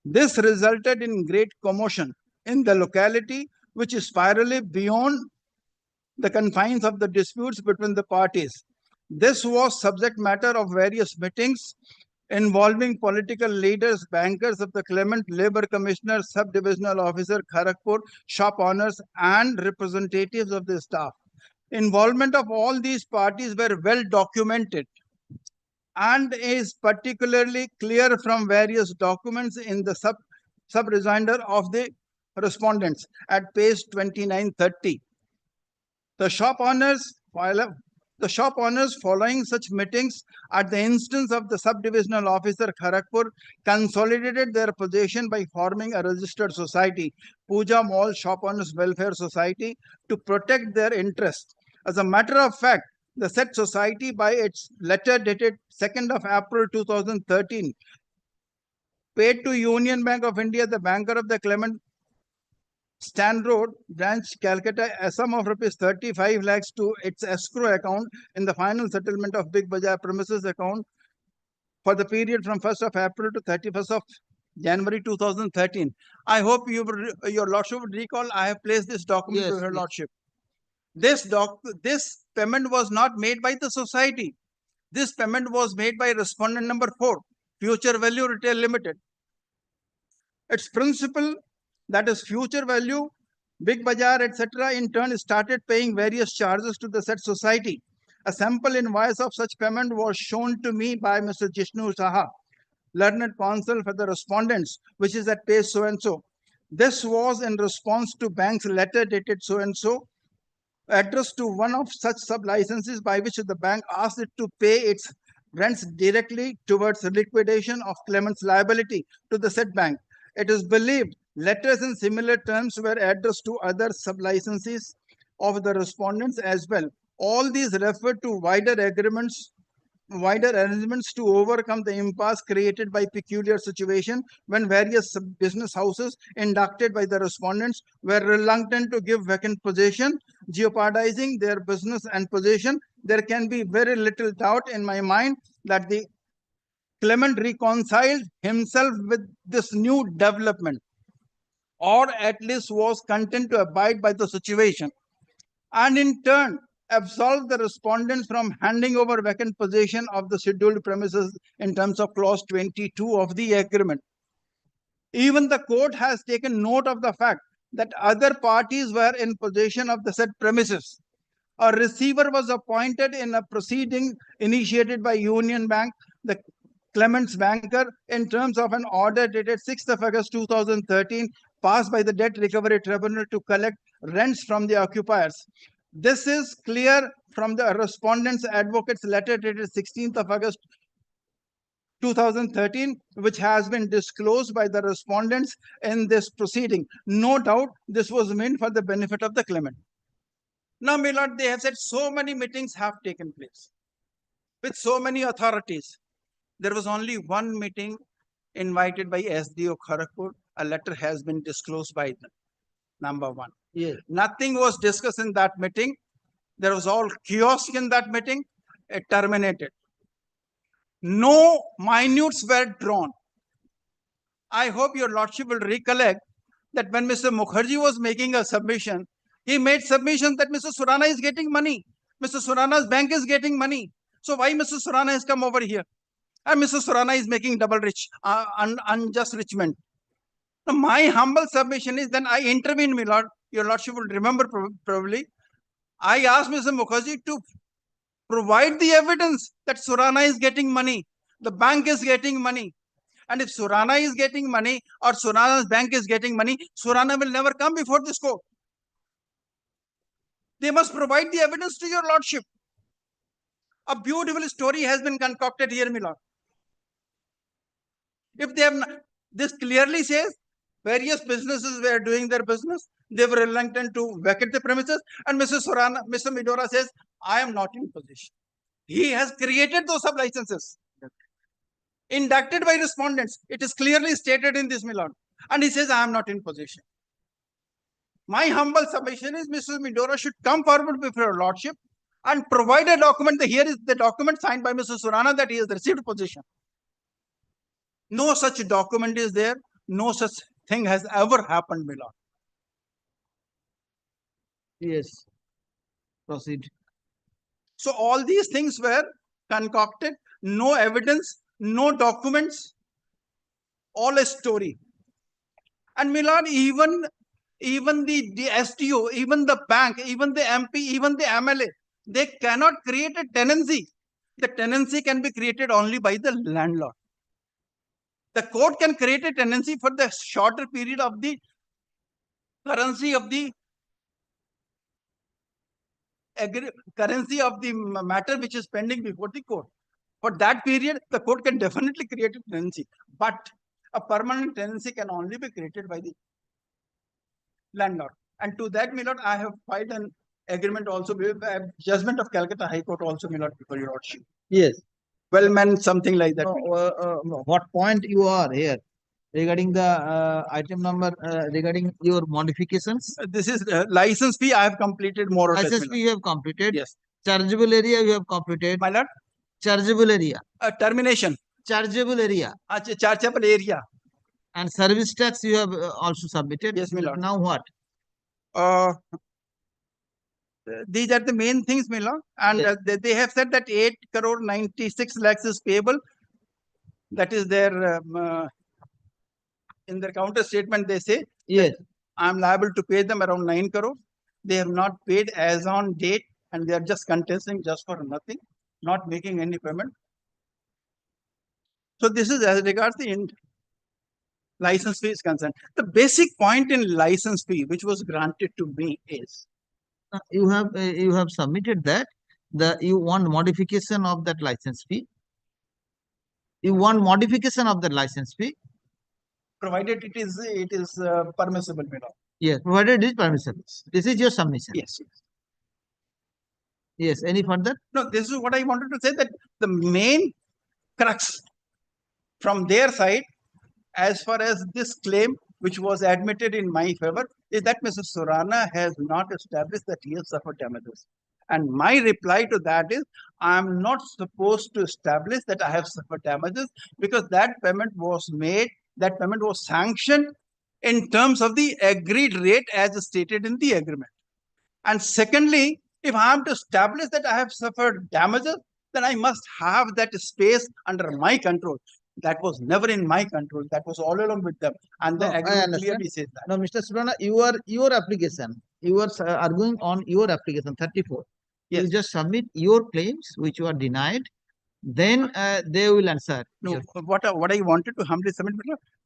This resulted in great commotion in the locality, which is spirally beyond the confines of the disputes between the parties. This was subject matter of various meetings involving political leaders, bankers of the claimant, labor commissioner, sub-divisional officer, Kharagpur, shop owners, and representatives of the staff. Involvement of all these parties were well documented and is particularly clear from various documents in the sub-rejoinder of the respondents at page 2930. The shop owners following such meetings at the instance of the sub-divisional officer Kharagpur consolidated their possession by forming a registered society, Puja Mall Shop Owners Welfare Society, to protect their interests. As a matter of fact, the said society, by its letter dated 2nd of April 2013, paid to Union Bank of India, the banker of the claimant, Stan Road, branch Calcutta, a sum of rupees 35 lakhs to its escrow account in the final settlement of Big Bazaar premises account for the period from 1st of April to 31st of January 2013. I hope your Lordship would recall I have placed this document to your Lordship. This payment was not made by the society. This payment was made by respondent number 4, Future Value Retail Limited. Its principal, that is Future Value, Big Bazaar, etc., in turn started paying various charges to the said society. A sample invoice of such payment was shown to me by Mr. Jishnu Saha, learned counsel for the respondents, which is at page so-and-so. This was in response to bank's letter dated so-and-so, addressed to one of such sub-licenses, by which the bank asked it to pay its rents directly towards liquidation of claimant's liability to the said bank. It is believed letters in similar terms were addressed to other sub-licensees of the respondents as well. All these refer to wider arrangements to overcome the impasse created by peculiar situation when various business houses inducted by the respondents were reluctant to give vacant possession, jeopardizing their business and possession. There can be very little doubt in my mind that the claimant reconciled himself with this new development, or at least was content to abide by the situation, and in turn absolved the respondents from handing over vacant possession of the scheduled premises in terms of clause 22 of the agreement. Even the court has taken note of the fact that other parties were in possession of the said premises. A receiver was appointed in a proceeding initiated by Union Bank, the claimant's banker, in terms of an order dated 6th of August 2013, passed by the Debt Recovery Tribunal to collect rents from the occupiers. This is clear from the respondent's advocate's letter dated 16th of August 2013, which has been disclosed by the respondents in this proceeding. No doubt this was meant for the benefit of the claimant. Now, my lord, they have said so many meetings have taken place with so many authorities. There was only one meeting invited by SDO Kharagpur. A letter has been disclosed by them. Number one. Yes. Nothing was discussed in that meeting. There was all chaos in that meeting. It terminated. No minutes were drawn. I hope your lordship will recollect that when Mr. Mukherjee was making a submission, he made submission that Mr. Surana is getting money. Mr. Surana's bank is getting money. So why Mr. Surana has come over here? And Mr. Surana is making double rich, unjust richment. Now, my humble submission is, then I intervened, my lord. Your lordship will remember probably. I asked Mr. Mukherjee to provide the evidence that Surana is getting money, the bank is getting money. And if Surana is getting money or Surana's bank is getting money, Surana will never come before this court. They must provide the evidence to your lordship. A beautiful story has been concocted here, my lord. If they have, this clearly says various businesses were doing their business. They were reluctant to vacate the premises. And Mr. Midora says, I am not in possession. He has created those sub-licenses. Inducted by respondents. It is clearly stated in this, my lord. And he says, I am not in possession. My humble submission is Mr. Midora should come forward before your lordship and provide a document. Here is the document signed by Mr. Surana that he has received possession. No such document is there. No such thing has ever happened, my lord. Yes. Proceed. So all these things were concocted, no evidence, no documents, all a story. And my lord, even the STO, even the bank, even the MP, even the MLA, they cannot create a tenancy. The tenancy can be created only by the landlord. The court can create a tenancy for the shorter period of the currency of the matter which is pending before the court. For that period, the court can definitely create a tenancy, but a permanent tenancy can only be created by the landlord. And to that, my lord, I have filed an agreement also with judgment of Calcutta High Court also, my lord, before your lordship. Yes. Well meant, something like that. What point you are here regarding the item number regarding your modifications? This is license fee. I have completed more or less. License fee you have completed. Yes. Chargeable area you have completed. My lord. Chargeable area. Termination. Chargeable area. Chargeable area. And service tax you have also submitted. Yes, my lord. Now what? These are the main things, my lord. And Yes. They have said that 8 crore 96 lakhs is payable. That is their in their counter statement. They say, yes, I am liable to pay them around 9 crore. They have not paid as on date, and they are just contesting just for nothing, not making any payment. So this is as regards the license fee is concerned. The basic point in license fee, which was granted to me, is you have submitted that you want modification of that license fee. You want modification of the license fee, provided it is permissible, my lord. yes, provided it is permissible. This is your submission. Yes. Yes. Any further? No, this is what I wanted to say, that the main crux from their side, as far as this claim which was admitted in my favor, is that Mr. Surana has not established that he has suffered damages. And my reply to that is, I am not supposed to establish that I have suffered damages, because that payment was made, that payment was sanctioned in terms of the agreed rate as stated in the agreement. And secondly, if I am to establish that I have suffered damages, then I must have that space under my control. That was never in my control. That was all along with them. And the agreement clearly says that. Now, Mr. Surana, your application, you are arguing on your application 34. Yes. You just submit your claims which you are denied, then they will answer. No, what I wanted to humbly submit,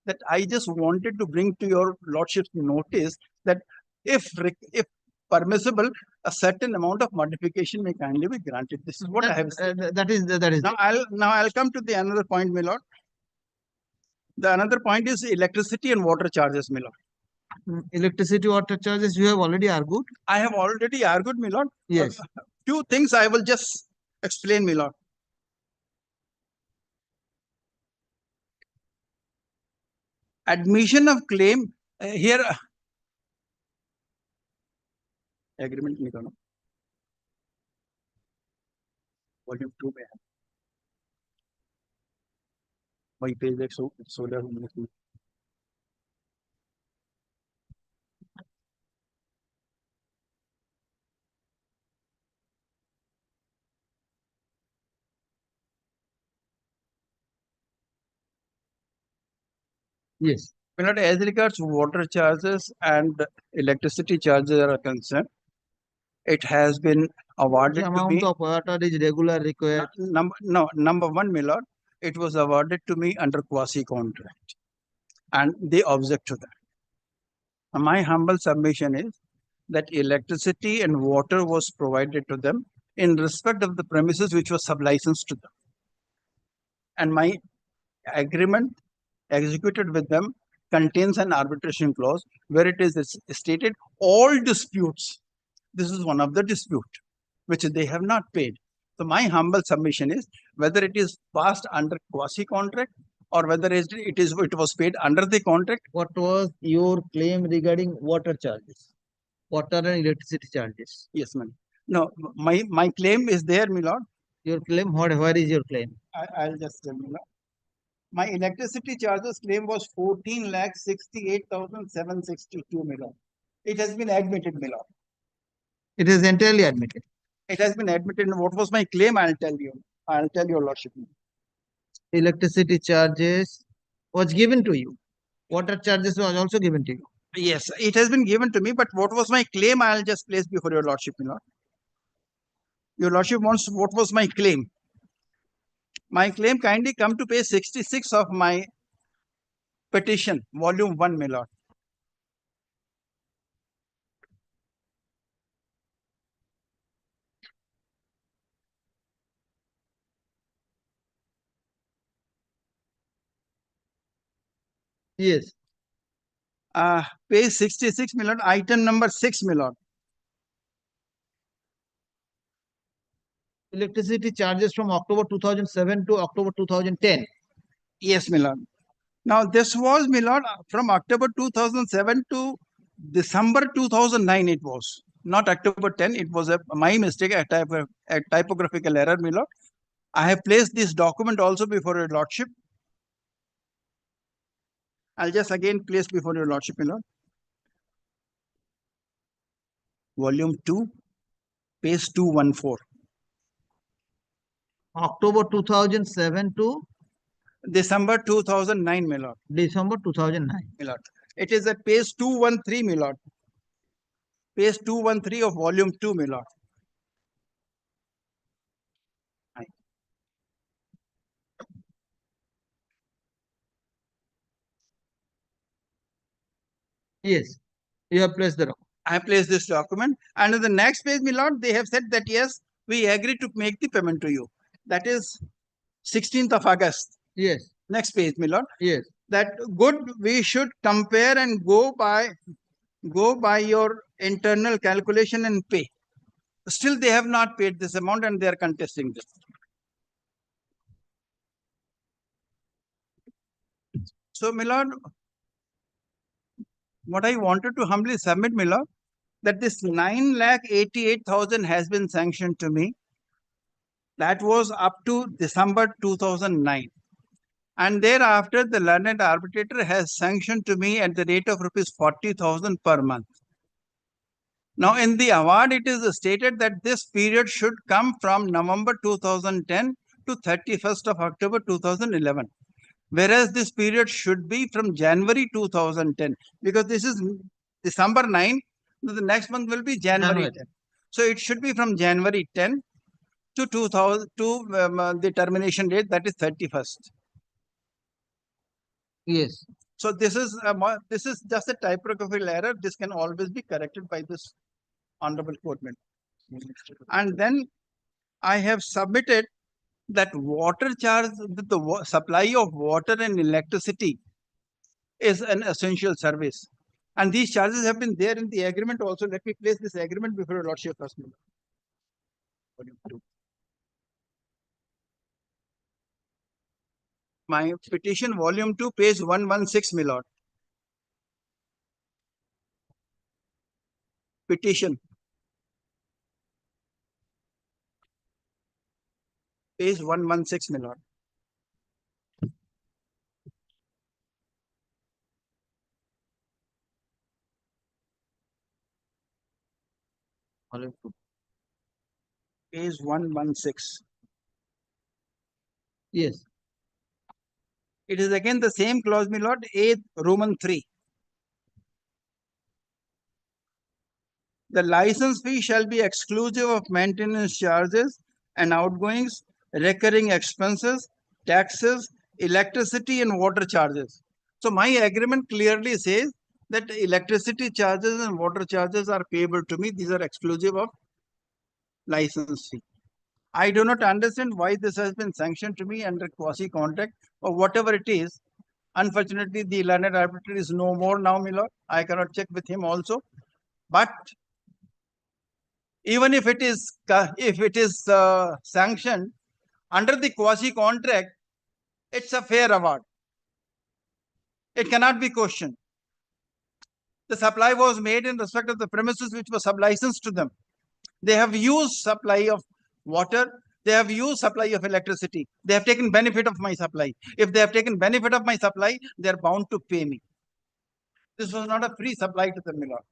that I just wanted to bring to your lordship's notice that if permissible, a certain amount of modification may kindly be granted. This is what I have said. That is. Now I'll come to the another point, my lord. The another point is electricity and water charges, my lord. Electricity, water charges, you have already argued. I have already argued, my lord. Yes. Few things I will just explain, my lord. Admission of claim here. Agreement नहीं करना. Volume 2 में है. वही page 116. Yes. But as regards water charges and electricity charges are concerned, it has been awarded The to me. amount of water is regular required. Number one, my lord, it was awarded to me under quasi-contract, and they object to that. My humble submission is that electricity and water was provided to them in respect of the premises which was sublicensed to them. And my agreement executed with them contains an arbitration clause where it is stated all disputes. This is one of the dispute which they have not paid. So my humble submission is whether it is passed under quasi-contract or whether it was paid under the contract. What was your claim regarding water charges? Water and electricity charges? Yes, ma'am. No, my claim is there, my lord. Your claim, where is your claim? I'll just tell you. My electricity charges claim was 14,68,762, my lord. It has been admitted, my lord. It is entirely admitted. It has been admitted. What was my claim? I'll tell you. I'll tell your lordship. Electricity charges was given to you. Water charges was also given to you. Yes, it has been given to me, but what was my claim? I'll just place before your lordship, my lord. Your lordship wants what was my claim. My claim, kindly come to page 66 of my petition, volume 1, my lord. Yes. Page 66, my lord, item number 6, my lord. Electricity charges from October 2007 to October 2010. Yes, my lord. Now, this was, my lord, from October 2007 to December 2009 it was. Not October 10, it was my mistake, a typographical error, my lord. I have placed this document also before your lordship. I'll just again place before your lordship, my lord. Volume 2, page 214. October 2007 to December 2009, my lord. December 2009. My lord. It is at page 213, my lord. Page 213 of volume 2, my lord. Yes, you have placed the document. I have placed this document. And in the next page, my lord, they have said that yes, we agree to make the payment to you. That is 16th of August. Yes. Next page, my lord. Yes. That good, we should compare and go by your internal calculation and pay. Still, they have not paid this amount and they are contesting this. So, my lord, what I wanted to humbly submit, my lord, that this 9,88,000 has been sanctioned to me. That was up to December 2009. And thereafter, the learned arbitrator has sanctioned to me at the rate of rupees 40,000 per month. Now, in the award, it is stated that this period should come from November 2010 to 31st of October 2011. Whereas this period should be from January 2010, because this is December 9, the next month will be January 10. So it should be from January 10 to 2000 to the termination date, that is 31st. Yes. So this is just a typographical error. This can always be corrected by this honorable court member. And then I have submitted that water charge, the supply of water and electricity is an essential service. And these charges have been there in the agreement also. Let me place this agreement before your lordship first. My petition, volume 2, page 116, my lord. Petition. Page 116, my lord. Page 116. Yes. It is again the same clause, my lord, 8 Roman 3. The license fee shall be exclusive of maintenance charges and outgoings, recurring expenses, taxes, electricity and water charges. So my agreement clearly says that electricity charges and water charges are payable to me. These are exclusive of license fee. I do not understand why this has been sanctioned to me under quasi-contract or whatever it is. Unfortunately, the learned arbitrator is no more now, my lord. I cannot check with him also. But even if it is sanctioned under the quasi contract, it's a fair award. It cannot be questioned. The supply was made in respect of the premises which was sublicensed to them. They have used supply of water. They have used supply of electricity. They have taken benefit of my supply. If they have taken benefit of my supply, they are bound to pay me. This was not a free supply to them, my lord.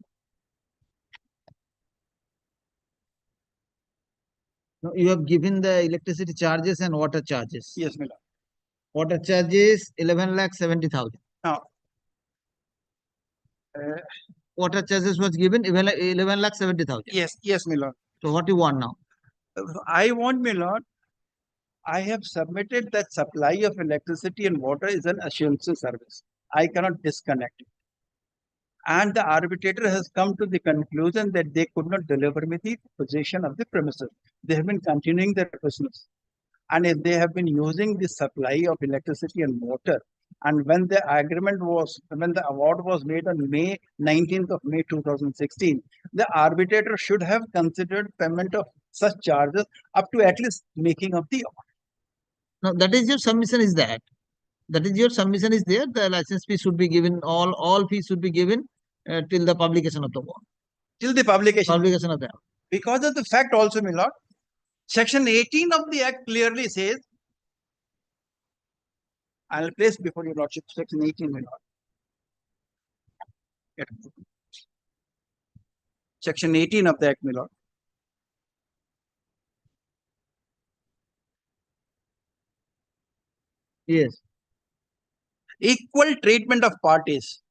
No, you have given the electricity charges and water charges. Yes, my lord. Water charges 11,70,000. Now, water charges was given 11,70,000. Yes, my lord. So what you want now? I want, my lord, I have submitted that supply of electricity and water is an essential service. I cannot disconnect it. And the arbitrator has come to the conclusion that they could not deliver me the possession of the premises. They have been continuing their business. And if they have been using the supply of electricity and water, and when the award was made on 19th of May 2016, the arbitrator should have considered payment of such charges up to at least making of the award. No, that is your submission is that. That is your submission is there. The license fee should be given, all fees should be given till the publication of the award. Till the publication. Publication of the award. Because of the fact also, my lord, Section 18 of the Act clearly says, I'll place before your lordship Section 18, my lord. Section 18 of the Act, my lord. Yes. Equal treatment of parties.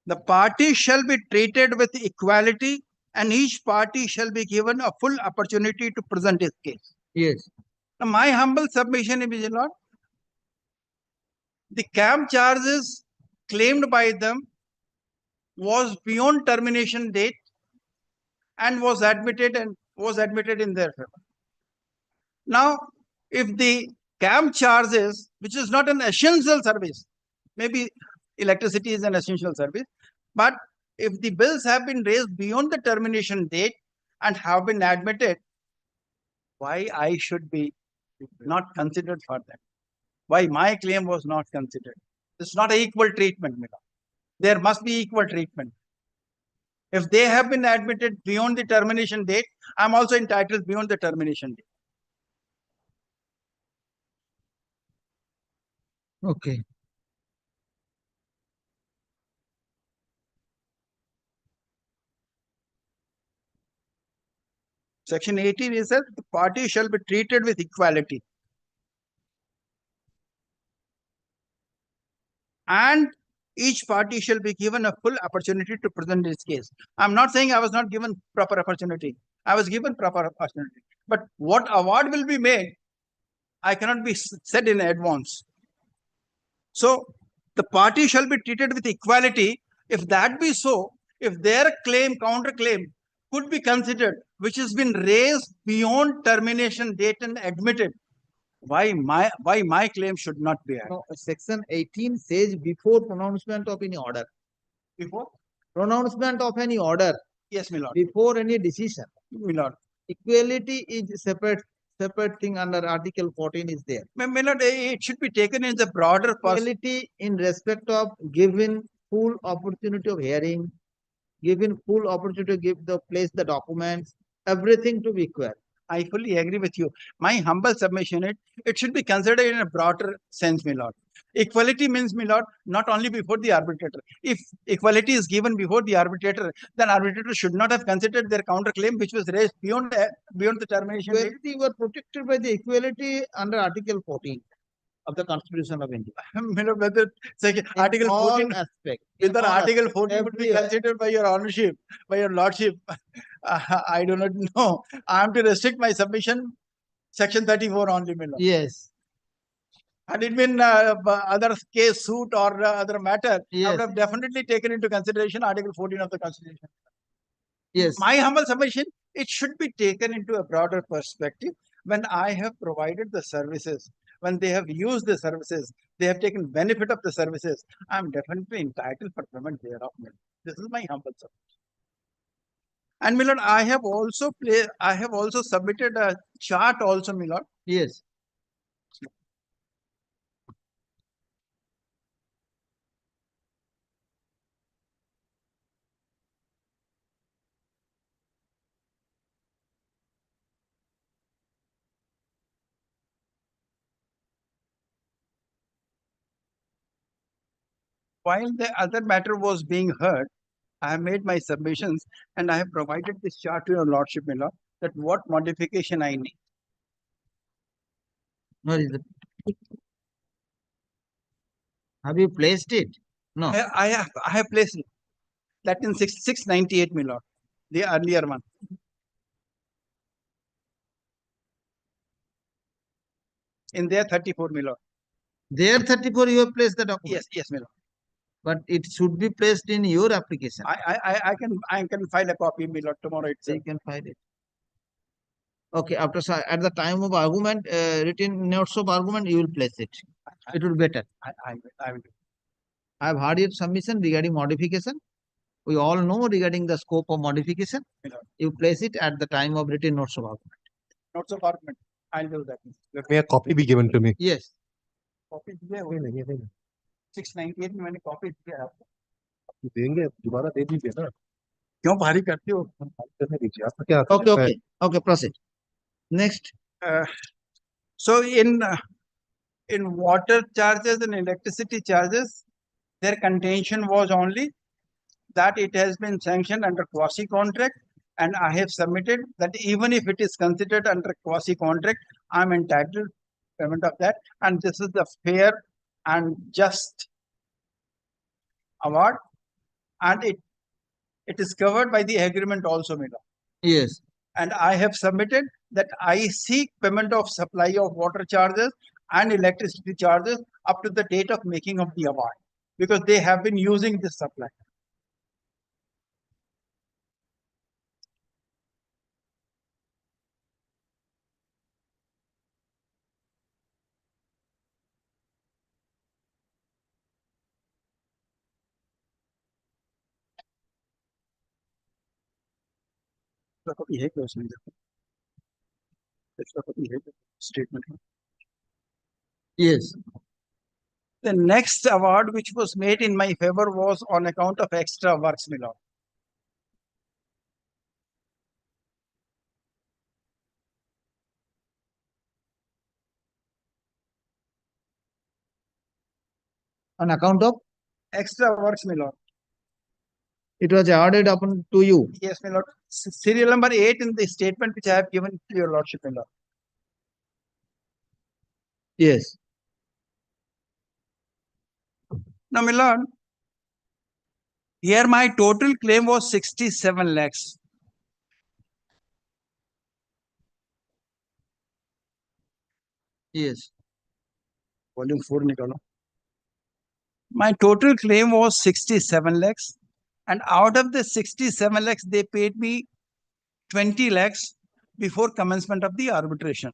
The party shall be treated with equality and each party shall be given a full opportunity to present its case. Yes. Now, my humble submission is, my lord, the camp charges claimed by them was beyond termination date and was admitted in their favor. Now, if the camp charges, which is not an essential service, maybe electricity is an essential service, but if the bills have been raised beyond the termination date and have been admitted, why I should be not considered for that? Why my claim was not considered? It's not an equal treatment, my lord. There must be equal treatment. If they have been admitted beyond the termination date, I'm also entitled beyond the termination date. Okay. Section 18 is that the party shall be treated with equality. And each party shall be given a full opportunity to present its case. I'm not saying I was not given proper opportunity. I was given proper opportunity. But what award will be made, I cannot be said in advance. So, the party shall be treated with equality. If that be so, if their claim, counterclaim, could be considered, which has been raised beyond termination date and admitted, why my claim should not be added? No, Section 18 says before pronouncement of any order. Before? Pronouncement of any order. Yes, my lord. Before any decision. My lord. Equality is separate thing under Article 14 is there. My lord, it should be taken in the broader equality in respect of given full opportunity of hearing, given full opportunity to give the place the documents, everything to be equal. I fully agree with you. My humble submission, it should be considered in a broader sense, my lord. Equality means, my lord, not only before the arbitrator. If equality is given before the arbitrator, then arbitrator should not have considered their counterclaim, which was raised beyond the termination. Equality were protected by the equality under Article 14 of the Constitution of India. Whether Article 14 aspect. Whether Article 14 would be considered by your ownership, by your lordship, I do not know. I am to restrict my submission, Section 34 only, my lord. Yes. Had it been other case, suit or other matter, Yes. I would have definitely taken into consideration Article 14 of the Constitution. Yes. My humble submission, it should be taken into a broader perspective. When I have provided the services, when they have used the services, they have taken benefit of the services, I'm definitely entitled for payment thereof. This is my humble submission. And my lord, I have also submitted a chart also, my lord. Yes. While the other matter was being heard, I have made my submissions and I have provided this chart to your lordship, my lord, that what modification I need. Where is it? Have you placed it? No. I have placed it. That in 698, my lord, the earlier one. In there 34, my lord. There 34 you have placed the document. Yes, my lord. But it should be placed in your application. I can file a copy, my lord, tomorrow itself. You can file it. Okay, after at the time of argument, written notes of argument, you will place it. It will be better. I will. I have heard your submission regarding modification. We all know regarding the scope of modification. You place it at the time of written notes of argument. Notes of argument. I'll do that. Let me a copy be given to me. Yes. Copy 698 में मैंने copy दिया है आपको. देंगे दोबारा दे दीजिए ना. क्यों भारी करते हो? करने दीजिए. आपका क्या? Okay, proceed. Next. So in water charges and electricity charges, their contention was only that it has been sanctioned under quasi contract, and I have submitted that even if it is considered under quasi contract, I am entitled payment of that, and this is the fair and just award, and it is covered by the agreement also, Mila. Yes. And I have submitted that I seek payment of supply of water charges and electricity charges up to the date of making of the award, because they have been using this supply. Statement. Yes. The next award which was made in my favor was on account of extra works, my lord. On account of extra works, my lord. It was awarded upon to you. Yes, my lord. Serial number 8 in the statement which I have given to your lordship, my lord. Yes. Now, my lord, here my total claim was 67 lakhs. Yes. Volume 4 nikalo. My total claim was 67 lakhs, and out of the 67 lakhs, they paid me 20 lakhs before commencement of the arbitration.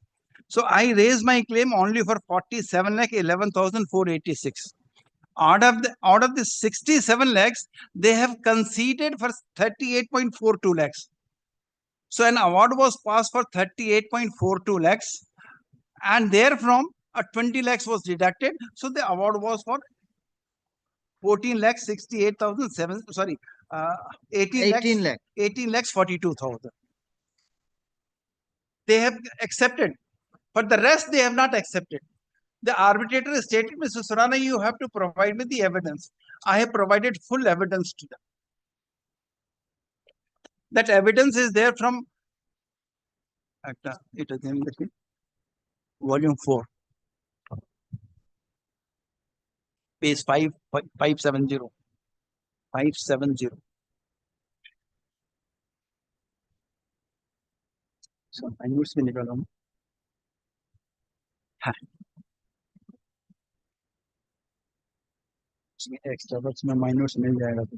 So I raised my claim only for 47 lakh 11,486. Out of the 67 lakhs, they have conceded for 38.42 lakhs. So an award was passed for 38.42 lakhs, and therefrom a 20 lakhs was deducted. So the award was for 14 lakhs 68,007. Sorry, 18 lakhs 42,000. They have accepted, but the rest they have not accepted. The arbitrator stated, Mr. Surana, you have to provide me the evidence. I have provided full evidence to them. That evidence is there from it is in the volume 4, page 570. 570. So I use में निकाला हूँ. हाँ. इसमें extra works में miners मिल जाएगा तो.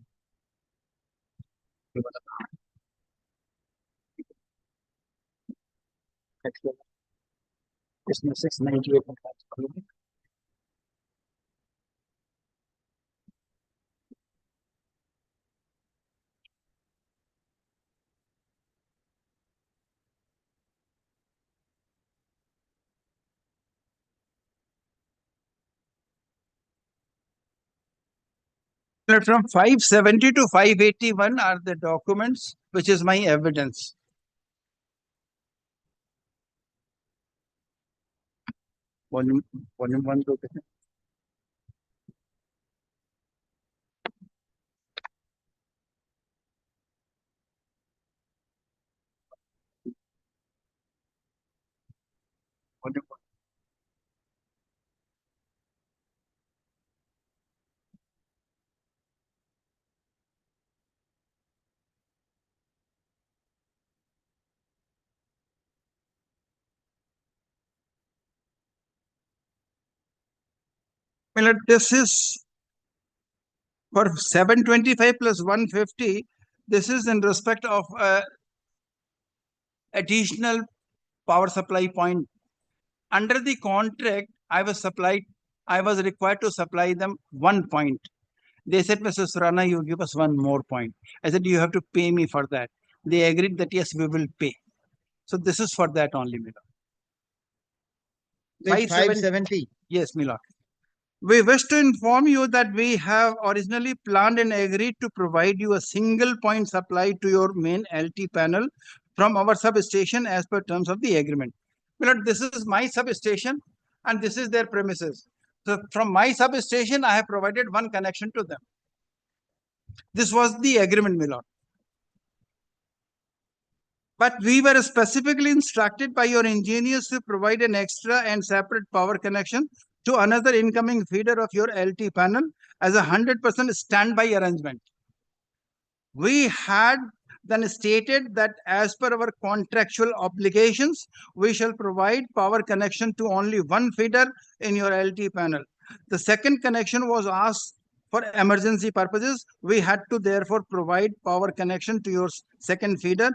From 570 to 581 are the documents, which is my evidence. Volume 1 to this is for 725 plus 150. This is in respect of additional power supply point. Under the contract, I was required to supply them 1 point. They said, Mrs. Rana, you give us 1 more point. I said, you have to pay me for that. They agreed that yes, we will pay. So this is for that only, Milord. 570. Yes, Milord. We wish to inform you that we have originally planned and agreed to provide you a single point supply to your main LT panel from our substation as per terms of the agreement. Milord, this is my substation and this is their premises. So from my substation, I have provided 1 connection to them. This was the agreement, Milord. But we were specifically instructed by your engineers to provide an extra and separate power connection to another incoming feeder of your LT panel as a 100% standby arrangement. We had then stated that as per our contractual obligations, we shall provide power connection to only 1 feeder in your LT panel. The second connection was asked for emergency purposes. We had to therefore provide power connection to your second feeder,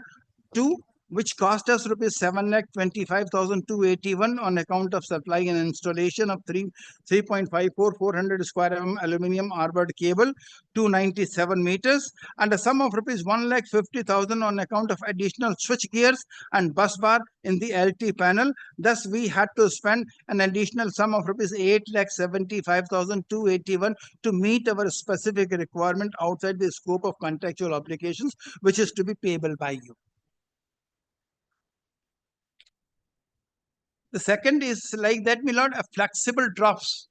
which cost us rupees 7,25,281 on account of supply and installation of 3.54 400 square mm aluminium armored cable, 297 meters, and a sum of rupees 1,50,000 on account of additional switch gears and bus bar in the LT panel. Thus, we had to spend an additional sum of rupees 8,75,281 to meet our specific requirement outside the scope of contractual obligations, which is to be payable by you. The second is like that, Milord, a flexible drops.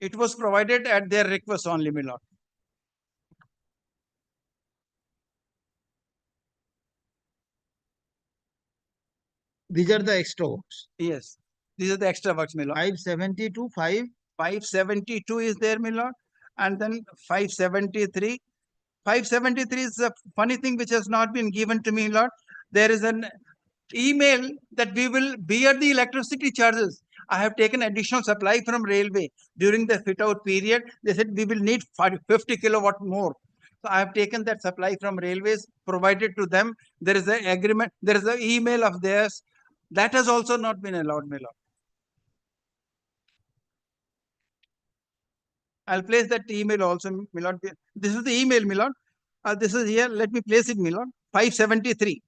It was provided at their request only, Milord. These are the extra works. Yes, these are the extra works, Milord. 572, 572 is there, Milord, and then 573. 573 is a funny thing which has not been given to me, Lord. There is an email that we will bear the electricity charges. I have taken additional supply from railway during the fit out period. They said we will need 50 kilowatt more. So I have taken that supply from railways, provided to them. There is an agreement, there is an email of theirs. That has also not been allowed, my lord. I'll place that email also, my lord. This is the email, my lord. This is here. Let me place it, my lord. 573.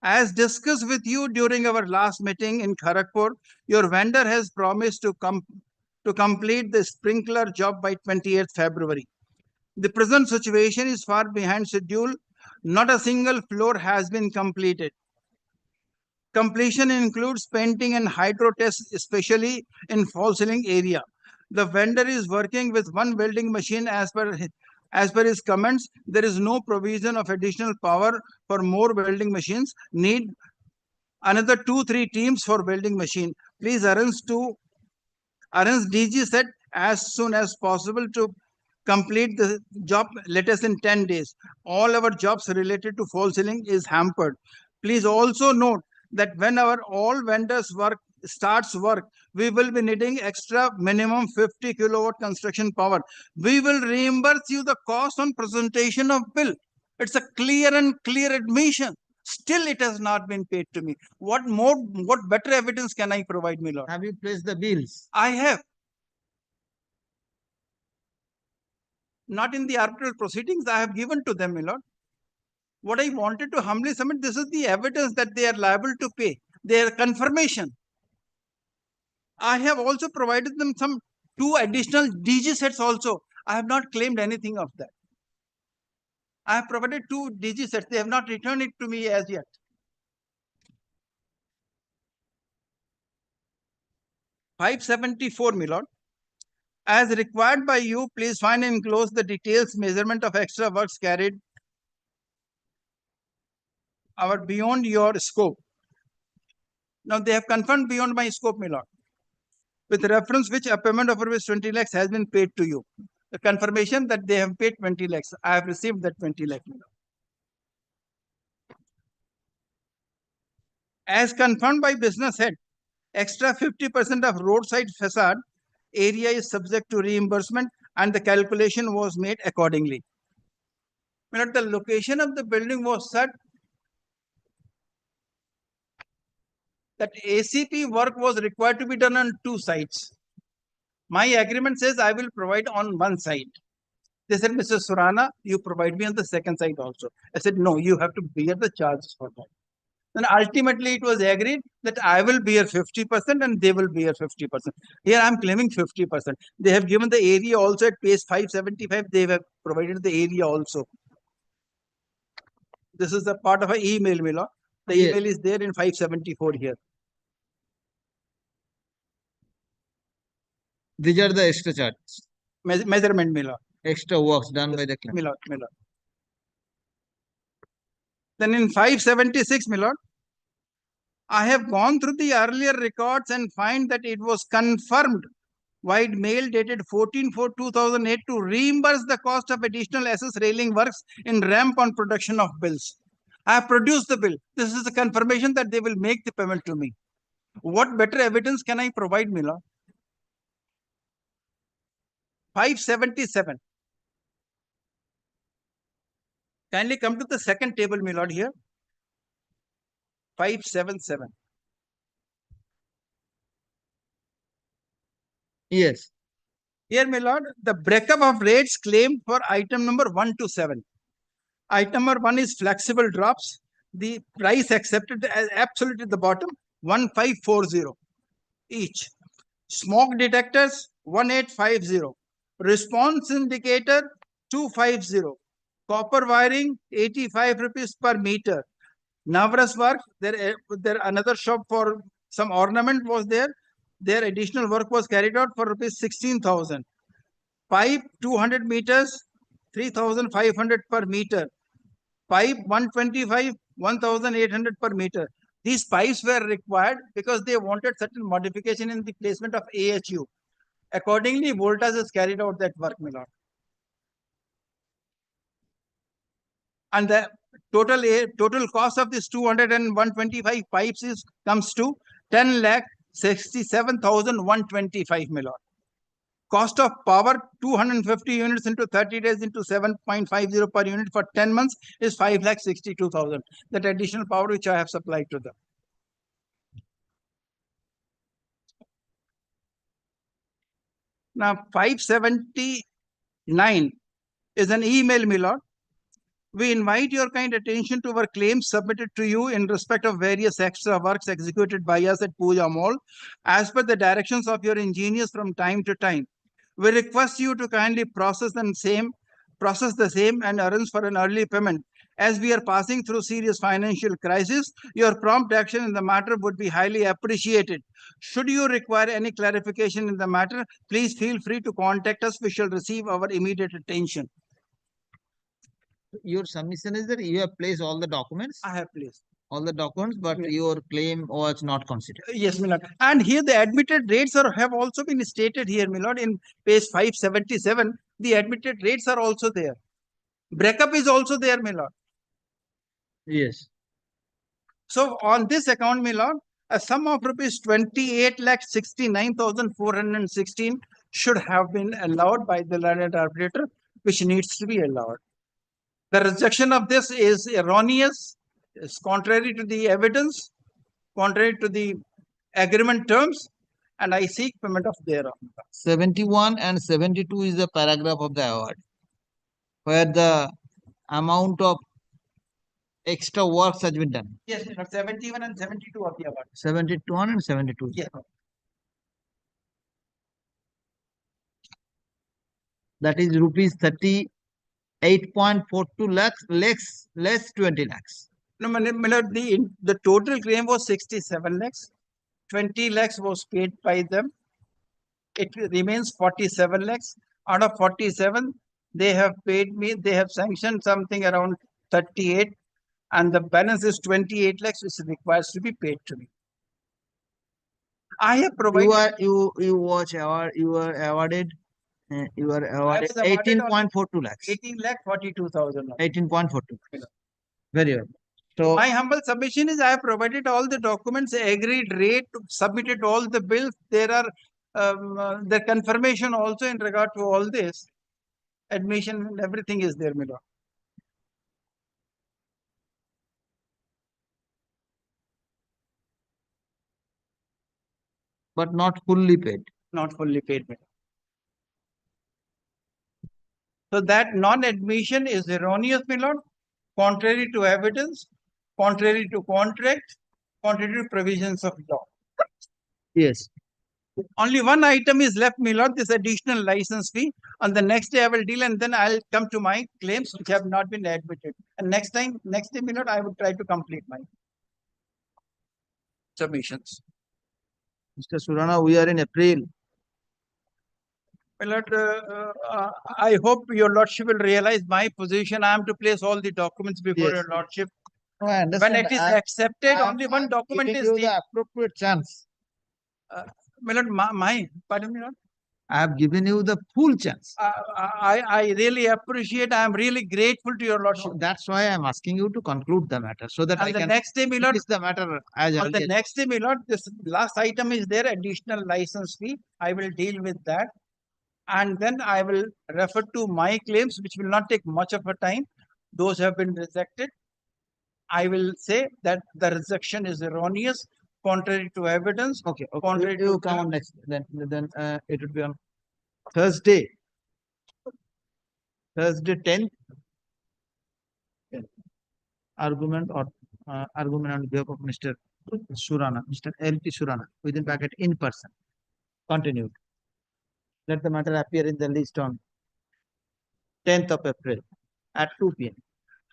As discussed with you during our last meeting in Kharagpur, your vendor has promised to complete the sprinkler job by 28th February. The present situation is far behind schedule. Not a single floor has been completed. Completion includes painting and hydro tests, especially in fall ceiling area. The vendor is working with 1 welding machine as per his comments. There is no provision of additional power for more welding machines. Need another 2-3 teams for welding machine. Please arrange DG set as soon as possible to complete the job. Let us in 10 days. All our jobs related to fall ceiling is hampered. Please also note that when our all vendors starts work, we will be needing extra minimum 50 kilowatt construction power. We will reimburse you the cost on presentation of bill. It's a clear admission Still, it has not been paid to me. What better evidence can I provide, my lord? Have you placed the bills? I have. Not in the arbitral proceedings, I have given to them, my lord. What I wanted to humbly submit, this is the evidence that they are liable to pay, their confirmation. I have also provided them some 2 additional DG sets also. I have not claimed anything of that. I have provided 2 DG sets. They have not returned it to me as yet. 574, my lord. As required by you, please find and enclose the details measurement of extra works carried out beyond your scope. Now they have confirmed beyond my scope, my lord. With reference which a payment of rupees 20 lakhs has been paid to you. The confirmation that they have paid 20 lakhs. I have received that 20 lakhs, my lord. As confirmed by business head, extra 50% of roadside facade area is subject to reimbursement and the calculation was made accordingly. But the location of the building was such that ACP work was required to be done on 2 sites. My agreement says I will provide on 1 site. They said, Mr. Surana, you provide me on the 2nd site also. I said, no, you have to bear the charges for that. Then ultimately it was agreed that I will bear 50% and they will bear 50%. Here I am claiming 50%. They have given the area also at page 575. They have provided the area also. This is a part of an email, my lord. The email is there in 574 here. These are the extra charges. Measurement, my lord. Extra works done by the client. My lord, my lord. Then in 576, my lord, I have gone through the earlier records and find that it was confirmed wide mail dated 14/4/2008 to reimburse the cost of additional SS railing works in ramp on production of bills. I have produced the bill. This is a confirmation that they will make the payment to me. What better evidence can I provide, my lord? 577. Kindly come to the second table, my lord, here. 577. Yes. Here, my lord, the breakup of rates claimed for item number 1 to 7. Item number 1 is flexible drops. The price accepted as absolute at the bottom, 1540 each. Smoke detectors, 1850. Response indicator, 250. Copper wiring, 85 rupees per meter. Navras work, there another shop for some ornament was there. Their additional work was carried out for rupees 16,000. Pipe 200 meters, 3,500 per meter. Pipe 125, 1,800 per meter. These pipes were required because they wanted certain modification in the placement of AHU. Accordingly, Voltas has carried out that work, my lord. And the total cost of this 200 and 125 pipes comes to 10,67,125, my lord. Cost of power 250 units into 30 days into 7.50 per unit for 10 months is 5,62,000. That additional power which I have supplied to them. Now 579 is an email, my lord. We invite your kind attention to our claims submitted to you in respect of various extra works executed by us at Puja Mall as per the directions of your engineers from time to time. We request you to kindly process the same and arrange for an early payment. As we are passing through serious financial crisis, your prompt action in the matter would be highly appreciated. Should you require any clarification in the matter, please feel free to contact us. We shall receive our immediate attention. Your submission is that you have placed all the documents? I have placed all the documents, but your claim was not considered. Yes, my lord. And here the admitted rates have also been stated here, my lord, in page 577. The admitted rates are also there. Breakup is also there, my lord. Yes. So on this account, my lord, a sum of rupees 28,69,416 should have been allowed by the learned arbitrator, which needs to be allowed. The rejection of this is erroneous is contrary to the evidence, contrary to the agreement terms, and I seek payment of thereof. 71 and 72 is the paragraph of the award, where the amount of extra works has been done. Yes, 71 and 72 of the award. 71 and 72. Yes. That is rupees 38.42 lakhs, less 20 lakhs. No, my lord, the total claim was 67 lakhs. 20 lakhs was paid by them. It remains 47 lakhs. Out of 47, they have paid me, they have sanctioned something around 38, and the balance is 28 lakhs, which requires to be paid to me. I have provided. You were awarded 18.42 lakhs. 18 lakh 42,000. 18.42. Very well. So My humble submission is I have provided all the documents, agreed rate, submitted all the bills. There are the confirmation also in regard to all this. Admission and everything is there, my lord. but not fully paid. Not fully paid. So that non-admission is erroneous, my lord, contrary to evidence, contrary to contract, contrary to provisions of law. Yes. Only one item is left, my lord, this additional license fee. On the next day I will deal, and then I'll come to my claims which have not been admitted. And next day, my lord, I will try to complete my submissions. Mr. Surana, we are in April. My lord, I hope your lordship will realize my position. I am to place all the documents before your lordship. No, I understand. When it is accepted, only one document is you the appropriate chance. My lord, pardon me, lord. I have given you the full chance. I really appreciate. I am really grateful to your lordship. No, that's why I am asking you to conclude the matter so that On I the can next day, my lord. finish the matter as On the early as next day, my lord, this last item is there, additional license fee. I will deal with that. And then I will refer to my claims, which will not take much of a time. Those have been rejected. I will say that the rejection is erroneous, contrary to evidence. Okay. Contrary You to come on next. Then it would be on Thursday. Thursday 10th. Argument on behalf of Mr. Surana, Mr. L.P. Surana, within bracket in person. Continued. Let the matter appear in the list on 10th of April at 2 p.m.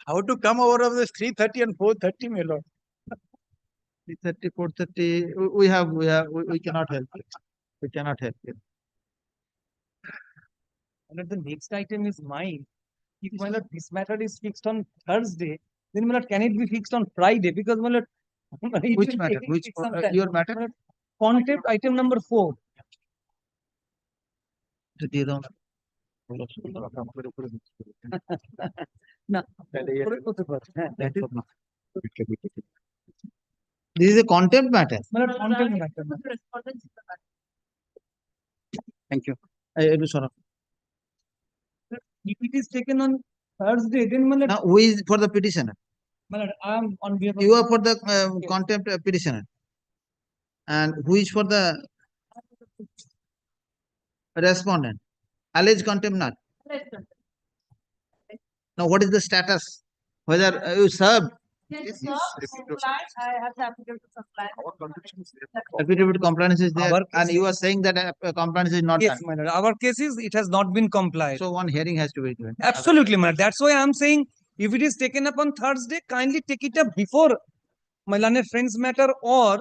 How to come over of this 3:30 and 4:30, my lord? 3:30, 4:30. We cannot help it. We cannot help it. And the next item is mine. If my lord, this matter is fixed on Thursday, then my lord, can it be fixed on Friday? Because my lord, Which matter? Which your matter? Contempt item number 4. No. This is a contempt matter. Contempt matter. Thank you. If it is taken on Thursday, then my lord, Now, who is for the petitioner? my lord, I am on behalf of You are for the contempt petitioner. And who is for the respondent? Alleged contempt not. Now, what is the status? Whether you served? Yes, sir. I have the affidavit to supply. Affidavit compliance is there, and you are saying that compliance is not yes, done. my lord. Our case is it has not been complied. So one hearing has to be given. Absolutely, my lord. That's why I am saying if it is taken up on Thursday, kindly take it up before my learned friends matter, or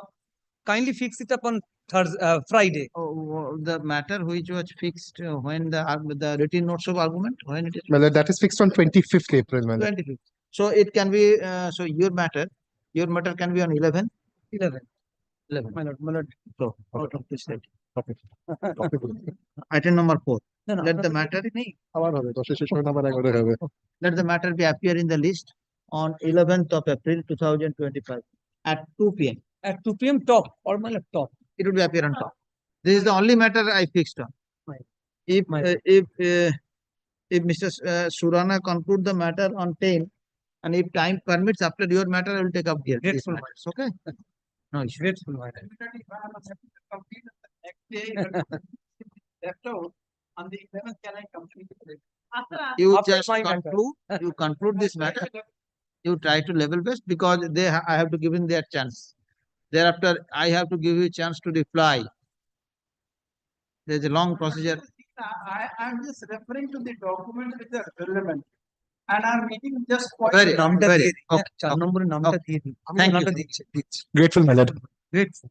kindly fix it up on Friday. Oh, the matter which was fixed when the written notes of argument, when it is Well, that is fixed on 25th April. Well. 25th. So it can be, so your matter can be on 11. 11. My lord. So, out of this state. Item number 4. Let the matter let the matter be appear in the list on 11th of April 2025 at 2 p.m. At 2 p.m. top or my laptop. It will be appear on top. This is the only matter I fixed on. If Mr. Surana conclude the matter on 10, And if time permits, after your matter, I will take up here. This Grateful, matters, okay? No issue. Grateful, my lord. Left out on the 11th, can I complete it? You After just my matter. conclude this matter. You try to level best because I have to give in their chance. Thereafter, I have to give you a chance to reply. There's a long procedure. I'm just referring to the documents which are relevant. And I'm making just point. Very, very. Okay. চার নম্বরে নামটা দিয়ে দিন। Thank you. নামটা দিচ্ছি। Grateful, my lord. Grateful.